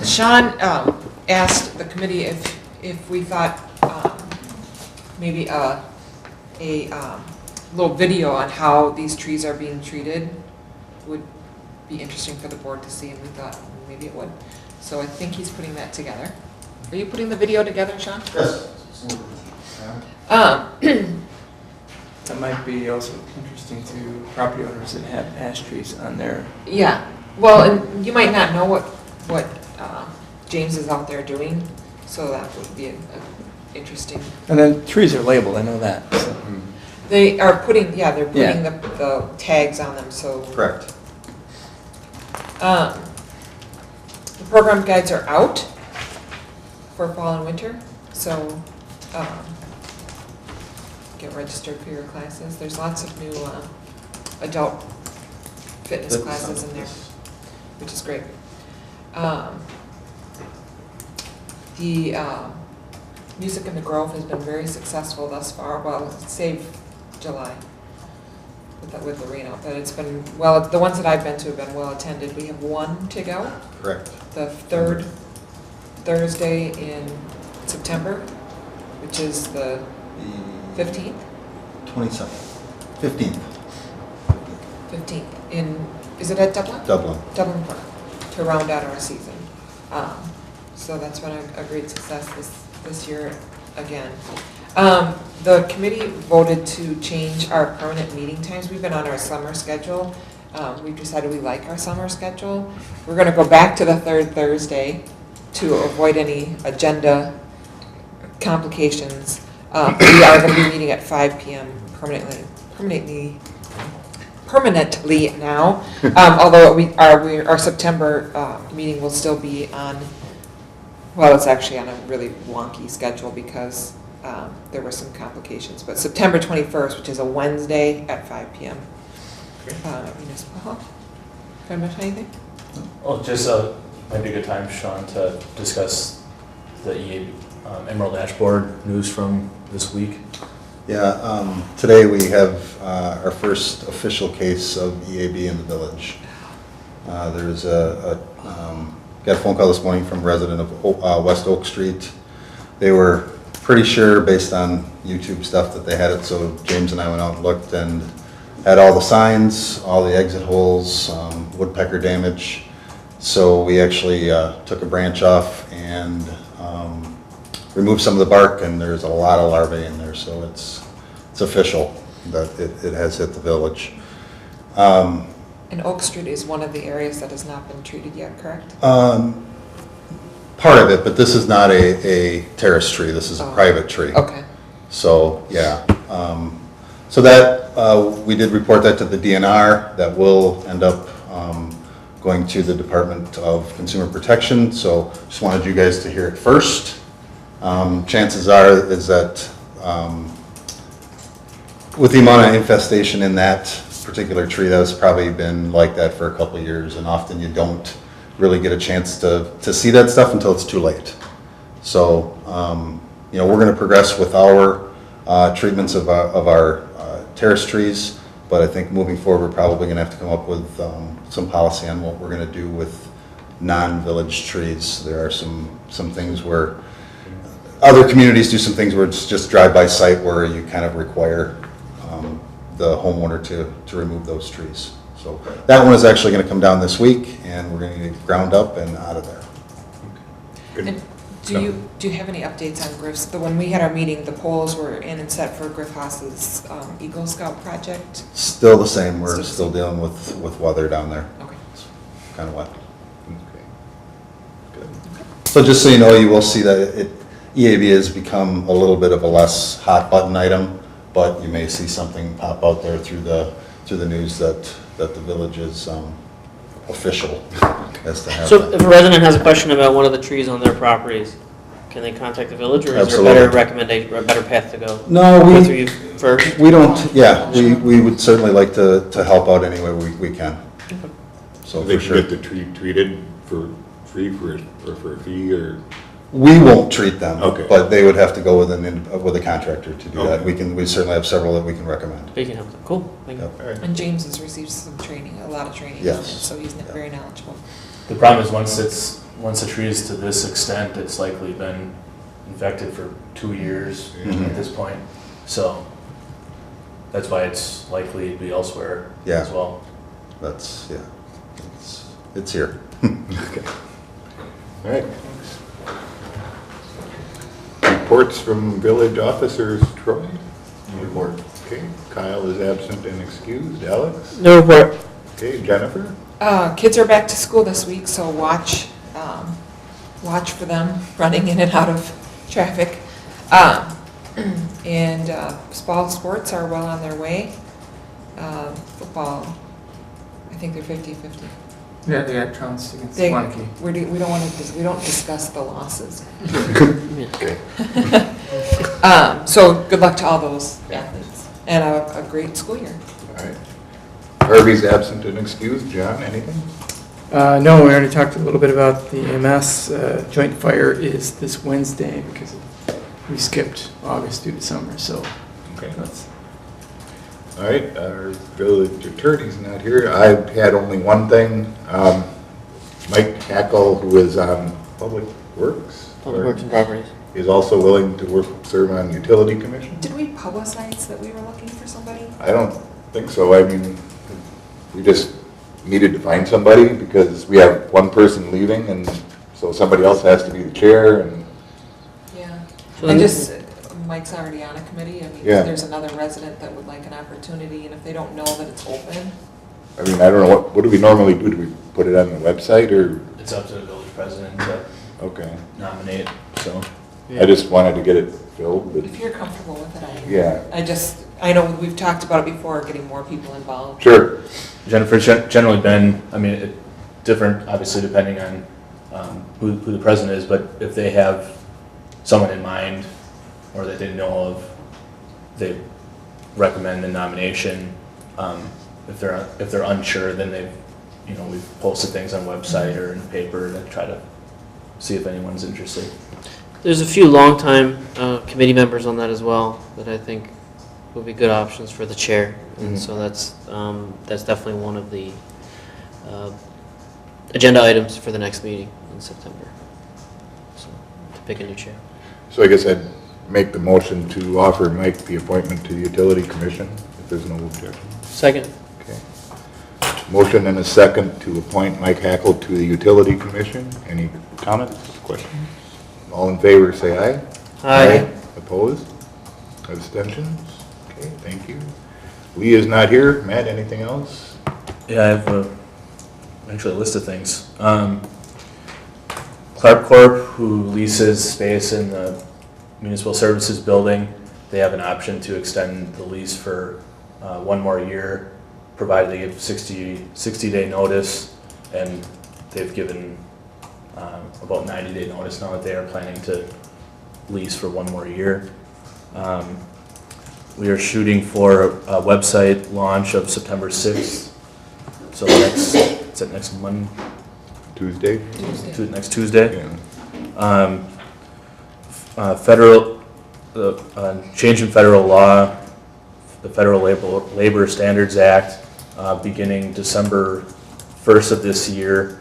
Sean asked the committee if we thought maybe a little video on how these trees are being treated would be interesting for the board to see, and we thought maybe it would. So I think he's putting that together. Are you putting the video together, Sean? Yes. That might be also interesting to property owners that have ash trees on their. Yeah, well, and you might not know what James is out there doing, so that would be a interesting. And then trees are labeled, I know that. So. They are putting, yeah, they're putting Yeah. the tags on them, so. Correct. The program guides are out for fall and winter, so get registered for your classes. There's lots of new adult fitness classes in there, which is great. The Music in the Grove has been very successful thus far, well, save July with the rain out, but it's been, well, the ones that I've been to have been well attended. We have one to go, Correct. the third Thursday in September, which is the 15th? 27th. 15th. 15th, is it at Dublin? Dublin. Dublin Park, to round out our season. So that's been a great success this year again. The committee voted to change our permanent meeting times. We've been on our summer schedule. We've decided we like our summer schedule. We're going to go back to the third Thursday to avoid any agenda complications. We are going to be meeting at 5 p.m. permanently now, although our September meeting will still be on, well, it's actually on a really wonky schedule because there were some complications, but September 21st, which is a Wednesday at 5 p.m. At Municipal Hall. Can I mention anything? Oh, just might be a good time, Sean, to discuss the EA Emerald Ash Board news from this week. Yeah, today we have our first official case of EAB in the village. There's got a phone call this morning from a resident of West Oak Street. They were pretty sure, based on YouTube stuff, that they had it, so James and I went out and looked and had all the signs, all the exit holes, woodpecker damage. So we actually took a branch off and removed some of the bark, and there's a lot of larvae in there, so it's official that it has hit the village. And Oak Street is one of the areas that has not been treated yet, correct? Part of it, but this is not a terrace tree, this is a private tree. Okay. So, yeah. So that, we did report that to the DNR. That will end up going to the Department of Consumer Protection, so just wanted you guys to hear it first. Chances are is that with the amount of infestation in that particular tree, that has probably been like that for a couple of years, and often you don't really get a chance to see that stuff until it's too late. So, you know, we're going to progress with our treatments of our terrace trees, but I think moving forward, we're probably going to have to come up with some policy on what we're going to do with non-village trees. There are some things where other communities do some things where it's just drive-by site where you kind of require the homeowner to remove those trees. So that one is actually going to come down this week, and we're going to get it ground up and out of there. And do you have any updates on Griff's? When we had our meeting, the polls were in and set for Griff Haas's Eagle Scout project. Still the same. We're still dealing with weather down there. Okay. It's kind of wet. Okay. Good. So just so you know, you will see that EAB has become a little bit of a less hot button item, but you may see something pop out there through the news that the village is official as to have So that. if a resident has a question about one of the trees on their properties, can they contact the village, or is Absolutely. there a better recommendation, or a better path to go? No, Go through you first? we don't, yeah, we would certainly like to help out any way we can. So They for should sure. get the tree treated for free or for a fee, or? We won't treat them, Okay. but they would have to go with a contractor to do that. Okay. We certainly have several that we can recommend. They can help them. Cool, thank you. Yep. All right. And James has received some training, a lot of training on Yes. it, so he's very knowledgeable. The problem is once a tree is to this extent, it's likely been infected for 2 years Mhm. at this point. So that's why it's likely to be elsewhere Yeah. as well. That's, yeah, it's here. Okay. All right. Reports from village officers. Troy? Report. Okay. Kyle is absent and excused. Alex? No report. Okay. Jennifer? Kids are back to school this week, so watch for them running in and out of traffic. And fall sports are well on their way. Football, I think they're 50-50. Yeah, they got trounced against They- Wanakee. We don't want to, we don't discuss the losses. Okay. So good luck to all those athletes, and a great school year. All right. Harvey's absent and excused. John, anything? No, we already talked a little bit about the EMS. Joint fire is this Wednesday because we skipped August due to summer, so Okay. that's. All right, our village attorney's not here. I've had only one thing. Mike Hackle, who is on Public Works, Public Works and Properties. is also willing to serve on Utility Commission. Did we publicize that we were looking for somebody? I don't think so. I mean, we just needed to find somebody because we have one person leaving, and so somebody else has to be the chair, and Yeah. So And then- just, Mike's already on a committee. I mean, Yeah. if there's another resident that would like an opportunity, and if they don't know that it's open, I mean, I don't know, what do we normally do? Do we put it on the website, or? It's up to the village president to Okay. nominate, so. I just wanted to get it filled, but, if you're comfortable with it, yeah, I know we've talked about it before, getting more people involved. sure. Jennifer's generally been, I mean, different, obviously, depending on who the president is, but if they have someone in mind or that they know of, they recommend the nomination. If they're unsure, then we've posted things on website or in the paper to try to see if anyone's interested. There's a few longtime committee members on that as well that I think would be good options for the chair. And so that's definitely one of the agenda items for the next meeting in September. So, to pick a new chair. So I guess I'd make the motion to offer Mike the appointment to the Utility Commission, if there's no objection. Second. Okay. Motion and a second to appoint Mike Hackle to the Utility Commission. Any comments, questions? All in favor, say aye. Aye. Opposed? Abstentions? Okay, thank you. Lee is not here. Matt, anything else? Yeah, I have actually a list of things. Clark Corp, who leases space in the Municipal Services Building, they have an option to extend the lease for 1 more year, provided they give 60-day notice, and they've given about 90-day notice now that they are planning to lease for 1 more year. We are shooting for a website launch of September 6th, so next Monday? Tuesday? Next Tuesday. Yeah. Change in federal law, the Federal Labor Standards Act, beginning December 1st of this year,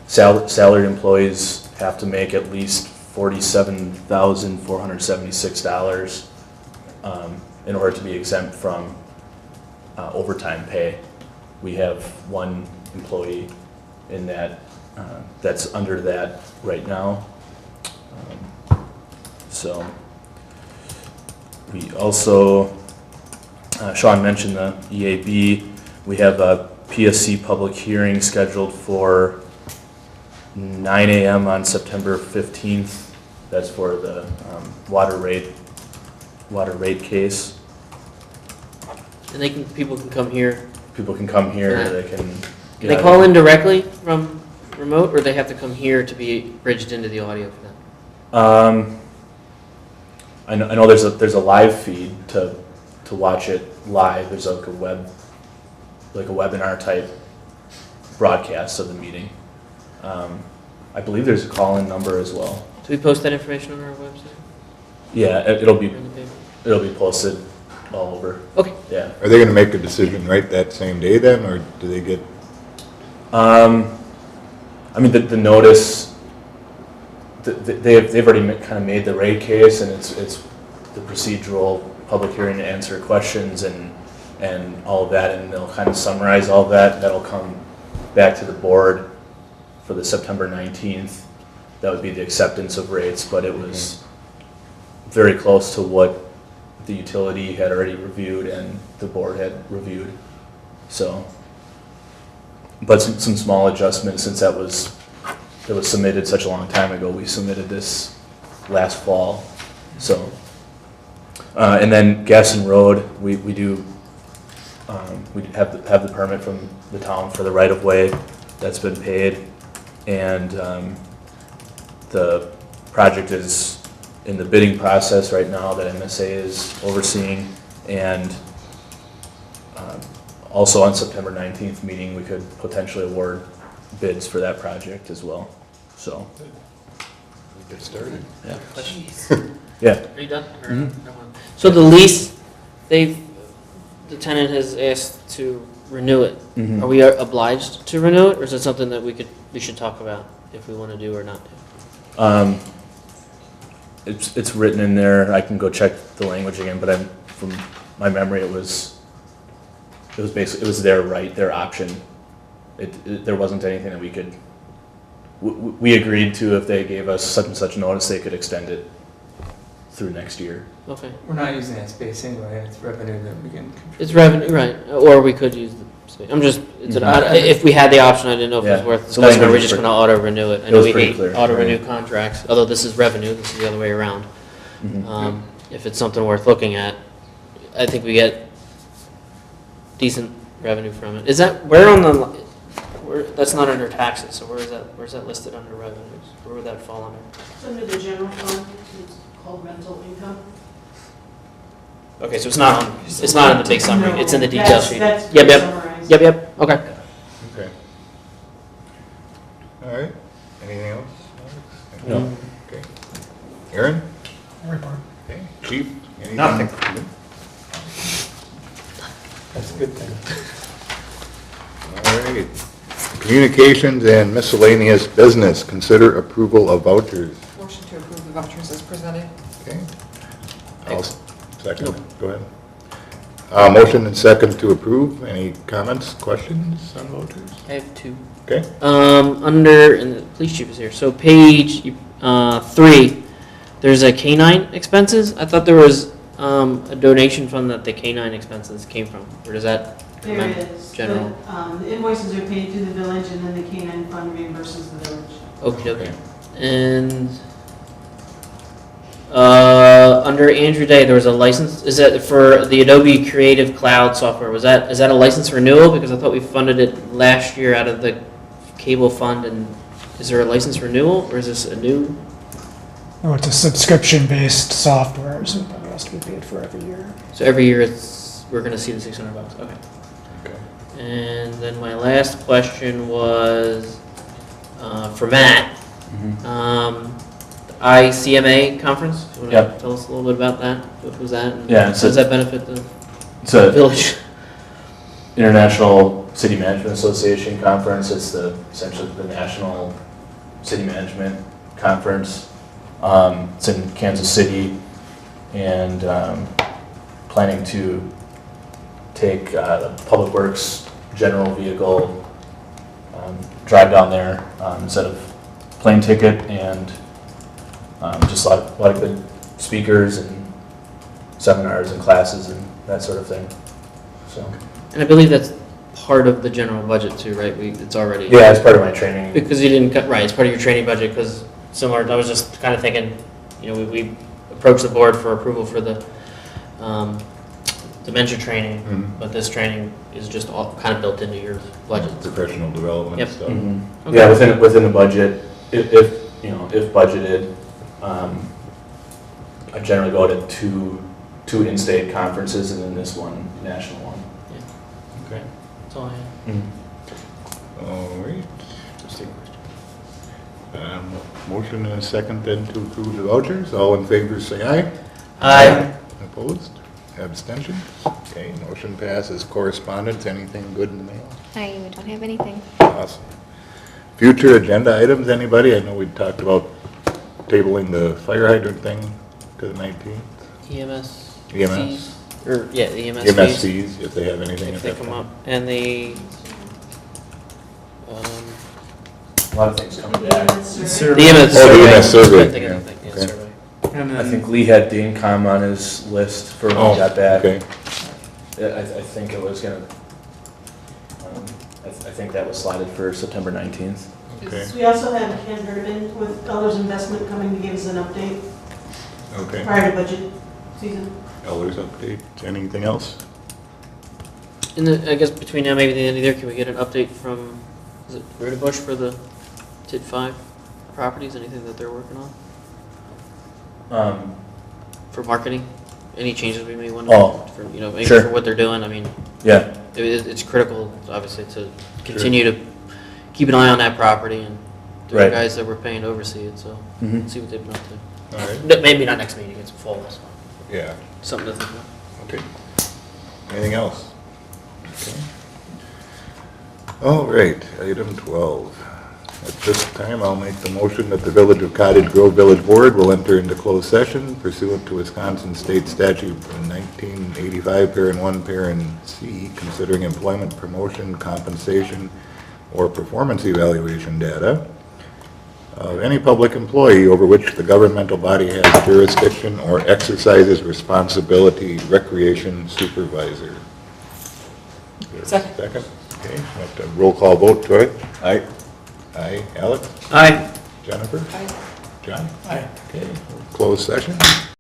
salaried employees have to make at least $47,476 in order to be exempt from overtime pay. We have 1 employee in that that's under that right now. So we also, Sean mentioned the EAB. We have a PSC public hearing scheduled for 9 a.m. on September 15th. That's for the water rate case. And people can come here. People can come here. Yeah. They can. Can they call in directly from remote, or they have to come here to be bridged into the audio for that? I know there's a live feed to watch it live. There's like a webinar type broadcast of the meeting. I believe there's a call-in number as well. Do we post that information on our website? Yeah, it'll be Or in the paper? posted all over. Okay. Yeah. Are they going to make a decision right that same day then, or do they get? I mean, the notice, they've already kind of made the rate case, and it's the procedural public hearing to answer questions and all of that, and they'll kind of summarize all of that. That'll come back to the board for the September 19th. That would be the acceptance of rates, but it was very close to what the utility had already reviewed and the board had reviewed. So, but some small adjustments since it was submitted such a long time ago. We submitted this last fall. So, and then Gaston Road, we have the permit from the town for the right of way. That's been paid, and the project is in the bidding process right now that MSA is overseeing, and also on September 19th meeting, we could potentially award bids for that project as well. So, Get started. yeah. Questions? Yeah. Are you done? Or so the lease, the tenant has asked to renew it. Mhm. Are we obliged to renew it, or is it something that we should talk about if we want to do or not do? It's written in there. I can go check the language again, but from my memory, it was basically, it was their right, their option. There wasn't anything that we could. We agreed to, if they gave us such and such notice, they could extend it through next year. Okay. We're not using that space anyway, it's revenue that we can contribute. It's revenue, right? Or we could use the space. I'm just, if we had the option, I didn't know if it was Yeah. worth So discussing, or language we're is just pretty- going to auto renew it. I it know was we pretty hate clear, auto renew right. contracts, although this is revenue. This is the other way around. Mhm. If it's something worth looking at, I think we get decent revenue from it. Is that where on the? That's not under taxes. So where's that listed under revenues? Where would that fall under? It's under the general fund, it's called rental income. Okay, so it's not in the big summary. It's in the detail That's- sheet. that's Yep. summarized. Yep. Okay. Okay. All right. Anything else? No. Okay. Aaron? Report. Okay. Chief? Anything? Nothing. That's a good thing. All right. Communications and miscellaneous business, consider approval of vouchers. Motion to approve the vouchers as presented. Okay. I'll second it. Go ahead. Motion and second to approve. Any comments, questions on vouchers? I have two. Okay. Under, and the police chief is here, so page 3, there's a canine expenses. I thought there was a donation fund that the canine expenses came from, or does that come There in is. general? But, the invoices are paid through the village, and then the canine fund reimburses the village. Okay. And under Andrew Day, there was a license. Is that for the Adobe Creative Cloud software? Is that a license renewal? Because I thought we funded it last year out of the cable fund. And is there a license renewal, or is this a new? Oh, it's a subscription-based software, so that has to be paid for every year. So every year we're going to see the $600. Okay. Okay. And then my last question was for Matt. ICMA conference. You want to Yep. tell us a little bit about that? What was that? And Yeah, how does that benefit the It's a village? International City Management Association conference. It's essentially the national city management conference. It's in Kansas City, and planning to take the Public Works general vehicle, drive down there instead of plane ticket, and just a lot of good speakers and seminars and classes and that sort of thing. So. And I believe that's part of the general budget too, right? It's already. Yeah, it's part of my training. Because you didn't cut, right, it's part of your training budget, because similar, I was just kind of thinking, we approached the board for approval for the dementia training, but this training is just all kind of built into your budget. Professional development Yep. stuff. Okay. Yeah, within the budget, if budgeted, I generally go to two in-state conferences and then this one national one. Okay. That's all I have. All right. Motion and a second then to approve the vouchers. All in favor, say aye. Aye. Opposed? Abstentions? Okay, motion passes. Correspondence, anything good in the mail? I don't have anything. Awesome. Future agenda items, anybody? I know we talked about tabling the fire hydrant thing to the 19th. EMS. EMS. fees, Or, yeah, the EMS EMS fees. fees, if they have anything If at they that come point. up. And the, A lot of things coming back. the EMS survey. Oh, the EMS survey, Couldn't think of yeah. anything, yeah, Okay. survey. And I then think Lee had Danecom on his list for when Oh, he got back. okay. I think it was gonna, I think that was slotted for September 19th. Okay. We also have Ken Herman with Dollars Investment coming to give us an update Okay. prior to budget season. Elders update, anything else? In the, I guess between now, maybe the end of the year, can we get an update from, is it Rota Bush for the TID 5 properties, anything that they're working on? For marketing, any changes we may want to, Oh, for, maybe sure. for what they're doing, I mean, Yeah, it's critical, obviously, to continue to keep an eye on that property, and there are Right. guys that we're paying to oversee it, so, Mhm. see what they've been up to. All right. Maybe not next meeting, it's fall, so, Yeah, something to think about. okay. Anything else? Okay. All right, item 12. At this time, I'll make the motion that the Village of Cottage Grove Village Board will enter into closed session pursuant to Wisconsin State Statute 1985, Parent 1, Parent C, considering employment, promotion, compensation, or performance evaluation data of any public employee over which the governmental body has jurisdiction or exercises responsibility, recreation supervisor. Second. Second, okay, we'll have to roll call vote, Troy? Aye. Aye, Alex? Aye. Jennifer? Aye. John? Aye. Okay, closed session.